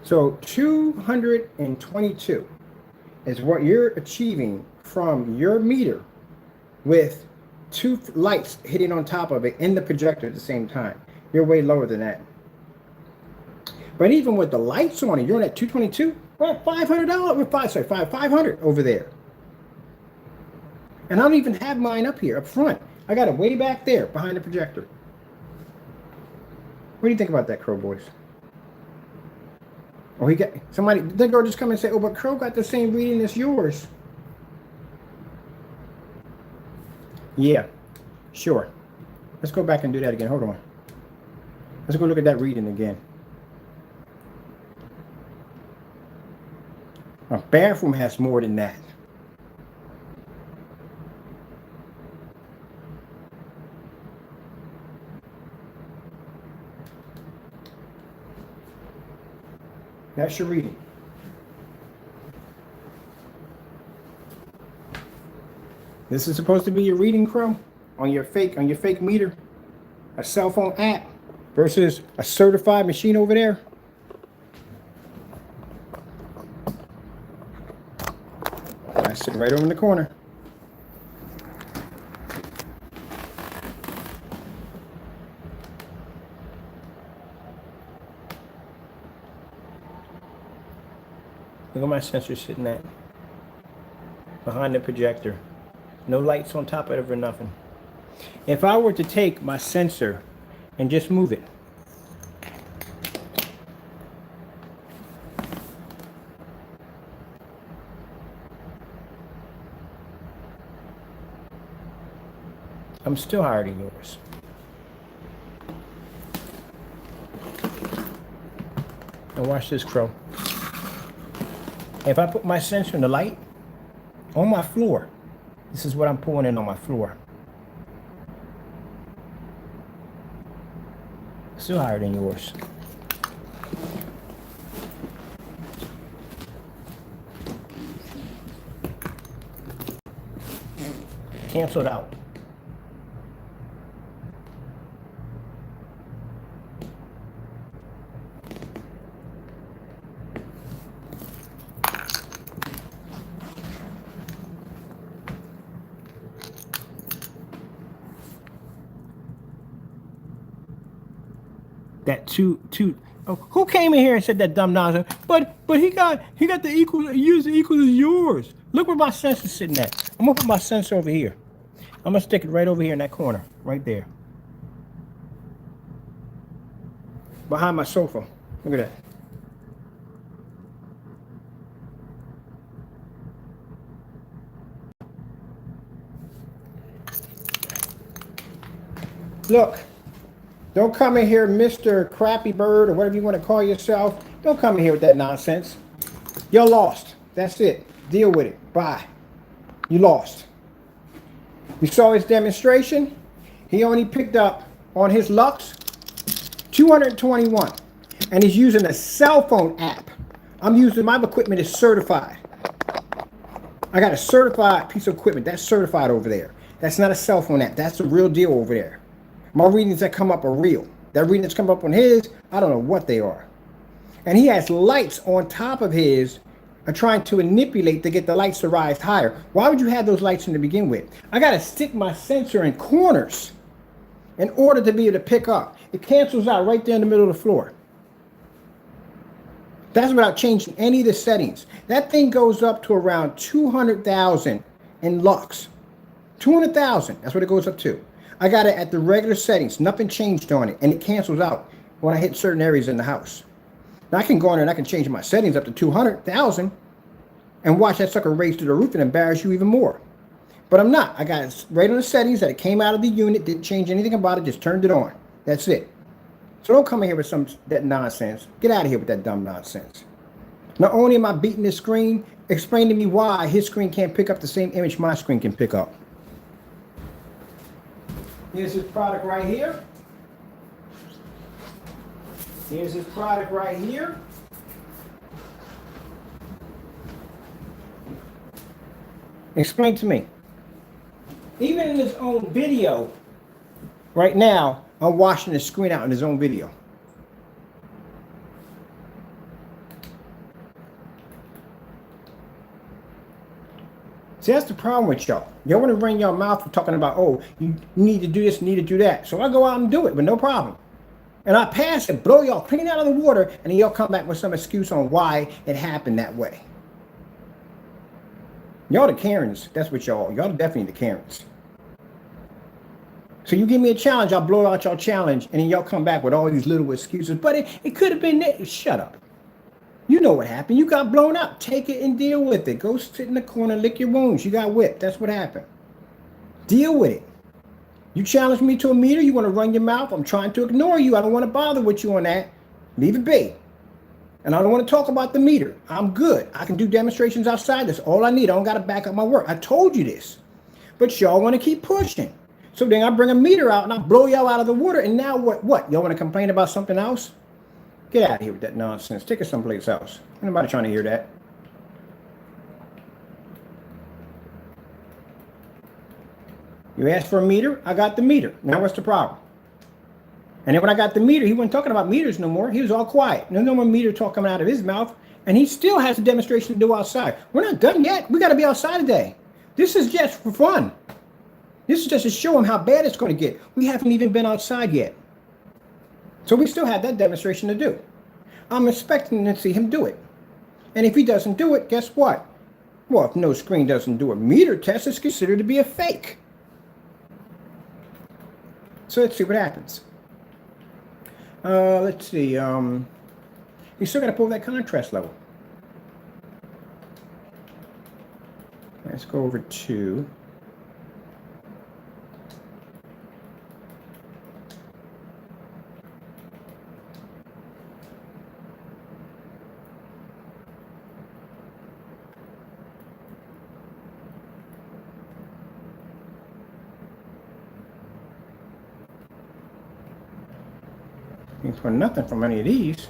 So 222 is what you're achieving from your meter with two lights hitting on top of it in the projector at the same time. You're way lower than that. But even with the lights on it, you're at 222. We're at $500. We're 500 over there. And I don't even have mine up here, up front. I got it way back there behind the projector. What do you think about that, Crow Boys? Oh, he got somebody. The girl just come and say, "Oh, but Crow got the same reading as yours." Yeah, sure. Let's go back and do that again. Hold on. Let's go look at that reading again. A bathroom has more than that. That's your reading. This is supposed to be your reading, Crow, on your fake meter, a cell phone app versus a certified machine over there. I sit right over in the corner. Look at my sensor sitting at behind the projector. No lights on top of it or nothing. If I were to take my sensor and just move it, I'm still higher than yours. Now watch this, Crow. If I put my sensor in the light on my floor, this is what I'm pulling in on my floor. Still higher than yours. Canceled out. That two. Oh, who came in here and said that dumb nonsense? But he got the equal use equals as yours. Look where my sensor's sitting at. I'm gonna put my sensor over here. I'm gonna stick it right over here in that corner, right there, behind my sofa. Look at that. Look. Don't come in here, Mr. Crappy Bird, or whatever you want to call yourself. Don't come in here with that nonsense. You're lost. That's it. Deal with it. Bye. You lost. You saw his demonstration. He only picked up on his Lux 221. And he's using a cell phone app. I'm using, my equipment is certified. I got a certified piece of equipment. That's certified over there. That's not a cell phone app. That's the real deal over there. My readings that come up are real. That reading that's come up on his, I don't know what they are. And he has lights on top of his are trying to manipulate to get the lights to rise higher. Why would you have those lights in to begin with? I got to stick my sensor in corners in order to be able to pick up. It cancels out right there in the middle of the floor. That's without changing any of the settings. That thing goes up to around 200,000 in Lux. 200,000, that's what it goes up to. I got it at the regular settings. Nothing changed on it. And it cancels out when I hit certain areas in the house. Now I can go in there and I can change my settings up to 200,000 and watch that sucker raise to the roof and embarrass you even more. But I'm not. I got it right on the settings that it came out of the unit. Didn't change anything about it. Just turned it on. That's it. So don't come in here with that nonsense. Get out of here with that dumb nonsense. Not only am I beating this screen, explain to me why his screen can't pick up the same image my screen can pick up. Here's his product right here. Here's his product right here. Explain to me. Even in his own video, right now, I'm washing the screen out in his own video. See, that's the problem with y'all. Y'all want to run your mouth for talking about, oh, you need to do this, need to do that. So I go out and do it, but no problem. And I pass it, blow y'all clean out of the water, and then y'all come back with some excuse on why it happened that way. Y'all the Karens. That's what y'all are. Y'all definitely the Karens. So you give me a challenge, I'll blow out your challenge, and then y'all come back with all these little excuses. But it could have been that. Shut up. You know what happened. You got blown up. Take it and deal with it. Go sit in the corner, lick your wounds. You got whipped. That's what happened. Deal with it. You challenge me to a meter. You want to run your mouth. I'm trying to ignore you. I don't want to bother with you on that. Leave it be. And I don't want to talk about the meter. I'm good. I can do demonstrations outside. That's all I need. I don't got to back up my work. I told you this. But y'all want to keep pushing. So then I bring a meter out and I blow y'all out of the water. And now what? Y'all want to complain about something else? Get out of here with that nonsense. Take it someplace else. Ain't nobody trying to hear that. You asked for a meter, I got the meter. Now what's the problem? And then when I got the meter, he wasn't talking about meters no more. He was all quiet. No more meter talk coming out of his mouth. And he still has a demonstration to do outside. We're not done yet. We got to be outside today. This is just for fun. This is just to show him how bad it's going to get. We haven't even been outside yet. So we still have that demonstration to do. I'm expecting to see him do it. And if he doesn't do it, guess what? Well, if no screen doesn't do a meter test, it's considered to be a fake. So let's see what happens. Let's see. You still got to pull that contrast level. Let's go over to. For nothing from any of these.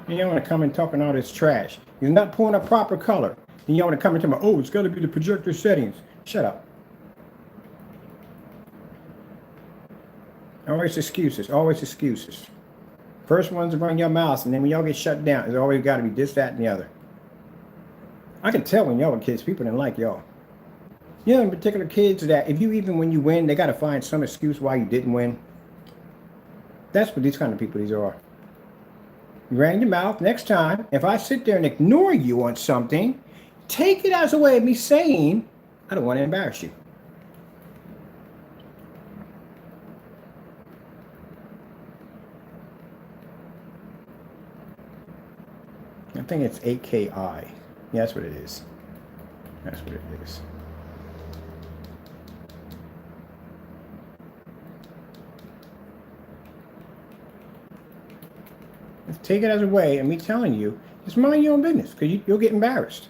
And you want to come and talking all this trash. You're not pulling a proper color. And you want to come and tell me, oh, it's got to be the projector settings. Shut up. Always excuses. Always excuses. First ones to run your mouth, and then when y'all get shut down, it's always got to be this, that, and the other. I can tell when y'all were kids, people didn't like y'all. You know, in particular kids that if you even when you win, they got to find some excuse why you didn't win. That's what these kind of people these are. You ran your mouth. Next time, if I sit there and ignore you on something, take it as a way of me saying, I don't want to embarrass you. I think it's AKI. Yeah, that's what it is. That's what it is. Take it as a way of me telling you, just mind your own business, because you'll get embarrassed.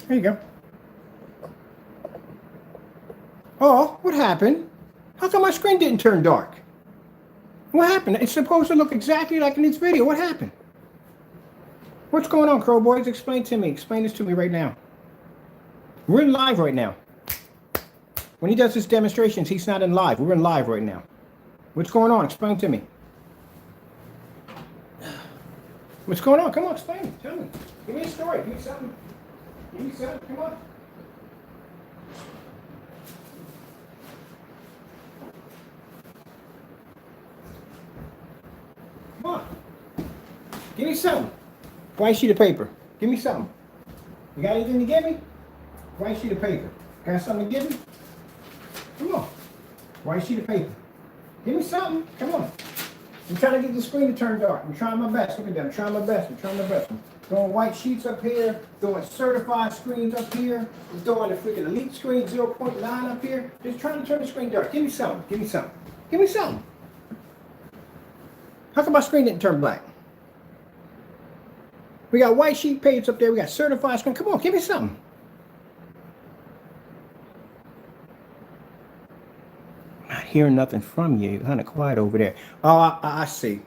There you go. Oh, what happened? How come my screen didn't turn dark? What happened? It's supposed to look exactly like in this video. What happened? What's going on, Crow Boys? Explain to me. Explain this to me right now. We're in live right now. When he does his demonstrations, he's not in live. We're in live right now. What's going on? Explain to me. What's going on? Come on, explain it. Tell me. Give me a story. Give me something. Give me something. Come on. Come on. Give me something. White sheet of paper. Give me something. You got anything to give me? White sheet of paper. Got something to give me? Come on. White sheet of paper. Give me something. Come on. I'm trying to get the screen to turn dark. I'm trying my best. Look at that. I'm trying my best. I'm trying my best. I'm throwing white sheets up here. Throwing certified screens up here. I'm throwing the freaking elite screen 0.9 up here. Just trying to turn the screen dark. Give me something. Give me something. Give me something. How come my screen didn't turn black? We got white sheet papers up there. We got certified screen. Come on, give me something. Not hearing nothing from you. You're kind of quiet over there. Oh, I see.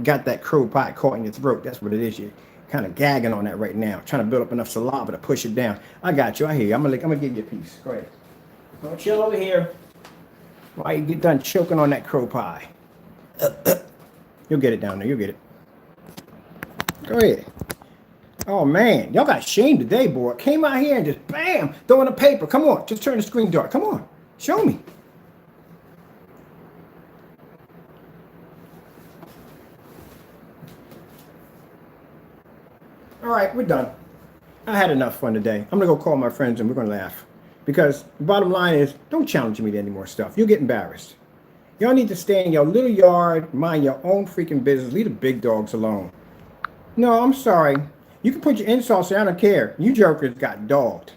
Got that crow pie caught in your throat. That's what it is. You're kind of gagging on that right now. Trying to build up enough saliva to push it down. I got you. I hear you. I'm gonna give you a piece. Go ahead. Don't chill over here. While you get done choking on that crow pie. You'll get it down there. You'll get it. Go ahead. Oh, man. Y'all got shame today, boy. Came out here and just, bam, throwing a paper. Come on. Just turn the screen dark. Come on. Show me. All right, we're done. I had enough fun today. I'm going to go call my friends and we're going to laugh. Because the bottom line is, don't challenge me to any more stuff. You'll get embarrassed. Y'all need to stay in your little yard, mind your own freaking business. Leave the big dogs alone. No, I'm sorry. You can put your insults there. I don't care. You jokers got dogged.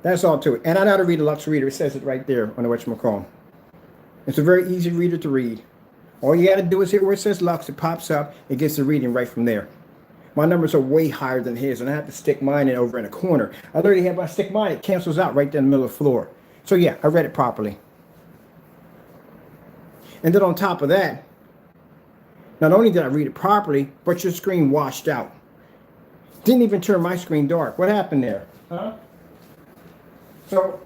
That's all to it. And I know how to read a Lux reader. It says it right there on the whatchamacallit. It's a very easy reader to read. All you got to do is hit where it says Lux. It pops up. It gets the reading right from there. My numbers are way higher than his, and I have to stick mine in over in a corner. I literally have my stick mine. It cancels out right there in the middle of the floor. So yeah, I read it properly. And then on top of that, not only did I read it properly, but your screen washed out. Didn't even turn my screen dark. What happened there? Huh? So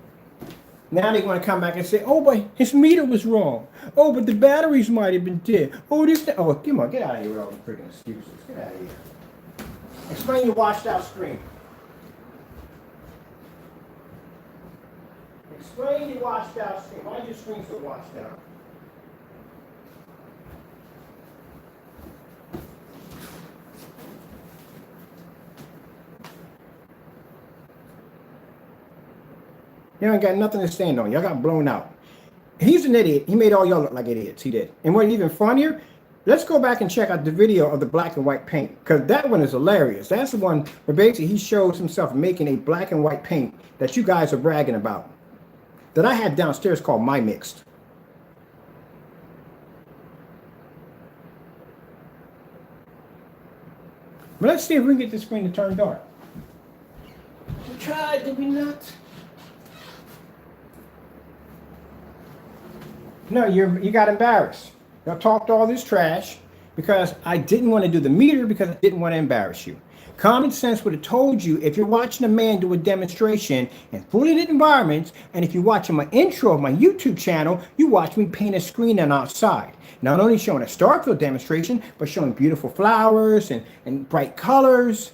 now they want to come back and say, oh, but his meter was wrong. Oh, but the batteries might have been dead. Oh, this. Oh, come on, get out of here with all the freaking excuses. Get out of here. Explain your washed out screen. Explain your washed out screen. Why is your screen so washed out? Y'all ain't got nothing to stand on. Y'all got blown out. He's an idiot. He made all y'all look like idiots. He did. And what's even funnier, let's go back and check out the video of the black and white paint, because that one is hilarious. That's the one where basically he shows himself making a black and white paint that you guys are bragging about, that I have downstairs called My Mixed. But let's see if we can get this screen to turn dark. We tried, did we not? No, you got embarrassed. Y'all talked all this trash because I didn't want to do the meter because I didn't want to embarrass you. Common sense would have told you, if you're watching a man do a demonstration in fully lit environments, and if you're watching my intro of my YouTube channel, you watch me paint a screen on outside. Not only showing a Starfield demonstration, but showing beautiful flowers and bright colors.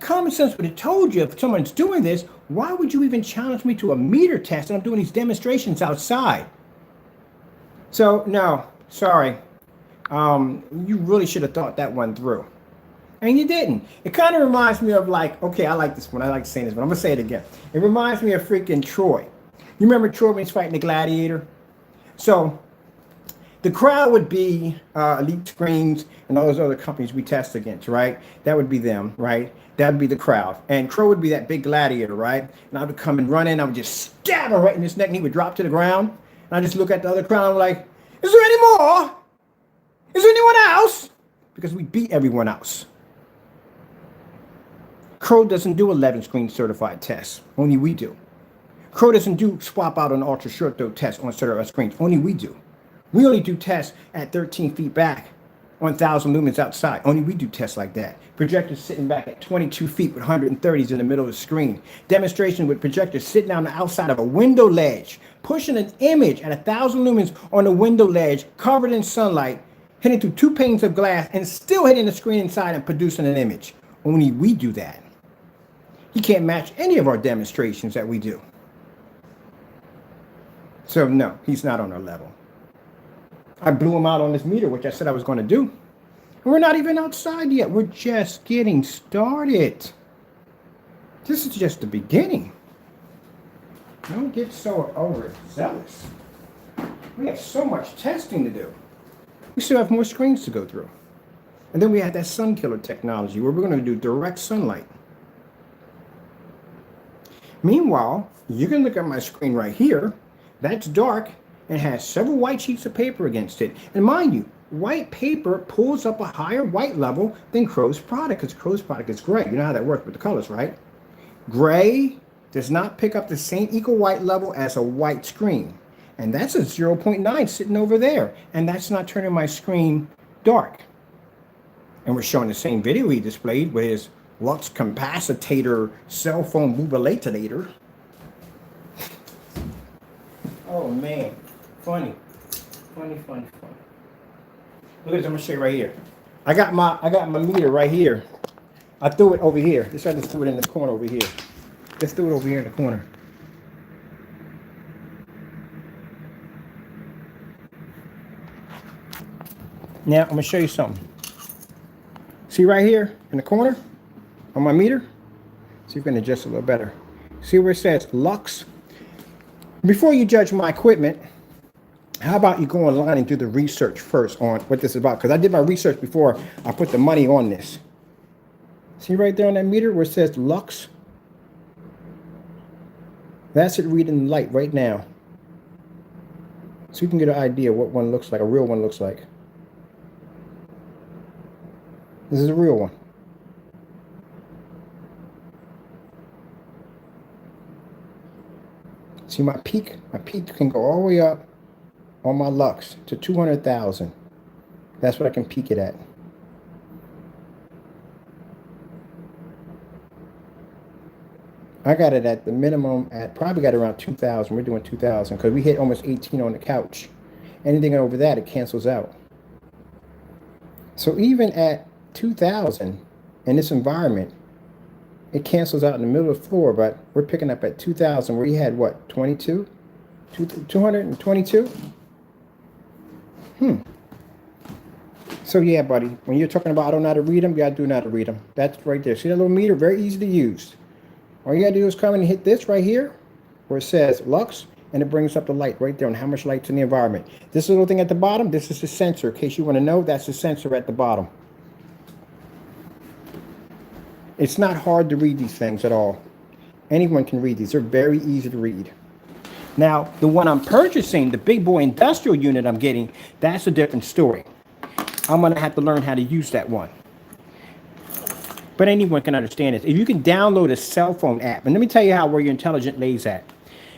Common sense would have told you, if someone's doing this, why would you even challenge me to a meter test and I'm doing these demonstrations outside? So, no, sorry. You really should have thought that one through. And you didn't. It kind of reminds me of, like, okay, I like this one. I like saying this one. I'm going to say it again. It reminds me of freaking Troy. You remember Troy when he's fighting the gladiator? So the crowd would be Elite Screens and all those other companies we test against, right? That would be them, right? That would be the crowd. And Crow would be that big gladiator, right? And I would come and run in. I would just stab him right in his neck and he would drop to the ground. And I just look at the other crowd and I'm like, is there any more? Is there anyone else? Because we beat everyone else. Crow doesn't do 11 screen certified tests. Only we do. Crow doesn't do swap out on ultra short throw tests on certified screens. Only we do. We only do tests at 13 feet back on 1,000 lumens outside. Only we do tests like that. Projectors sitting back at 22 feet with 130s in the middle of the screen. Demonstration with projectors sitting on the outside of a window ledge, pushing an image at 1,000 lumens on the window ledge, covered in sunlight, hitting through 2 panes of glass, and still hitting the screen inside and producing an image. Only we do that. He can't match any of our demonstrations that we do. So no, he's not on our level. I blew him out on this meter, which I said I was going to do. And we're not even outside yet. We're just getting started. This is just the beginning. Don't get so overzealous. We have so much testing to do. We still have more screens to go through. And then we have that sun killer technology where we're going to do direct sunlight. Meanwhile, you can look at my screen right here. That's dark and has several white sheets of paper against it. And mind you, white paper pulls up a higher white level than Crow's product, because Crow's product is gray. You know how that works with the colors, right? Gray does not pick up the same equal white level as a white screen. And that's a 0.9 sitting over there. And that's not turning my screen dark. And we're showing the same video he displayed with his Lux capacitor cell phone mobilator. Oh man, funny. Look at this, I'm gonna show you right here. I got my meter right here. I threw it over here. Let's try to throw it in this corner over here. Let's throw it over here in the corner. Now I'm gonna show you something. See right here in the corner on my meter? See if we can adjust a little better. See where it says Lux? Before you judge my equipment, how about you go online and do the research first on what this is about? Because I did my research before I put the money on this. See right there on that meter where it says Lux? That's it reading light right now. So you can get an idea what one looks like, a real one looks like. This is a real one. See my peak can go all the way up on my Lux to 200,000. That's what I can peak it at. I got it at the minimum at probably got around 2,000. We're doing 2,000 because we hit almost 18 on the couch. Anything over that, it cancels out. So even at 2,000 in this environment, it cancels out in the middle of the floor, but we're picking up at 2,000 where you had what, 22? 222? So yeah, buddy, when you're talking about I don't know how to read them, you gotta do know how to read them. That's right there. See that little meter? Very easy to use. All you gotta do is come and hit this right here where it says Lux, and it brings up the light right there on how much light's in the environment. This little thing at the bottom, this is the sensor. In case you want to know, that's the sensor at the bottom. It's not hard to read these things at all. Anyone can read these. They're very easy to read. Now, the one I'm purchasing, the big boy industrial unit I'm getting, that's a different story. I'm going to have to learn how to use that one. But anyone can understand this. If you can download a cell phone app, and let me tell you where your intelligent lays at.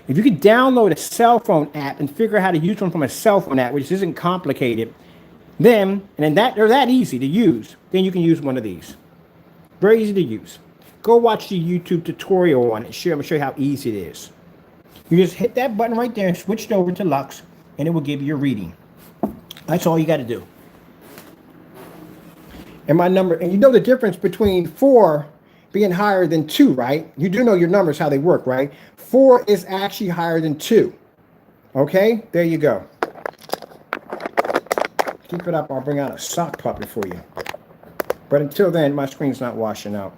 If you can download a cell phone app and figure out how to use one from a cell phone app, which isn't complicated, they're that easy to use, then you can use one of these. Very easy to use. Go watch the YouTube tutorial on it. I'm going to show you how easy it is. You just hit that button right there and switch it over to Lux, and it will give you your reading. That's all you got to do. And my number, and you know the difference between 4 being higher than 2, right? You do know your numbers, how they work, right? 4 is actually higher than 2. Okay, there you go. Keep it up. I'll bring out a sock puppet for you. But until then, my screen's not washing out.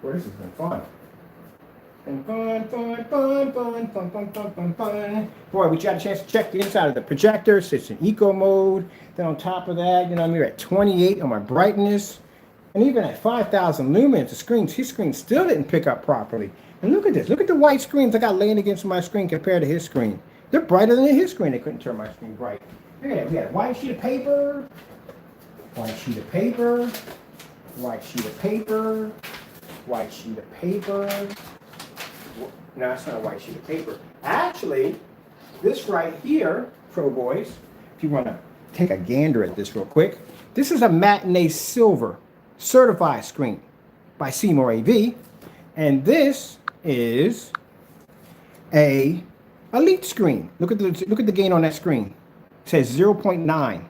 Boy, this has been fun. Fun. Boy, we got a chance to check the inside of the projector. It's in eco mode. Then on top of that, we're at 28 on my brightness. And even at 5,000 lumens, his screen still didn't pick up properly. And look at this. Look at the white screens I got laying against my screen compared to his screen. They're brighter than his screen. They couldn't turn my screen bright. Look at that. We got a white sheet of paper. White sheet of paper. White sheet of paper. White sheet of paper. No, it's not a white sheet of paper. Actually, this right here, Pro Boys, if you want to take a gander at this real quick, this is a matinee silver certified screen by Seymour AV, and this is a elite screen. Look at the gain on that screen. It says 0.9.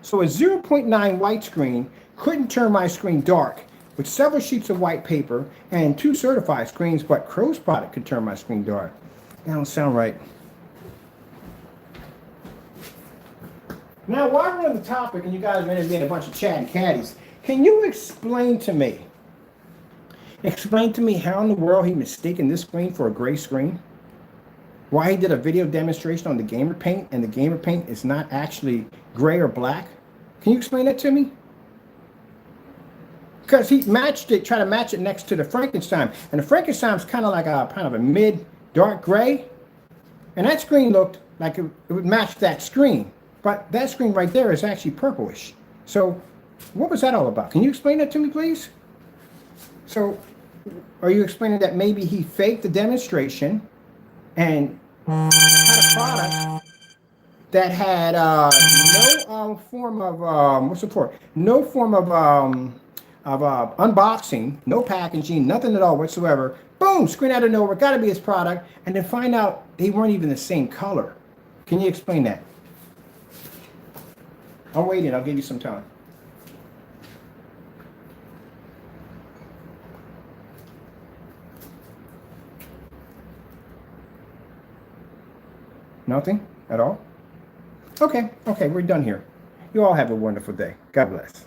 So a 0.9 white screen couldn't turn my screen dark with several sheets of white paper and 2 certified screens, but Crow's product could turn my screen dark. That don't sound right. Now, while we're on the topic, and you guys are going to be in a bunch of chatting caddies, can you explain to me how in the world he mistaken this screen for a gray screen? Why he did a video demonstration on the Gamer Paint, and the Gamer Paint is not actually gray or black? Can you explain that to me? Because he tried to match it next to the Frankenstein. And the Frankenstein's kind of like a mid dark gray. And that screen looked like it would match that screen. but that screen right there is actually purplish. So what was that all about? Can you explain that to me, please? So are you explaining that maybe he faked the demonstration and had a product that had no form of what's the for? No form of unboxing, no packaging, nothing at all whatsoever. Boom, screen out of nowhere, got to be his product, and then find out they weren't even the same color. Can you explain that? I'm waiting. I'll give you some time. Nothing at all? Okay, we're done here. You all have a wonderful day. God bless.